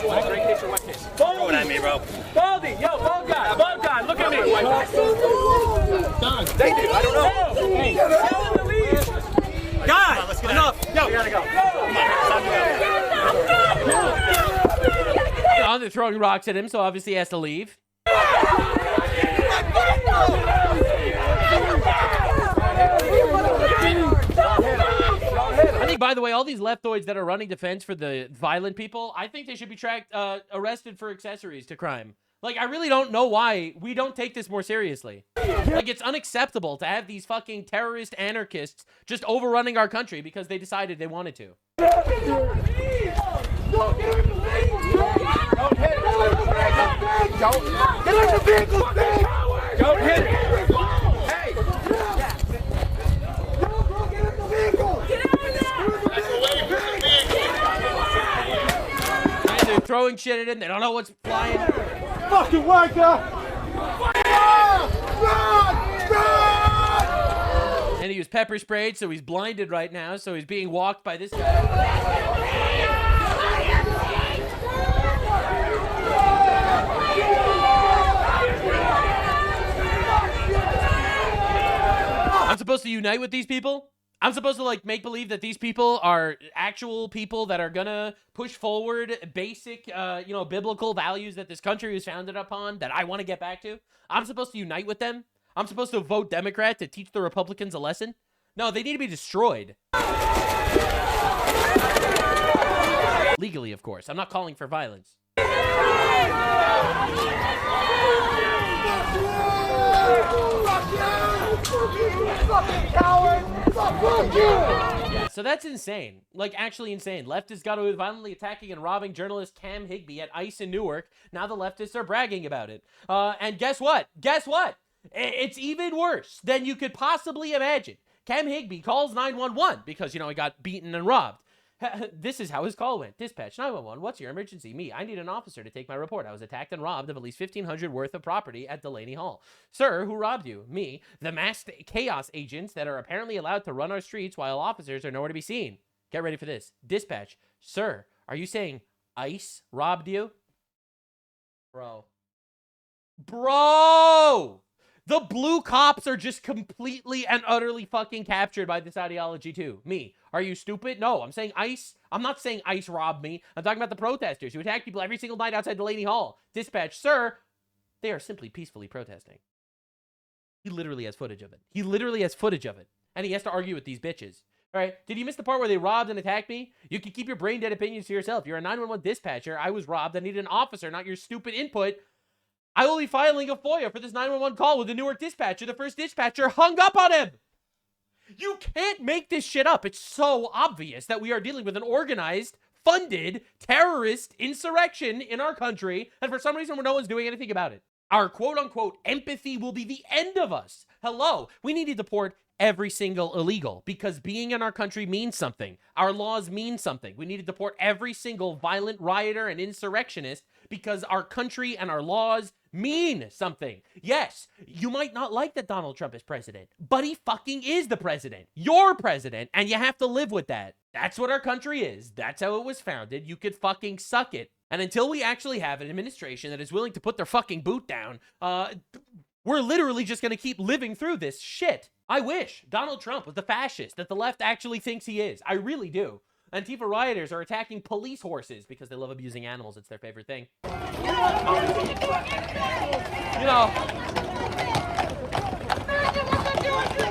one? Gray case or white case? Throw it at me, bro. Baldy, yo, bald guy, look at me. They did. I don't know. Guys, Enough. Yo, we gotta go. Oh, they're throwing rocks at him, so obviously he has to leave. I think, by the way, all these leftoids that are running defense for the violent people, I think they should be arrested for accessories to crime. Like, I really don't know why we don't take this more seriously. Like, it's unacceptable to have these fucking terrorist anarchists just overrunning our country because they decided they wanted to. Don't hit it. Get in the vehicle, don't hit it. Hey. Don't get in the vehicle. And they're throwing shit at him. They don't know what's flying. Fucking wanker. And he was pepper sprayed, so he's blinded right now. So he's being walked by this guy. I'm supposed to unite with these people? I'm supposed to, like, make believe that these people are actual people that are gonna push forward basic, biblical values that this country was founded upon that I want to get back to? I'm supposed to unite with them? I'm supposed to vote Democrat to teach the Republicans a lesson? No, they need to be destroyed. Legally, of course. I'm not calling for violence. Yeah, so that's insane. Like, actually insane. Leftists got away with violently attacking and robbing journalist Cam Higbee at ICE in Newark. Now the leftists are bragging about it. And guess what? It's even worse than you could possibly imagine. Cam Higbee calls 911 because, he got beaten and robbed. This is how his call went. Dispatch 911. What's your emergency? Me. I need an officer to take my report. I was attacked and robbed of at least $1,500 worth of property at Delaney Hall. Sir, who robbed you? Me. The masked chaos agents that are apparently allowed to run our streets while officers are nowhere to be seen. Get ready for this. Dispatch, sir, are you saying ICE robbed you? Bro. The blue cops are just completely and utterly fucking captured by this ideology too. Me. Are you stupid? No, I'm saying ICE. I'm not saying ICE robbed me. I'm talking about the protesters who attack people every single night outside Delaney Hall. Dispatch, sir, they are simply peacefully protesting. He literally has footage of it. And he has to argue with these bitches. All right, did you miss the part where they robbed and attacked me? You can keep your brain dead opinions to yourself. You're a 911 dispatcher. I was robbed. I needed an officer, not your stupid input. I will be filing a FOIA for this 911 call with the Newark dispatcher. The first dispatcher hung up on him. You can't make this shit up. It's so obvious that we are dealing with an organized, funded, terrorist insurrection in our country, and for some reason no one's doing anything about it. Our quote-unquote empathy will be the end of us. Hello, we need to deport every single illegal because being in our country means something. Our laws mean something. We need to deport every single violent rioter and insurrectionist because our country and our laws mean something. Yes, you might not like that Donald Trump is president, but he fucking is the president. You're president, and you have to live with that. That's what our country is. That's how it was founded. You could fucking suck it. And until we actually have an administration that is willing to put their fucking boot down, we're literally just going to keep living through this shit. I wish Donald Trump was the fascist that the left actually thinks he is. I really do. Antifa rioters are attacking police horses because they love abusing animals. It's their favorite thing. You know,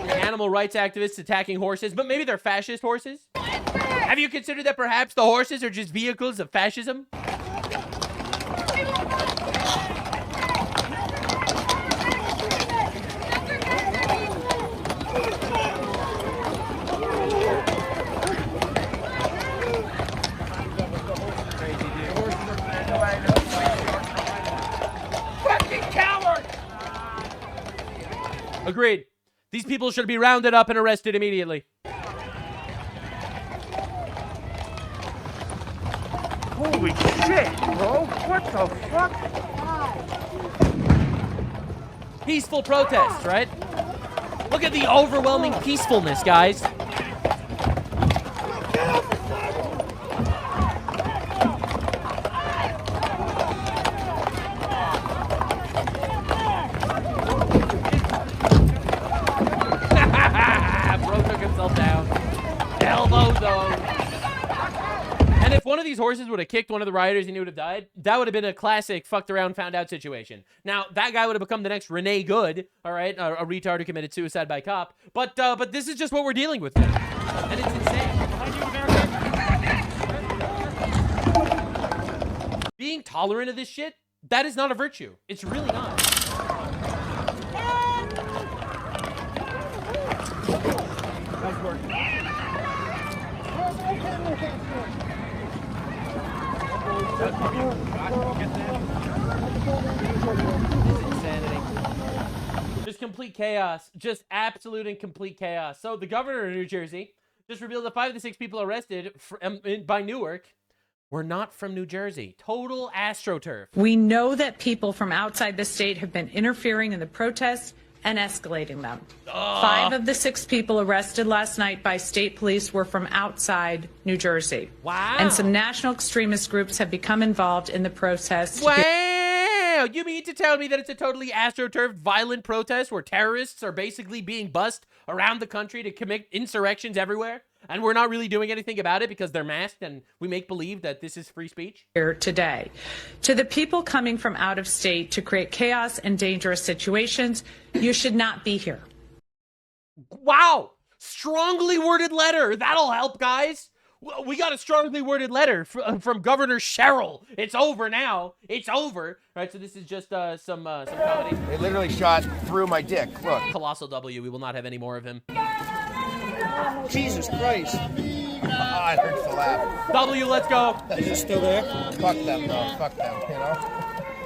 animal rights activists attacking horses, but maybe they're fascist horses? Have you considered that perhaps the horses are just vehicles of fascism? Agreed. These people should be rounded up and arrested immediately. Holy shit, bro. What the fuck? Peaceful protests, right? Look at the overwhelming peacefulness, guys. And if one of these horses would have kicked one of the rioters and he would have died, that would have been a classic fucked around, found out situation. Now, that guy would have become the next Renee Good, all right, a retard who committed suicide by cop. But this is just what we're dealing with now. And it's insane. Being tolerant of this shit, that is not a virtue. It's really not. Nice work. Just complete chaos. Just absolute and complete chaos. So the governor of New Jersey just revealed that 5 of the 6 people arrested by Newark were not from New Jersey. Total AstroTurf. We know that people from outside the state have been interfering in the protests and escalating them. 5 of the 6 people arrested last night by state police were from outside New Jersey. Wow. And some national extremist groups have become involved in the protests. Wow! You mean to tell me that it's a totally AstroTurf violent protest where terrorists are basically being bussed around the country to commit insurrections everywhere? And we're not really doing anything about it because they're masked and we make believe that this is free speech? Here today. To the people coming from out of state to create chaos and dangerous situations, you should not be here. Wow! Strongly worded letter. That'll help, guys. We got a strongly worded letter from Governor Sherrill. It's over now. It's over. All right, so this is just some comedy. They literally shot through my dick. Look. Colossal W. We will not have any more of him. Jesus Christ. I heard the laugh. W, let's go. Is it still there? Fuck them, though. Fuck them, you know?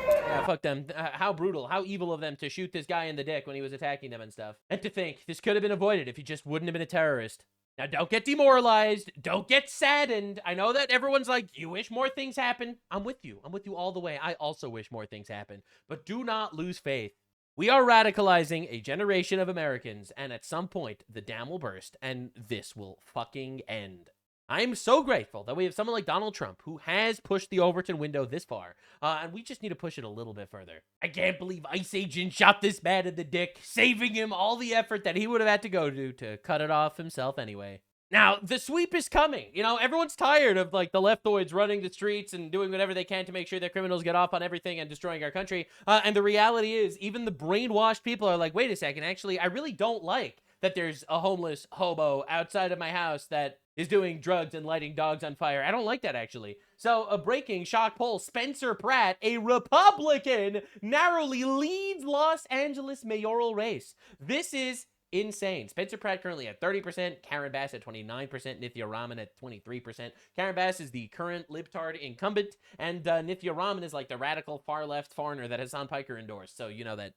Yeah, fuck them. How brutal, how evil of them to shoot this guy in the dick when he was attacking them and stuff. And to think, this could have been avoided if he just wouldn't have been a terrorist. Now, don't get demoralized. Don't get saddened. I know that everyone's like, you wish more things happen. I'm with you. I'm with you all the way. I also wish more things happen. But do not lose faith. We are radicalizing a generation of Americans, and at some point, the dam will burst, and this will fucking end. I'm so grateful that we have someone like Donald Trump who has pushed the Overton window this far, and we just need to push it a little bit further. I can't believe ICE agent shot this man in the dick, saving him all the effort that he would have had to go to cut it off himself anyway. Now, the sweep is coming. You know, everyone's tired of, like, the leftoids running the streets and doing whatever they can to make sure their criminals get off on everything and destroying our country. And the reality is, even the brainwashed people are like, wait a second, actually, I really don't like that there's a homeless hobo outside of my house that is doing drugs and lighting dogs on fire. I don't like that, actually. So, a breaking shock poll, Spencer Pratt, a Republican, narrowly leads Los Angeles mayoral race. This is insane. Spencer Pratt currently at 30%, Karen Bass at 29%, Nithya Raman at 23%. Karen Bass is the current libtard incumbent, and Nithya Raman is like the radical far-left foreigner that Hassan Piker endorsed. So you know that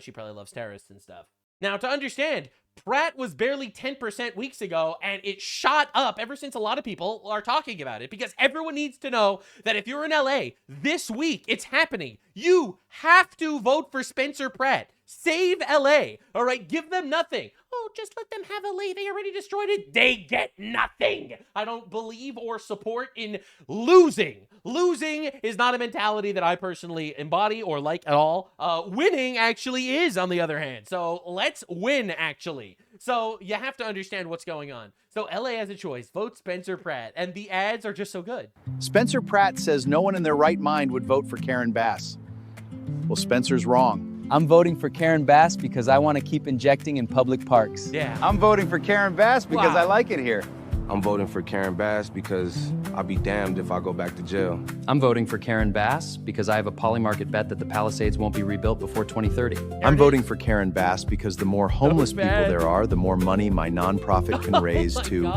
she probably loves terrorists and stuff. Now, to understand, Pratt was barely 10% weeks ago, and it shot up ever since a lot of people are talking about it, because everyone needs to know that if you're in LA this week, it's happening. You have to vote for Spencer Pratt. Save LA, all right? Give them nothing. Oh, just let them have LA. They already destroyed it. They get nothing. I don't believe or support in losing. Losing is not a mentality that I personally embody or like at all. Winning actually is, on the other hand. So let's win, actually. So you have to understand what's going on. So LA has a choice. Vote Spencer Pratt. And the ads are just so good. Spencer Pratt says no one in their right mind would vote for Karen Bass. Well, Spencer's wrong. I'm voting for Karen Bass because I want to keep injecting in public parks. Yeah. I'm voting for Karen Bass because I like it here. I'm voting for Karen Bass because I'll be damned if I go back to jail. I'm voting for Karen Bass because I have a polymarket bet that the Palisades won't be rebuilt before 2030. I'm voting for Karen Bass because the more homeless people there are, the more money my nonprofit can raise to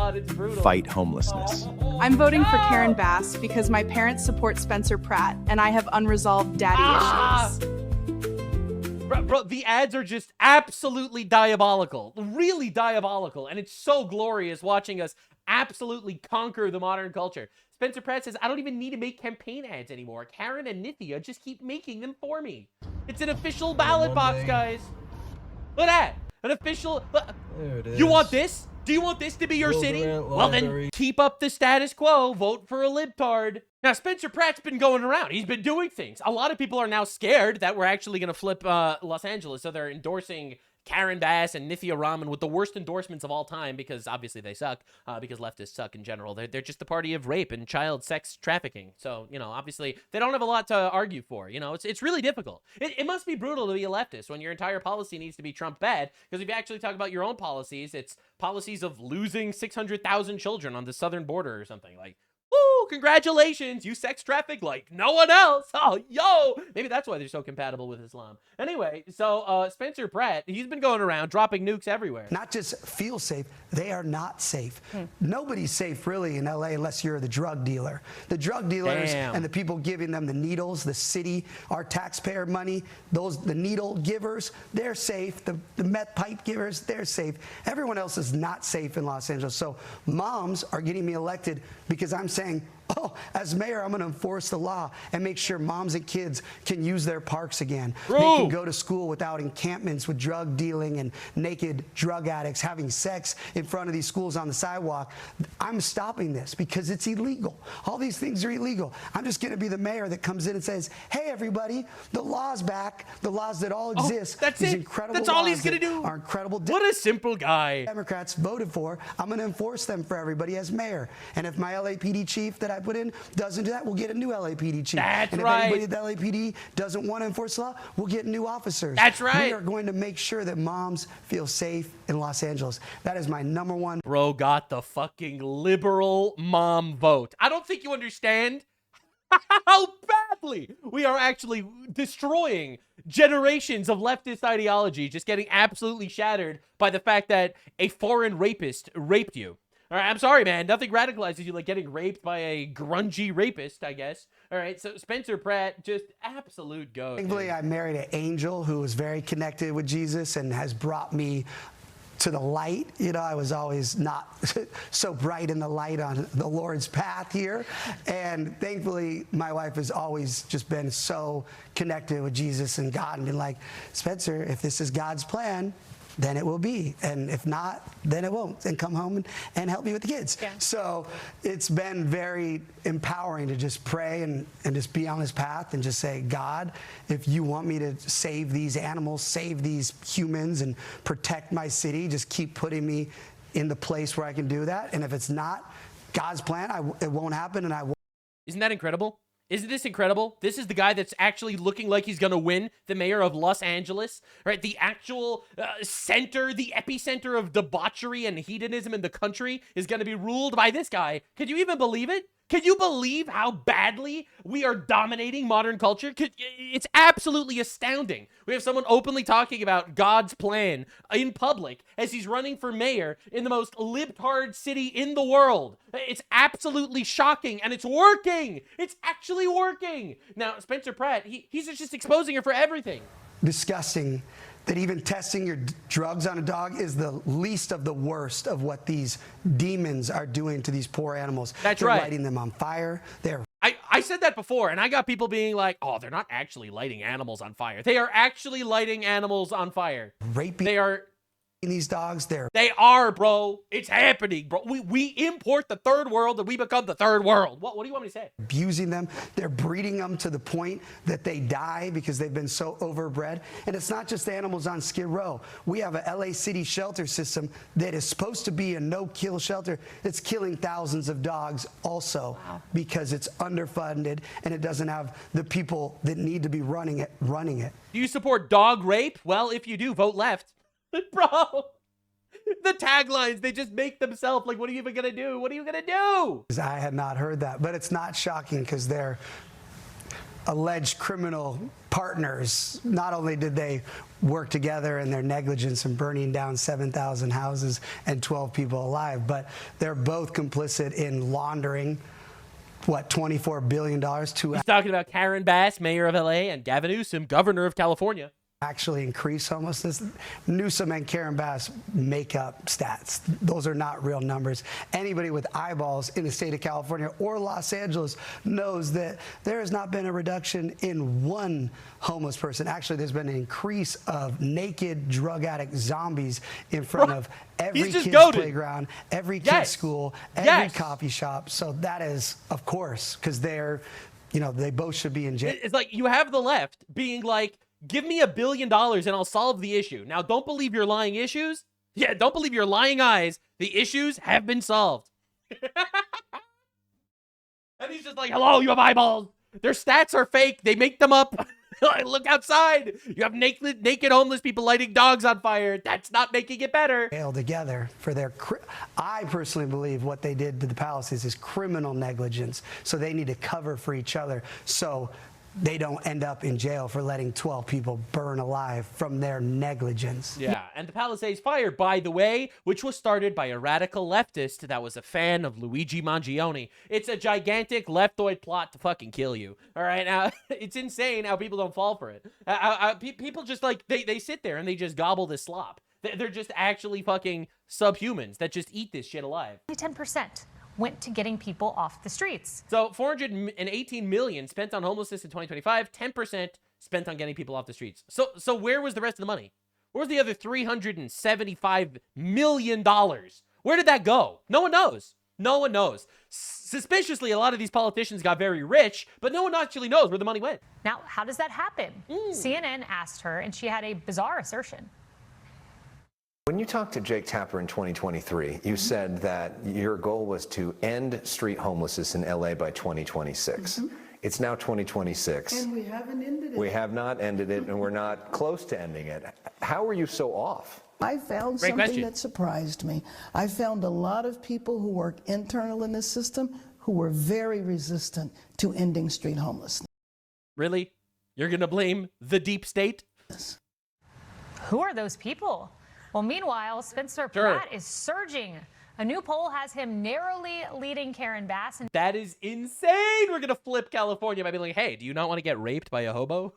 fight homelessness. I'm voting for Karen Bass because my parents support Spencer Pratt and I have unresolved daddy issues. Bro, the ads are just absolutely diabolical. Really diabolical. And it's so glorious watching us absolutely conquer the modern culture. Spencer Pratt says, I don't even need to make campaign ads anymore. Karen and Nithya just keep making them for me. It's an official ballot box, guys. Look at that. An official... There it is. You want this? Do you want this to be your city? Well, then keep up the status quo. Vote for a libtard. Now, Spencer Pratt's been going around. He's been doing things. A lot of people are now scared that we're actually going to flip Los Angeles. So they're endorsing Karen Bass and Nithya Raman with the worst endorsements of all time, because obviously they suck, because leftists suck in general. They're just the party of rape and child sex trafficking. So, obviously they don't have a lot to argue for. It's really difficult. It must be brutal to be a leftist when your entire policy needs to be Trump bad, because if you actually talk about your own policies, it's policies of losing 600,000 children on the southern border or something. Like, woo, congratulations, you sex traffic like no one else. Oh, yo, maybe that's why they're so compatible with Islam. Anyway, so Spencer Pratt, he's been going around dropping nukes everywhere. Not just feel safe, they are not safe. Nobody's safe really in LA unless you're the drug dealer. The drug dealers and the people giving them the needles, the city, our taxpayer money, the needle givers, they're safe. The meth pipe givers, they're safe. Everyone else is not safe in Los Angeles. So moms are getting me elected because I'm saying, oh, as mayor, I'm going to enforce the law and make sure moms and kids can use their parks again. They can go to school without encampments with drug dealing and naked drug addicts having sex in front of these schools on the sidewalk. I'm stopping this because it's illegal. All these things are illegal. I'm just going to be the mayor that comes in and says, hey, everybody, the law's back. The laws that all exist. That's these it. Incredible That's all laws he's going to do. Are incredible. What a simple guy. Democrats voted for. I'm going to enforce them for everybody as mayor. And if my LAPD chief that I put in doesn't do that, we'll get a new LAPD chief. That's and if right. anybody at the LAPD doesn't want to enforce the law, we'll get new officers. That's right. We are going to make sure that moms feel safe in Los Angeles. That is my #1. Bro got the fucking liberal mom vote. I don't think you understand how badly we are actually destroying generations of leftist ideology, just getting absolutely shattered by the fact that a foreign rapist raped you. All right, I'm sorry, man. Nothing radicalizes you like getting raped by a grungy rapist, I guess. All right, so Spencer Pratt, just absolute goat. Thankfully, I married an angel who was very connected with Jesus and has brought me to the light. I was always not so bright in the light on the Lord's path here. And thankfully, my wife has always just been so connected with Jesus and God and been like, Spencer, if this is God's plan, then it will be. And if not, then it won't. And come home and help me with the kids. Yeah. So it's been very empowering to just pray and just be on this path and just say, God, if you want me to save these animals, save these humans, and protect my city, just keep putting me in the place where I can do that. And if it's not God's plan, it won't happen, and I won't. Isn't that incredible? Isn't this incredible? This is the guy that's actually looking like he's going to win the mayor of Los Angeles, right? The actual center, the epicenter of debauchery and hedonism in the country is going to be ruled by this guy. Can you even believe it? Can you believe how badly we are dominating modern culture? It's absolutely astounding. We have someone openly talking about God's plan in public as he's running for mayor in the most libtard city in the world. It's absolutely shocking, and it's working. It's actually working. Now, Spencer Pratt, he's just exposing her for everything. Disgusting that even testing your drugs on a dog is the least of the worst of what these demons are doing to these poor animals. That's They're right. lighting them on fire. I said that before, and I got people being like, oh, they're not actually lighting animals on fire. They are actually lighting animals on fire. Raping They are these dogs. They are, bro. It's happening, bro. We import the third world and we become the third world. What do you want me to say? Abusing them. They're breeding them to the point that they die because they've been so overbred. And it's not just animals on Skid Row. We have a LA City shelter system that is supposed to be a no-kill shelter. It's killing thousands of dogs also because it's underfunded and it doesn't have the people that need to be running it. Do you support dog rape? Well, if you do, vote left. Bro, the taglines, they just make themselves. Like, what are you even gonna do? What are you gonna do? I had not heard that, but it's not shocking because they're alleged criminal partners. Not only did they work together in their negligence in burning down 7,000 houses and 12 people alive, but they're both complicit in laundering, what, $24 billion to... He's talking about Karen Bass, mayor of LA, and Gavin Newsom, governor of California. Actually increase homelessness. Newsom and Karen Bass make up stats. Those are not real numbers. Anybody with eyeballs in the state of California or Los Angeles knows that there has not been a reduction in one homeless person. Actually, there's been an increase of naked drug addict zombies in front of every kid's playground, every kid's school, every coffee shop. So that is, of course, because they're, they both should be in jail. It's like you have the left being like, give me $1 billion and I'll solve the issue. Now, don't believe your lying issues. Yeah, don't believe your lying eyes. The issues have been solved. And he's just like, hello, you have eyeballs. Their stats are fake. They make them up. Look outside. You have naked homeless people lighting dogs on fire. That's not making it better. Together for their, I personally believe what they did to the Palisades is criminal negligence. So they need to cover for each other. So they don't end up in jail for letting 12 people burn alive from their negligence. Yeah, and the Palisades Fire, by the way, which was started by a radical leftist that was a fan of Luigi Mangione. It's a gigantic leftoid plot to fucking kill you. All right, now, it's insane how people don't fall for it. People just, like, they sit there and they just gobble this slop. They're just actually fucking subhumans that just eat this shit alive. 10% went to getting people off the streets. So 418 million spent on homelessness in 2025, 10% spent on getting people off the streets. So where was the rest of the money? Where's the other $375 million? Where did that go? No one knows. No one knows. Suspiciously, a lot of these politicians got very rich, but no one actually knows where the money went. Now, how does that happen? CNN asked her, and she had a bizarre assertion. When you talked to Jake Tapper in 2023, you said that your goal was to end street homelessness in LA by 2026. It's now 2026. And we haven't ended it. We have not ended it, and we're not close to ending it. How are you so off? I found something that surprised me. I found a lot of people who work internal in this system who were very resistant to ending street homelessness. Really? You're going to blame the deep state? Who are those people? Well, meanwhile, Spencer Pratt is surging. A new poll has him narrowly leading Karen Bass. That is insane. We're going to flip California by being like, hey, do you not want to get raped by a hobo?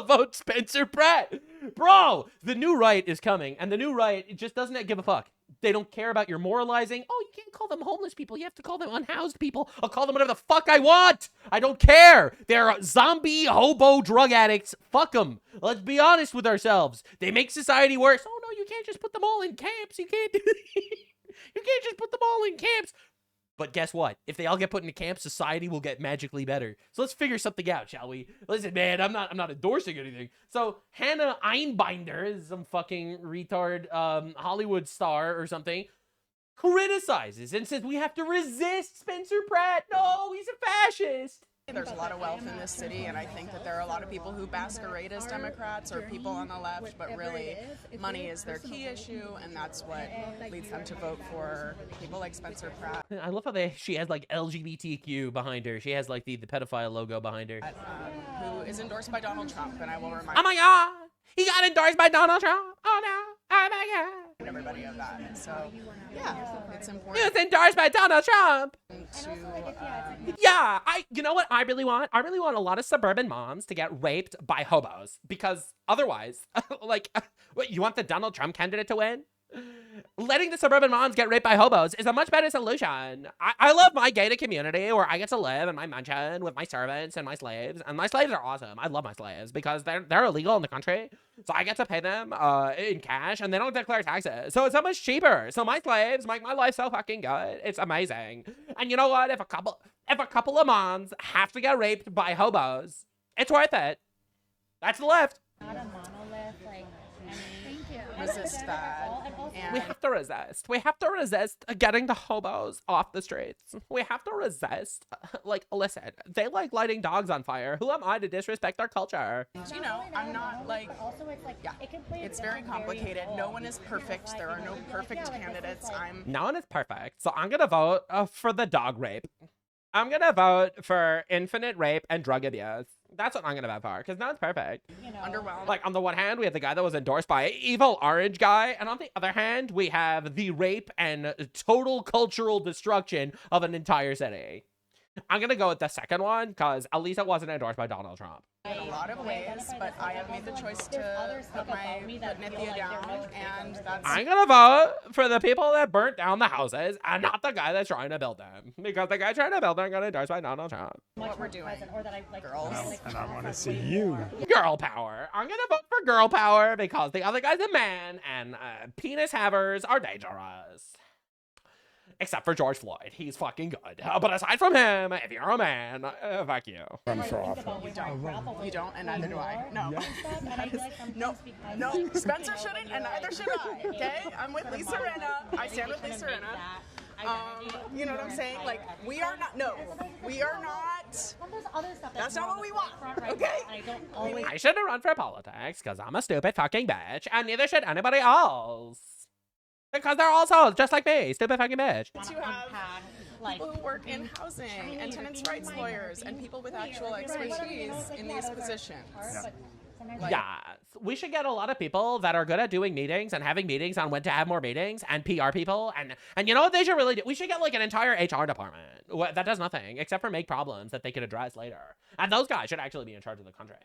Vote Spencer Pratt. Bro, the new right is coming, and the new right just doesn't give a fuck. They don't care about your moralizing. Oh, you can't call them homeless people. You have to call them unhoused people. I'll call them whatever the fuck I want. I don't care. They're zombie hobo drug addicts. Fuck them. Let's be honest with ourselves. They make society worse. Oh, no. no, you can't just put them all in camps. You can't do you can't just put them all in camps. But guess what? If they all get put into camps, society will get magically better. So let's figure something out, shall we? Listen, man, I'm not endorsing anything. So Hannah Einbinder is some fucking retard Hollywood star or something, criticizes and says we have to resist Spencer Pratt. No, he's a fascist. There's a lot of wealth in this city, and I think that there are a lot of people who masquerade as Democrats or people on the left, but really money is their key issue, and that's what leads them to vote for people like Spencer Pratt. I love how she has like LGBTQ behind her. She has like the pedophile logo behind her. Who is endorsed by Donald Trump, and I will remind oh my God, he got endorsed by Donald Trump. Oh no, oh my God. Everybody of that. So yeah, it's important. He was endorsed by Donald Trump. Yeah, you know what I really want? I really want a lot of suburban moms to get raped by hobos, because otherwise, like, what, you want the Donald Trump candidate to win? Letting the suburban moms get raped by hobos is a much better solution. I love my gated community where I get to live in my mansion with my servants and my slaves are awesome. I love my slaves because they're illegal in the country, so I get to pay them in cash and they don't declare taxes, so it's so much cheaper. So my slaves make my life so fucking good. It's amazing. And you know what? If a couple of moms have to get raped by hobos, it's worth it. That's the left. Not a monolith, like, resist that. And we have to resist. We have to resist getting the hobos off the streets. We have to resist. Like, listen, they like lighting dogs on fire. Who am I to disrespect their culture? You know, I'm not like, yeah, it's very complicated. No one is perfect. There are no perfect candidates. No one is perfect. So I'm going to vote for the dog rape. I'm going to vote for infinite rape and drug abuse. That's what I'm going to vote for, because no one's perfect. Underwhelmed. Like, on the one hand, we have the guy that was endorsed by evil orange guy, and on the other hand, we have the rape and total cultural destruction of an entire city. I'm going to go with the second one, because at least it wasn't endorsed by Donald Trump. In a lot of ways, but I have made the choice to put Nithya down, and that's... I'm going to vote for the people that burnt down the houses, and not the guy that's trying to build them, because the guy trying to build them got endorsed by Donald Trump. What we're doing, girls. And I want to see you. Girl power. I'm going to vote for girl power because the other guy's a man, and penis havers are dangerous. Except for George Floyd. He's fucking good. But aside from him, if you're a man, fuck you. I'm so awful. You don't, and neither do I. No. No, Spencer shouldn't, and neither should I, okay? I'm with Lisa Rinna. I stand with Lisa Rinna. You know what I'm saying? Like, we are not, that's not what we want, okay? I shouldn't run for politics because I'm a stupid fucking bitch, and neither should anybody else. Because they're also just like me, stupid fucking bitch. To have people who work in housing and tenants' rights lawyers and people with actual expertise in these positions. Yeah, we should get a lot of people that are good at doing meetings and having meetings on when to have more meetings, and PR people, and you know what they should really do? We should get like an entire HR department that does nothing except for make problems that they could address later. And those guys should actually be in charge of the country.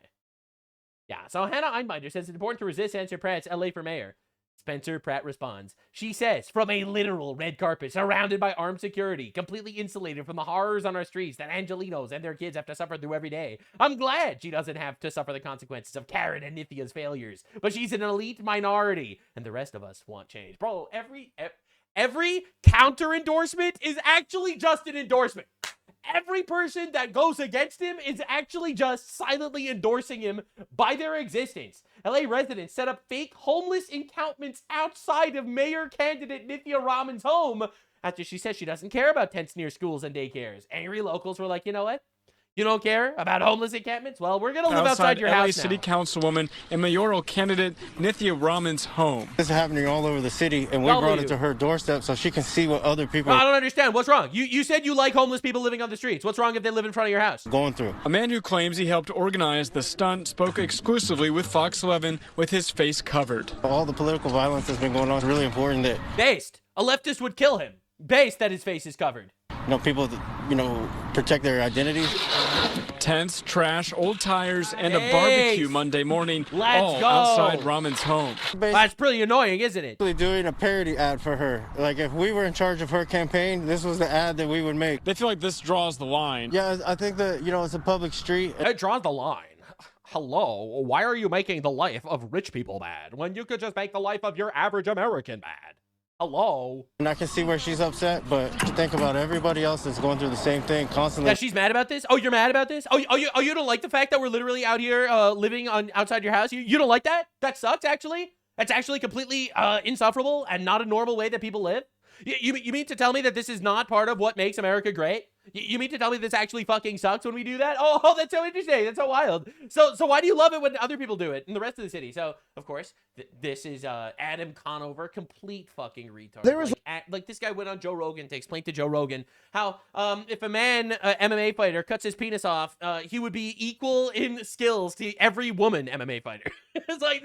Yeah, so Hannah Einbinder says it's important to resist Spencer Pratt's LA for mayor. Spencer Pratt responds. She says, from a literal red carpet, surrounded by armed security, completely insulated from the horrors on our streets that Angelinos and their kids have to suffer through every day. I'm glad she doesn't have to suffer the consequences of Karen and Nithya's failures, but she's an elite minority, and the rest of us want change. Bro, every counter endorsement is actually just an endorsement. Every person that goes against him is actually just silently endorsing him by their existence. LA residents set up fake homeless encampments outside of mayor candidate Nithya Raman's home after she says she doesn't care about tents near schools and daycares. Angry locals were like, you know what? You don't care about homeless encampments? Well, we're going to live outside your LA house City now. Councilwoman and mayoral candidate Nithya Raman's home. This is happening all over the city, and we brought it to her doorstep so she can see what other people I don't understand. What's wrong? You said you like homeless people living on the streets. What's wrong if they live in front of your house? Going through. A man who claims he helped organize the stunt spoke exclusively with Fox 11 with his face covered. All the political violence that's been going on is really important that... Based. A leftist would kill him. Based that his face is covered. You know, people, protect their identity. Tents, trash, old tires, and a barbecue Monday morning, all outside Raman's home. That's pretty annoying, isn't it? Doing a parody ad for her. Like, if we were in charge of her campaign, this was the ad that we would make. They feel like this draws the line. Yeah, I think that, it's a public street. It draws the line. hello, why are you making the life of rich people bad when you could just make the life of your average American bad? Hello. And I can see where she's upset, but to think about everybody else that's going through the same thing constantly. Yeah, she's mad about this? Oh, you're mad about this? Oh, you don't like the fact that we're literally out here living outside your house? You don't like that? That sucks, actually? That's actually completely insufferable and not a normal way that people live? You mean to tell me that this is not part of what makes America great? You mean to tell me this actually fucking sucks when we do that? Oh, that's so interesting. That's so wild. So why do you love it when other people do it in the rest of the city? So, of course, this is Adam Conover, complete fucking retard. There was like this guy went on Joe Rogan to explain to Joe Rogan how if a man, MMA fighter, cuts his penis off, he would be equal in skills to every woman MMA fighter. It's like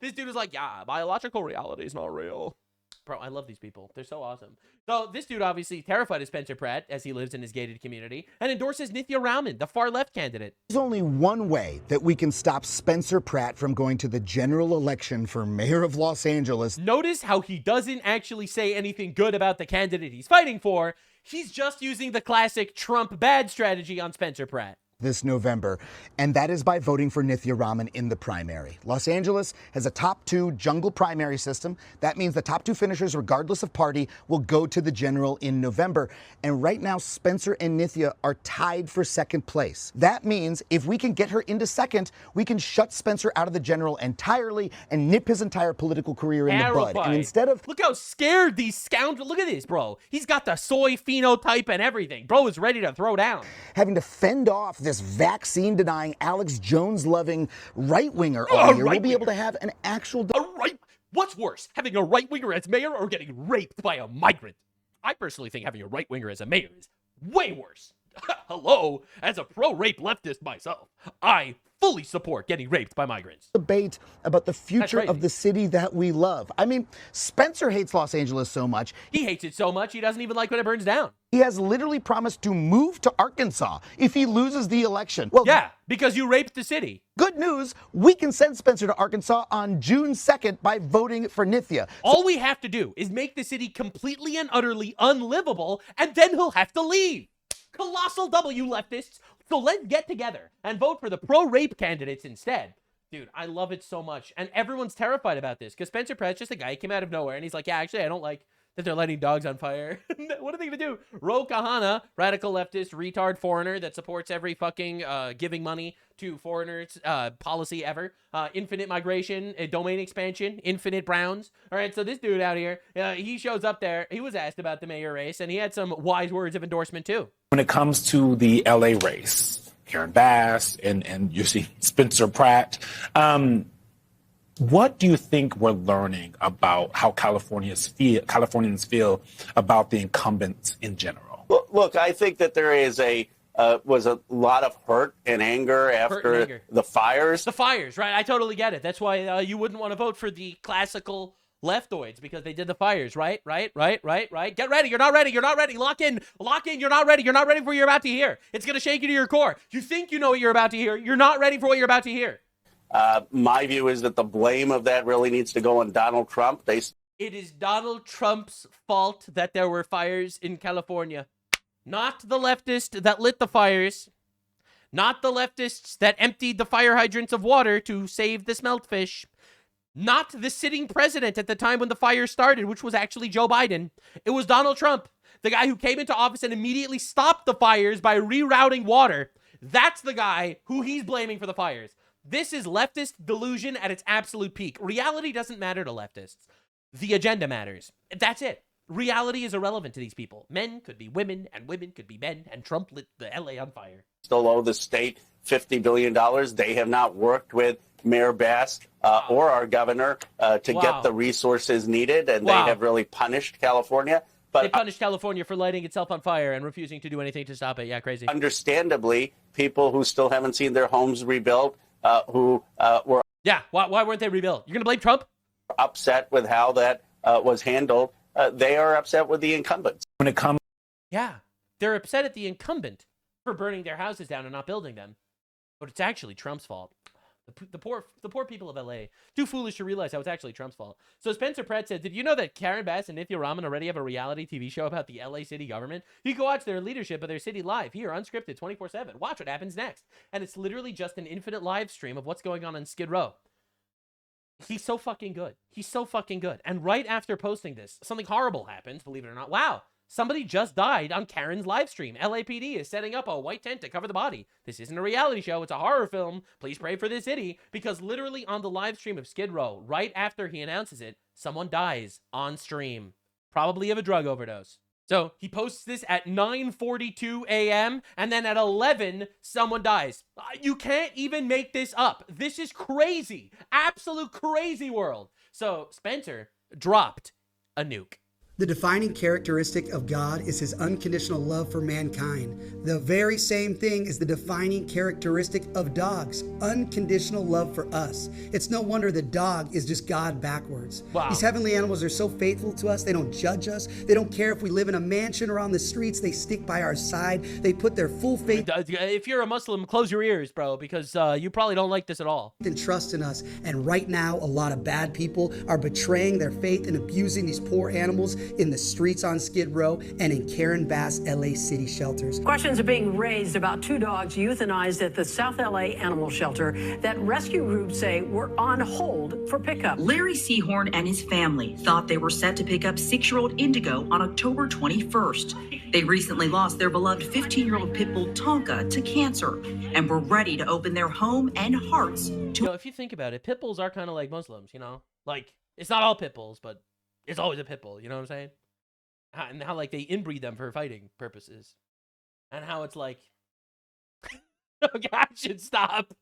this dude was like, yeah, biological reality is not real. Bro, I love these people. They're so awesome. So this dude obviously terrified of Spencer Pratt as he lives in his gated community and endorses Nithya Raman, the far left candidate. There's only one way that we can stop Spencer Pratt from going to the general election for mayor of Los Angeles. Notice how he doesn't actually say anything good about the candidate he's fighting for. He's just using the classic Trump bad strategy on Spencer Pratt. This November, and that is by voting for Nithya Raman in the primary. Los Angeles has a top 2 jungle primary system. That means the top 2 finishers, regardless of party, will go to the general in November. And right now, Spencer and Nithya are tied for second place. That means if we can get her into second, we can shut Spencer out of the general entirely and nip his entire political career in the bud. And instead of... Look how scared these scoundrels... Look at this, bro. He's got the soy phenotype and everything. Bro is ready to throw down. Having to fend off this vaccine-denying, Alex Jones-loving right-winger all year, we'll be able to have an actual... What's worse, having a right-winger as mayor or getting raped by a migrant? I personally think having a right-winger as a mayor is way worse. Hello, as a pro-rape leftist myself, I fully support getting raped by migrants. Debate about the future of the city that we love. I mean, Spencer hates Los Angeles so much. He hates it so much, he doesn't even like when it burns down. He has literally promised to move to Arkansas if he loses the election. Well, yeah, because you raped the city. Good news, we can send Spencer to Arkansas on June 2nd by voting for Nithya. All we have to do is make the city completely and utterly unlivable, and then he'll have to leave. Colossal W, leftists. So let's get together and vote for the pro-rape candidates instead. Dude, I love it so much. And everyone's terrified about this because Spencer Pratt's just a guy. He came out of nowhere and he's like, yeah, actually, I don't like that they're lighting dogs on fire. What are they going to do? Ro Kahana, radical leftist, retard foreigner that supports every fucking giving money to foreigners policy ever. Infinite migration, domain expansion, infinite Browns. All right, so this dude out here, he shows up there. He was asked about the mayor race and he had some wise words of endorsement too. When it comes to the LA race, Karen Bass and you see Spencer Pratt, what do you think we're learning about how Californians feel about the incumbents in general? Look, I think that there is was a lot of hurt and anger after the fires. The fires, right? I totally get it. That's why you wouldn't want to vote for the classical leftoids because they did the fires, right? Get ready. You're not ready. Lock in. You're not ready. You're not ready for what you're about to hear. It's going to shake you to your core. You think you know what you're about to hear. You're not ready for what you're about to hear. My view is that the blame of that really needs to go on Donald Trump. It is Donald Trump's fault that there were fires in California. Not the leftist that lit the fires. Not the leftists that emptied the fire hydrants of water to save the smelt fish. Not the sitting president at the time when the fire started, which was actually Joe Biden. It was Donald Trump, the guy who came into office and immediately stopped the fires by rerouting water. That's the guy who he's blaming for the fires. This is leftist delusion at its absolute peak. Reality doesn't matter to leftists. The agenda matters. That's it. Reality is irrelevant to these people. Men could be women, and women could be men, and Trump lit the LA on fire. Still owe the state $50 billion. They have not worked with Mayor Bass or our governor to get the resources needed, and they have really punished California. But they punished California for lighting itself on fire and refusing to do anything to stop it. Yeah, crazy. Understandably, people who still haven't seen their homes rebuilt, who were... Yeah, why weren't they rebuilt? You're going to blame Trump? Upset with how that was handled. They are upset with the incumbents. When it comes... Yeah, they're upset at the incumbent for burning their houses down and not building them. But it's actually Trump's fault. The poor people of LA. Too foolish to realize how it's actually Trump's fault. So Spencer Pratt said, did you know that Karen Bass and Nithya Raman already have a reality TV show about the LA city government? You can watch their leadership of their city live here, unscripted, 24/7. Watch what happens next. And it's literally just an infinite live stream of what's going on Skid Row. He's so fucking good. He's so fucking good. And right after posting this, something horrible happens, believe it or not. Wow. Somebody just died on Karen's live stream. LAPD is setting up a white tent to cover the body. This isn't a reality show. It's a horror film. Please pray for this city. Because literally on the live stream of Skid Row, right after he announces it, someone dies on stream. Probably of a drug overdose. So he posts this at 9:42 a.m. and then at 11, someone dies. You can't even make this up. This is crazy. Absolute crazy world. So Spencer dropped a nuke. The defining characteristic of God is his unconditional love for mankind. The very same thing is the defining characteristic of dogs, unconditional love for us. It's no wonder the dog is just God backwards. Wow. These heavenly animals are so faithful to us. They don't judge us. They don't care if we live in a mansion or on the streets. They stick by our side. They put their full faith. If you're a Muslim, close your ears, bro, because you probably don't like this at all. And trust in us. And right now, a lot of bad people are betraying their faith and abusing these poor animals in the streets on Skid Row and in Karen Bass LA city shelters. Questions are being raised about 2 dogs euthanized at the South LA animal shelter that rescue groups say were on hold for pickup. Larry Seahorn and his family thought they were set to pick up 6-year-old Indigo on October 21st. They recently lost their beloved 15-year-old pit bull Tonka to cancer and were ready to open their home and hearts to... If you think about it, pit bulls are kind of like Muslims, you know? Like, it's not all pit bulls, but it's always a pit bull, you know what I'm saying? And how, like, they inbreed them for fighting purposes. And how it's like... Okay, I should stop.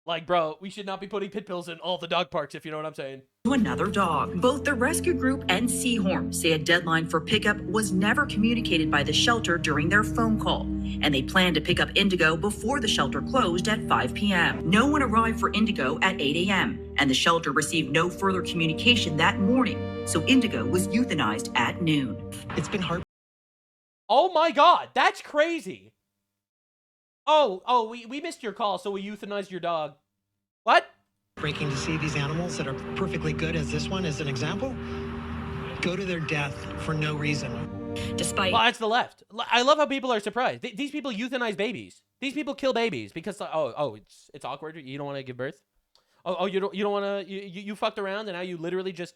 Like, bro, we should not be putting pit bulls in all the dog parks, if you know what I'm saying. To another dog. Both the rescue group and Seahorn say a deadline for pickup was never communicated by the shelter during their phone call, and they planned to pick up Indigo before the shelter closed at 5 p.m. No one arrived for Indigo at 8 a.m., and the shelter received no further communication that morning, so Indigo was euthanized at noon. It's been hard. Oh my god, that's crazy. Oh, we missed your call, so we euthanized your dog. What? Breaking to see these animals that are perfectly good, as this one as an example, go to their death for no reason. Despite... Well, that's the left. I love how people are surprised. These people euthanize babies. These people kill babies because, it's awkward. You don't want to give birth. You don't want to, you fucked around and now you literally just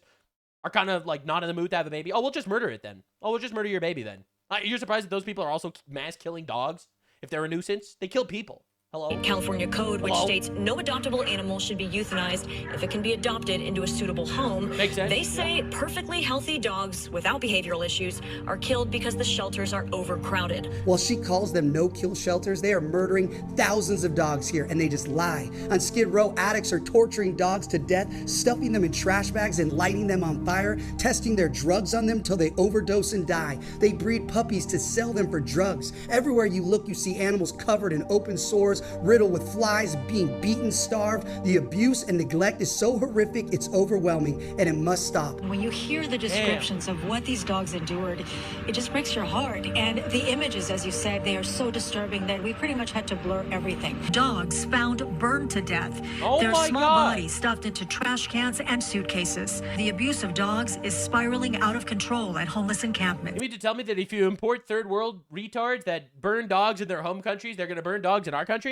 are kind of like not in the mood to have a baby. Oh, we'll just murder it then. Oh, we'll just murder your baby then. You're surprised that those people are also mass killing dogs? If they're a nuisance, they kill people. Hello? California code, which states no adoptable animal should be euthanized if it can be adopted into a suitable home. Makes sense. They say perfectly healthy dogs without behavioral issues are killed because the shelters are overcrowded. While she calls them no-kill shelters, they are murdering thousands of dogs here, and they just lie. On Skid Row, addicts are torturing dogs to death, stuffing them in trash bags and lighting them on fire, testing their drugs on them till they overdose and die. They breed puppies to sell them for drugs. Everywhere you look, you see animals covered in open sores, riddled with flies, being beaten, starved. The abuse and neglect is so horrific, it's overwhelming, and it must stop. When you hear the descriptions of what these dogs endured, it just breaks your heart. And the images, as you said, they are so disturbing that we pretty much had to blur everything. Dogs found burned to death. Their small bodies stuffed into trash cans and suitcases. The abuse of dogs is spiraling out of control at homeless encampments. You mean to tell me that if you import third world retards that burn dogs in their home countries, they're going to burn dogs in our countries?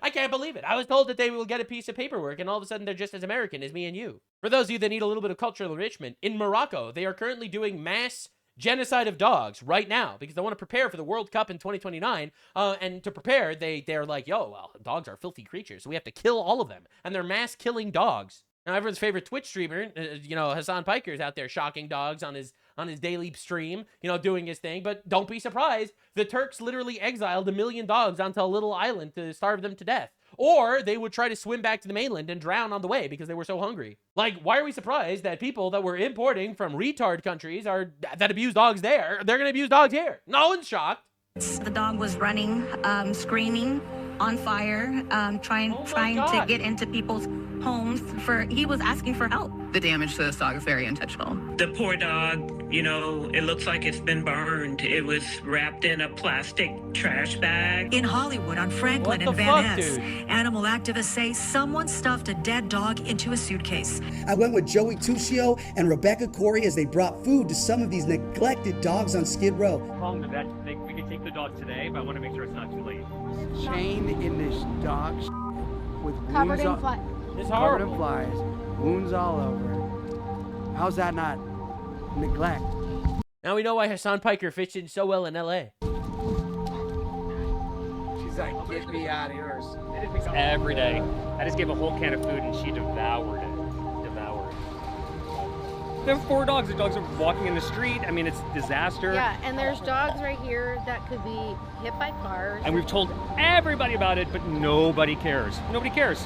I can't believe it. I was told that they will get a piece of paperwork and all of a sudden they're just as American as me and you. For those of you that need a little bit of cultural enrichment, in Morocco, they are currently doing mass genocide of dogs right now because they want to prepare for the World Cup in 2029. And to prepare, they're like, yo, well, dogs are filthy creatures, so we have to kill all of them. And they're mass killing dogs. Now, everyone's favorite Twitch streamer, Hassan Piker is out there shocking dogs on his daily stream, doing his thing. But don't be surprised. The Turks literally exiled 1 million dogs onto a little island to starve them to death. Or they would try to swim back to the mainland and drown on the way because they were so hungry. Like, why are we surprised that people that we're importing from retard countries that abuse dogs there, they're going to abuse dogs here? No one's shocked. The dog was running, screaming, on fire, trying to get into people's homes. He was asking for help. The damage to this dog is very intentional. The poor dog, you know, it looks like it's been burned. It was wrapped in a plastic trash bag. In Hollywood on Franklin and Van Ness, animal activists say someone stuffed a dead dog into a suitcase. I went with Joey Tuccio and Rebecca Corey as they brought food to some of these neglected dogs on Skid Row. Calling the vet, we can take the dog today, but I want to make sure it's not too late. Chained in this dog with Covered wounds in all, flies. It's covered in horrible. flies, wounds all over. How's that not neglect? Now we know why Hassan Piker fits in so well in LA. She's like, get me out of here. Every day. I just gave a whole can of food and she devoured it. There are 4 dogs. The dogs are walking in the street. I mean, it's a disaster. Yeah, and there's dogs right here that could be hit by cars. And we've told everybody about it, but nobody cares. Nobody cares.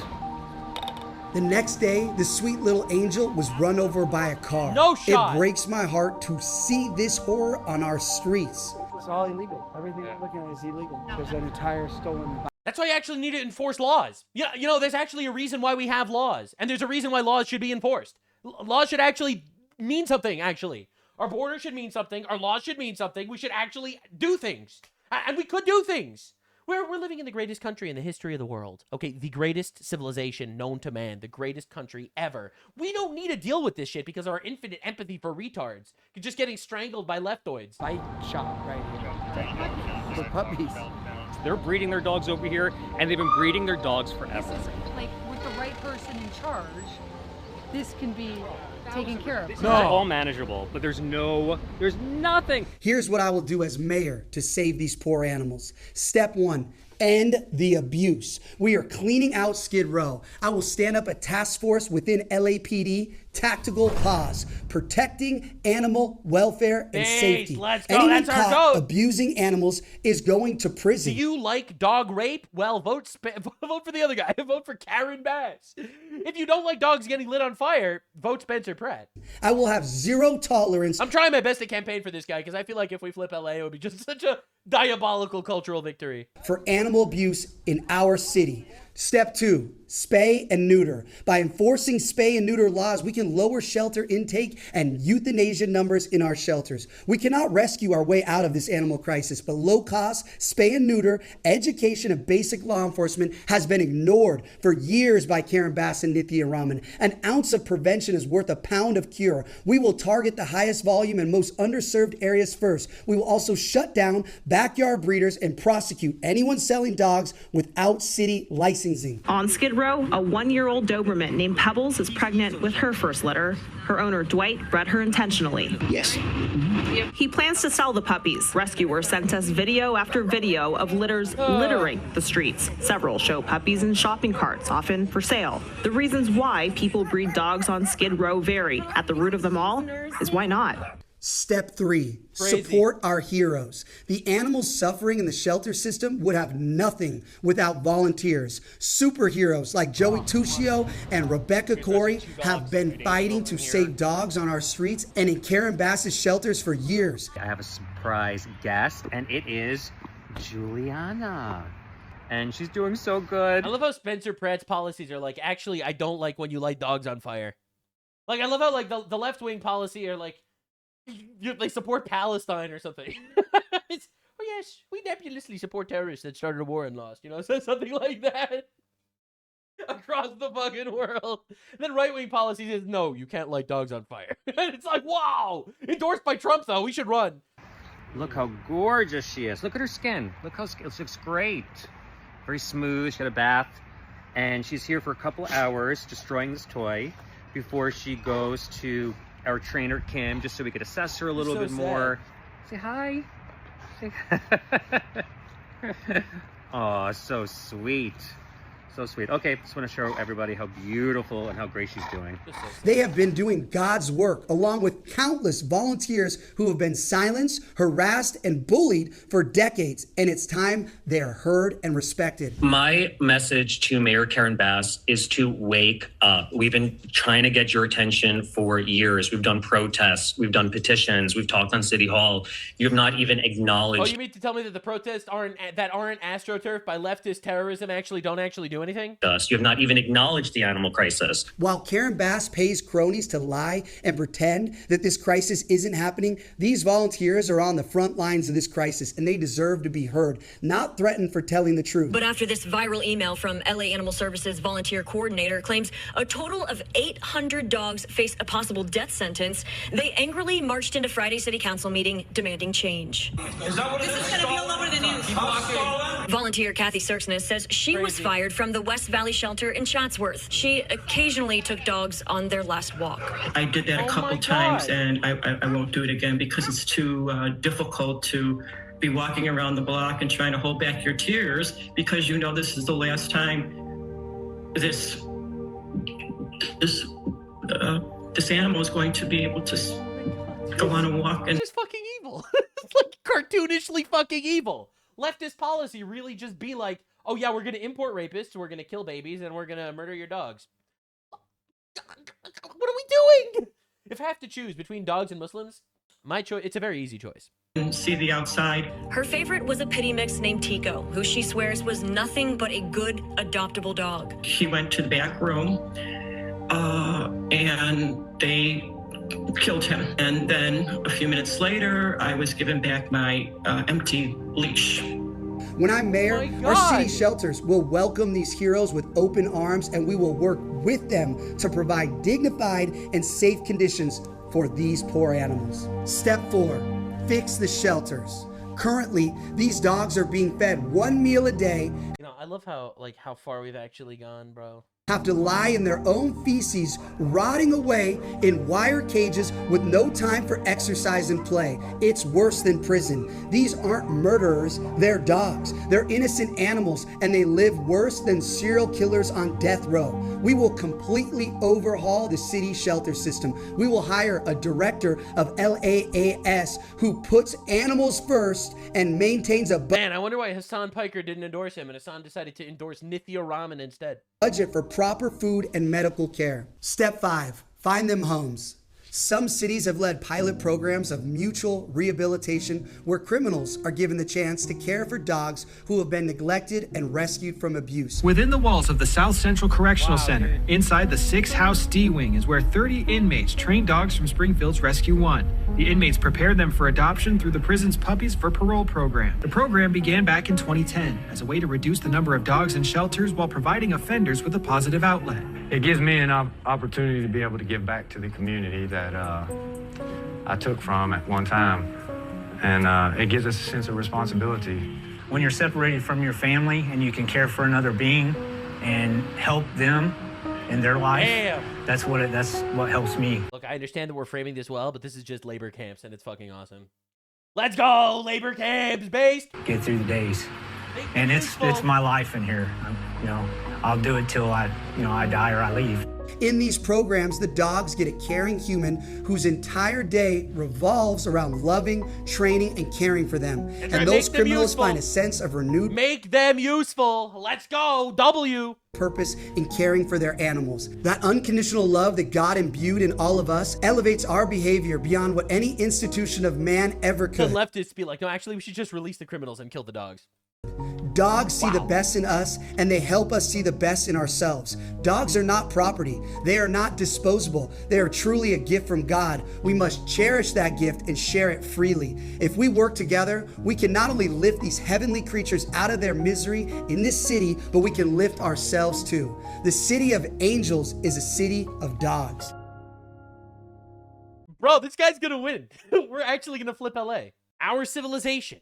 The next day, the sweet little angel was run over by a car. No shot. It breaks my heart to see this horror on our streets. It's all illegal. Everything we're looking at is illegal. There's an entire stolen. That's why you actually need to enforce laws. Yeah, you know, there's actually a reason why we have laws, and there's a reason why laws should be enforced. Laws should actually mean something, actually. Our border should mean something. Our laws should mean something. We should actually do things. And we could do things. We're living in the greatest country in the history of the world. Okay, the greatest civilization known to man. The greatest country ever. We don't need to deal with this shit because of our infinite empathy for retards. You're just getting strangled by leftoids. Bite shop right here. For puppies. They're breeding their dogs over here, and they've been breeding their dogs forever. Like, with the right person in charge, this can be taken care of. It's all manageable, but there's nothing. Here's what I will do as mayor to save these poor animals. Step 1, end the abuse. We are cleaning out Skid Row. I will stand up a task force within LAPD, tactical pause, protecting animal welfare and safety. Let's go. Anyone That's our caught goal. abusing animals is going to prison. Do you like dog rape? Well, vote for the other guy. Vote for Karen Bass. If you don't like dogs getting lit on fire, vote Spencer Pratt. I will have zero tolerance. I'm trying my best to campaign for this guy because I feel like if we flip LA, it would be just such a diabolical cultural victory. For animal abuse in our city. Step 2, spay and neuter. By enforcing spay and neuter laws, we can lower shelter intake and euthanasia numbers in our shelters. We cannot rescue our way out of this animal crisis, but low-cost spay and neuter, education, and basic law enforcement has been ignored for years by Karen Bass and Nithya Raman. An ounce of prevention is worth a pound of cure. We will target the highest volume and most underserved areas first. We will also shut down backyard breeders and prosecute anyone selling dogs without city licensing. On Skid Row, a 1-year-old Doberman named Pebbles is pregnant with her first litter. Her owner, Dwight, bred her intentionally. Yes. He plans to sell the puppies. Rescuers sent us video after video of litters littering the streets. Several show puppies in shopping carts, often for sale. The reasons why people breed dogs on Skid Row vary. At the root of them all is why not. Step 3, Crazy. support our heroes. The animals suffering in the shelter system would have nothing without volunteers. Superheroes like Joey Tuccio and Rebecca Corey have been fighting to save dogs on our streets and in Karen Bass's shelters for years. I have a surprise guest, and it is Juliana. And she's doing so good. I love how Spencer Pratt's policies are like, actually, I don't like when you light dogs on fire. Like, I love how like the left-wing policy are like, they support Palestine or something. Oh yes, we nebulously support terrorists that started a war and lost. You know, so something like that across the fucking world. Then right-wing policy says, no, you can't light dogs on fire. And it's like, wow, endorsed by Trump though. We should run. Look how gorgeous she is. Look at her skin. Look how it looks great. Very smooth. She got a bath, and she's here for a couple hours destroying this toy before she goes to our trainer Kim, just so we could assess her a little bit more. Say hi. Say oh, so sweet. So sweet. Okay, just want to show everybody how beautiful and how great she's doing. They have been doing God's work, along with countless volunteers who have been silenced, harassed, and bullied for decades. And it's time they are heard and respected. My message to Mayor Karen Bass is to wake up. We've been trying to get your attention for years. We've done protests. We've done petitions. We've talked on City Hall. You have not even acknowledged. Oh, you mean to tell me that the protests aren't AstroTurf by leftist terrorism don't actually do do anything? You have not even acknowledged the animal crisis. While Karen Bass pays cronies to lie and pretend that this crisis isn't happening, these volunteers are on the front lines of this crisis, and they deserve to be heard, not threatened for telling the truth. But after this viral email from LA Animal Services volunteer coordinator claims a total of 800 dogs face a possible death sentence, they angrily marched into Friday's city council meeting demanding change. Is that what This is going to be all over the news. Volunteer Kathy Sirksness says she was fired from the West Valley shelter in Chatsworth. She occasionally took dogs on their last walk. I did that a couple times, and I won't do it again because it's too difficult to be walking around the block and trying to hold back your tears because you know this is the last time this animal is going to be able to go on a walk. And it's just fucking evil. It's like cartoonishly fucking evil. Leftist policy really just be like, oh yeah, we're gonna import rapists, we're gonna kill babies, and we're gonna murder your dogs. What are we doing? If I have to choose between dogs and Muslims, my choice, it's a very easy choice. See the outside. Her favorite was a pity mix named Tico, who she swears was nothing but a good adoptable dog. He went to the back room, and they killed him. And then a few minutes later, I was given back my empty leash. When I'm mayor, our city shelters will welcome these heroes with open arms, and we will work with them to provide dignified and safe conditions for these poor animals. Step 4, fix the shelters. Currently, these dogs are being fed one meal a day. You know, I love how far we've actually gone, bro. Have to lie in their own feces, rotting away in wire cages with no time for exercise and play. It's worse than prison. These aren't murderers, they're dogs. They're innocent animals, and they live worse than serial killers on death row. We will completely overhaul the city shelter system. We will hire a director of LAAS who puts animals first and maintains a Man, I wonder why Hassan Piker didn't endorse him and Hassan decided to endorse Nithya Raman instead. Budget for proper food and medical care. Step 5, find them homes. Some cities have led pilot programs of mutual rehabilitation where criminals are given the chance to care for dogs who have been neglected and rescued from abuse. Within the walls of the South Central Correctional Center, inside the 6-house D wing is where 30 inmates train dogs from Springfield's Rescue 1. The inmates prepare them for adoption through the prison's Puppies for Parole program. The program began back in 2010 as a way to reduce the number of dogs in shelters while providing offenders with a positive outlet. It gives me an opportunity to be able to give back to the community that I took from at one time, and it gives us a sense of responsibility. When you're separated from your family and you can care for another being and help them in their life, that's what helps me. Look, I understand that we're framing this well, but this is just labor camps, and it's fucking awesome. Let's go, labor camps, based. Get through the days, and it's my life in here. I'll do it till I die or I leave. In these programs, the dogs get a caring human whose entire day revolves around loving, training, and caring for them. And those criminals find a sense of renewed Make them useful. Let's go, W. Purpose in caring for their animals. That unconditional love that God imbued in all of us elevates our behavior beyond what any institution of man ever could. The leftists be like, no, actually, we should just release the criminals and kill the dogs. Dogs see the best in us, and they help us see the best in ourselves. Dogs are not property. They are not disposable. They are truly a gift from God. We must cherish that gift and share it freely. If we work together, we can not only lift these heavenly creatures out of their misery in this city, but we can lift ourselves too. The city of angels is a city of dogs. Bro, this guy's gonna win. We're actually gonna flip LA. Our civilization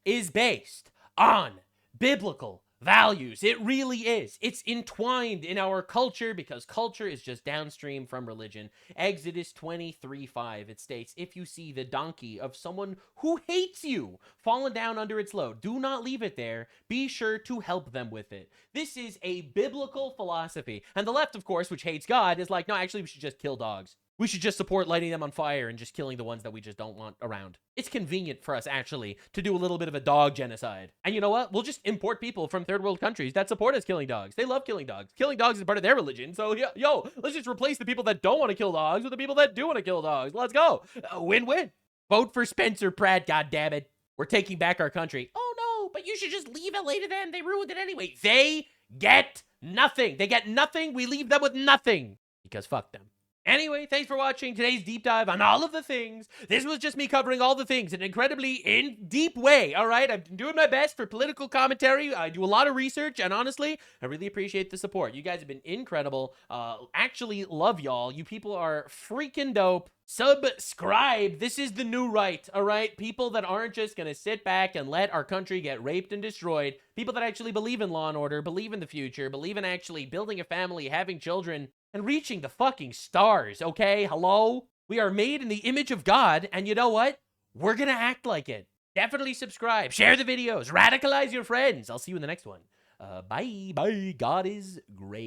is based on biblical values. It really is. It's entwined in our culture because culture is just downstream from religion. Exodus 23:5, it states, if you see the donkey of someone who hates you fallen down under its load, do not leave it there. Be sure to help them with it. This is a biblical philosophy. And the left, of course, which hates God, is like, no, actually, we should just kill dogs. We should just support lighting them on fire and just killing the ones that we just don't want around. It's convenient for us, actually, to do a little bit of a dog genocide. And you know what? We'll just import people from third world countries that support us killing dogs. They love killing dogs. Killing dogs is part of their religion. So, yo, let's just replace the people that don't want to kill dogs with the people that do want to kill dogs. Let's go. Win-win. Vote for Spencer Pratt, goddammit. We're taking back our country. Oh, no, but you should just leave LA to them. They ruined it anyway. They get nothing. They get nothing. We leave them with nothing because fuck them. Anyway, thanks for watching today's deep dive on all of the things. This was just me covering all the things in an incredibly deep way, all right? I've been doing my best for political commentary. I do a lot of research, and honestly, I really appreciate the support. You guys have been incredible. Actually love y'all. You people are freaking dope. Subscribe. This is the new right, all right? People that aren't just going to sit back and let our country get raped and destroyed. People that actually believe in law and order, believe in the future, believe in actually building a family, having children, and reaching the fucking stars, okay? Hello? We are made in the image of God, and you know what? We're gonna act like it. Definitely subscribe, share the videos, radicalize your friends. I'll see you in the next one. Bye. God is great.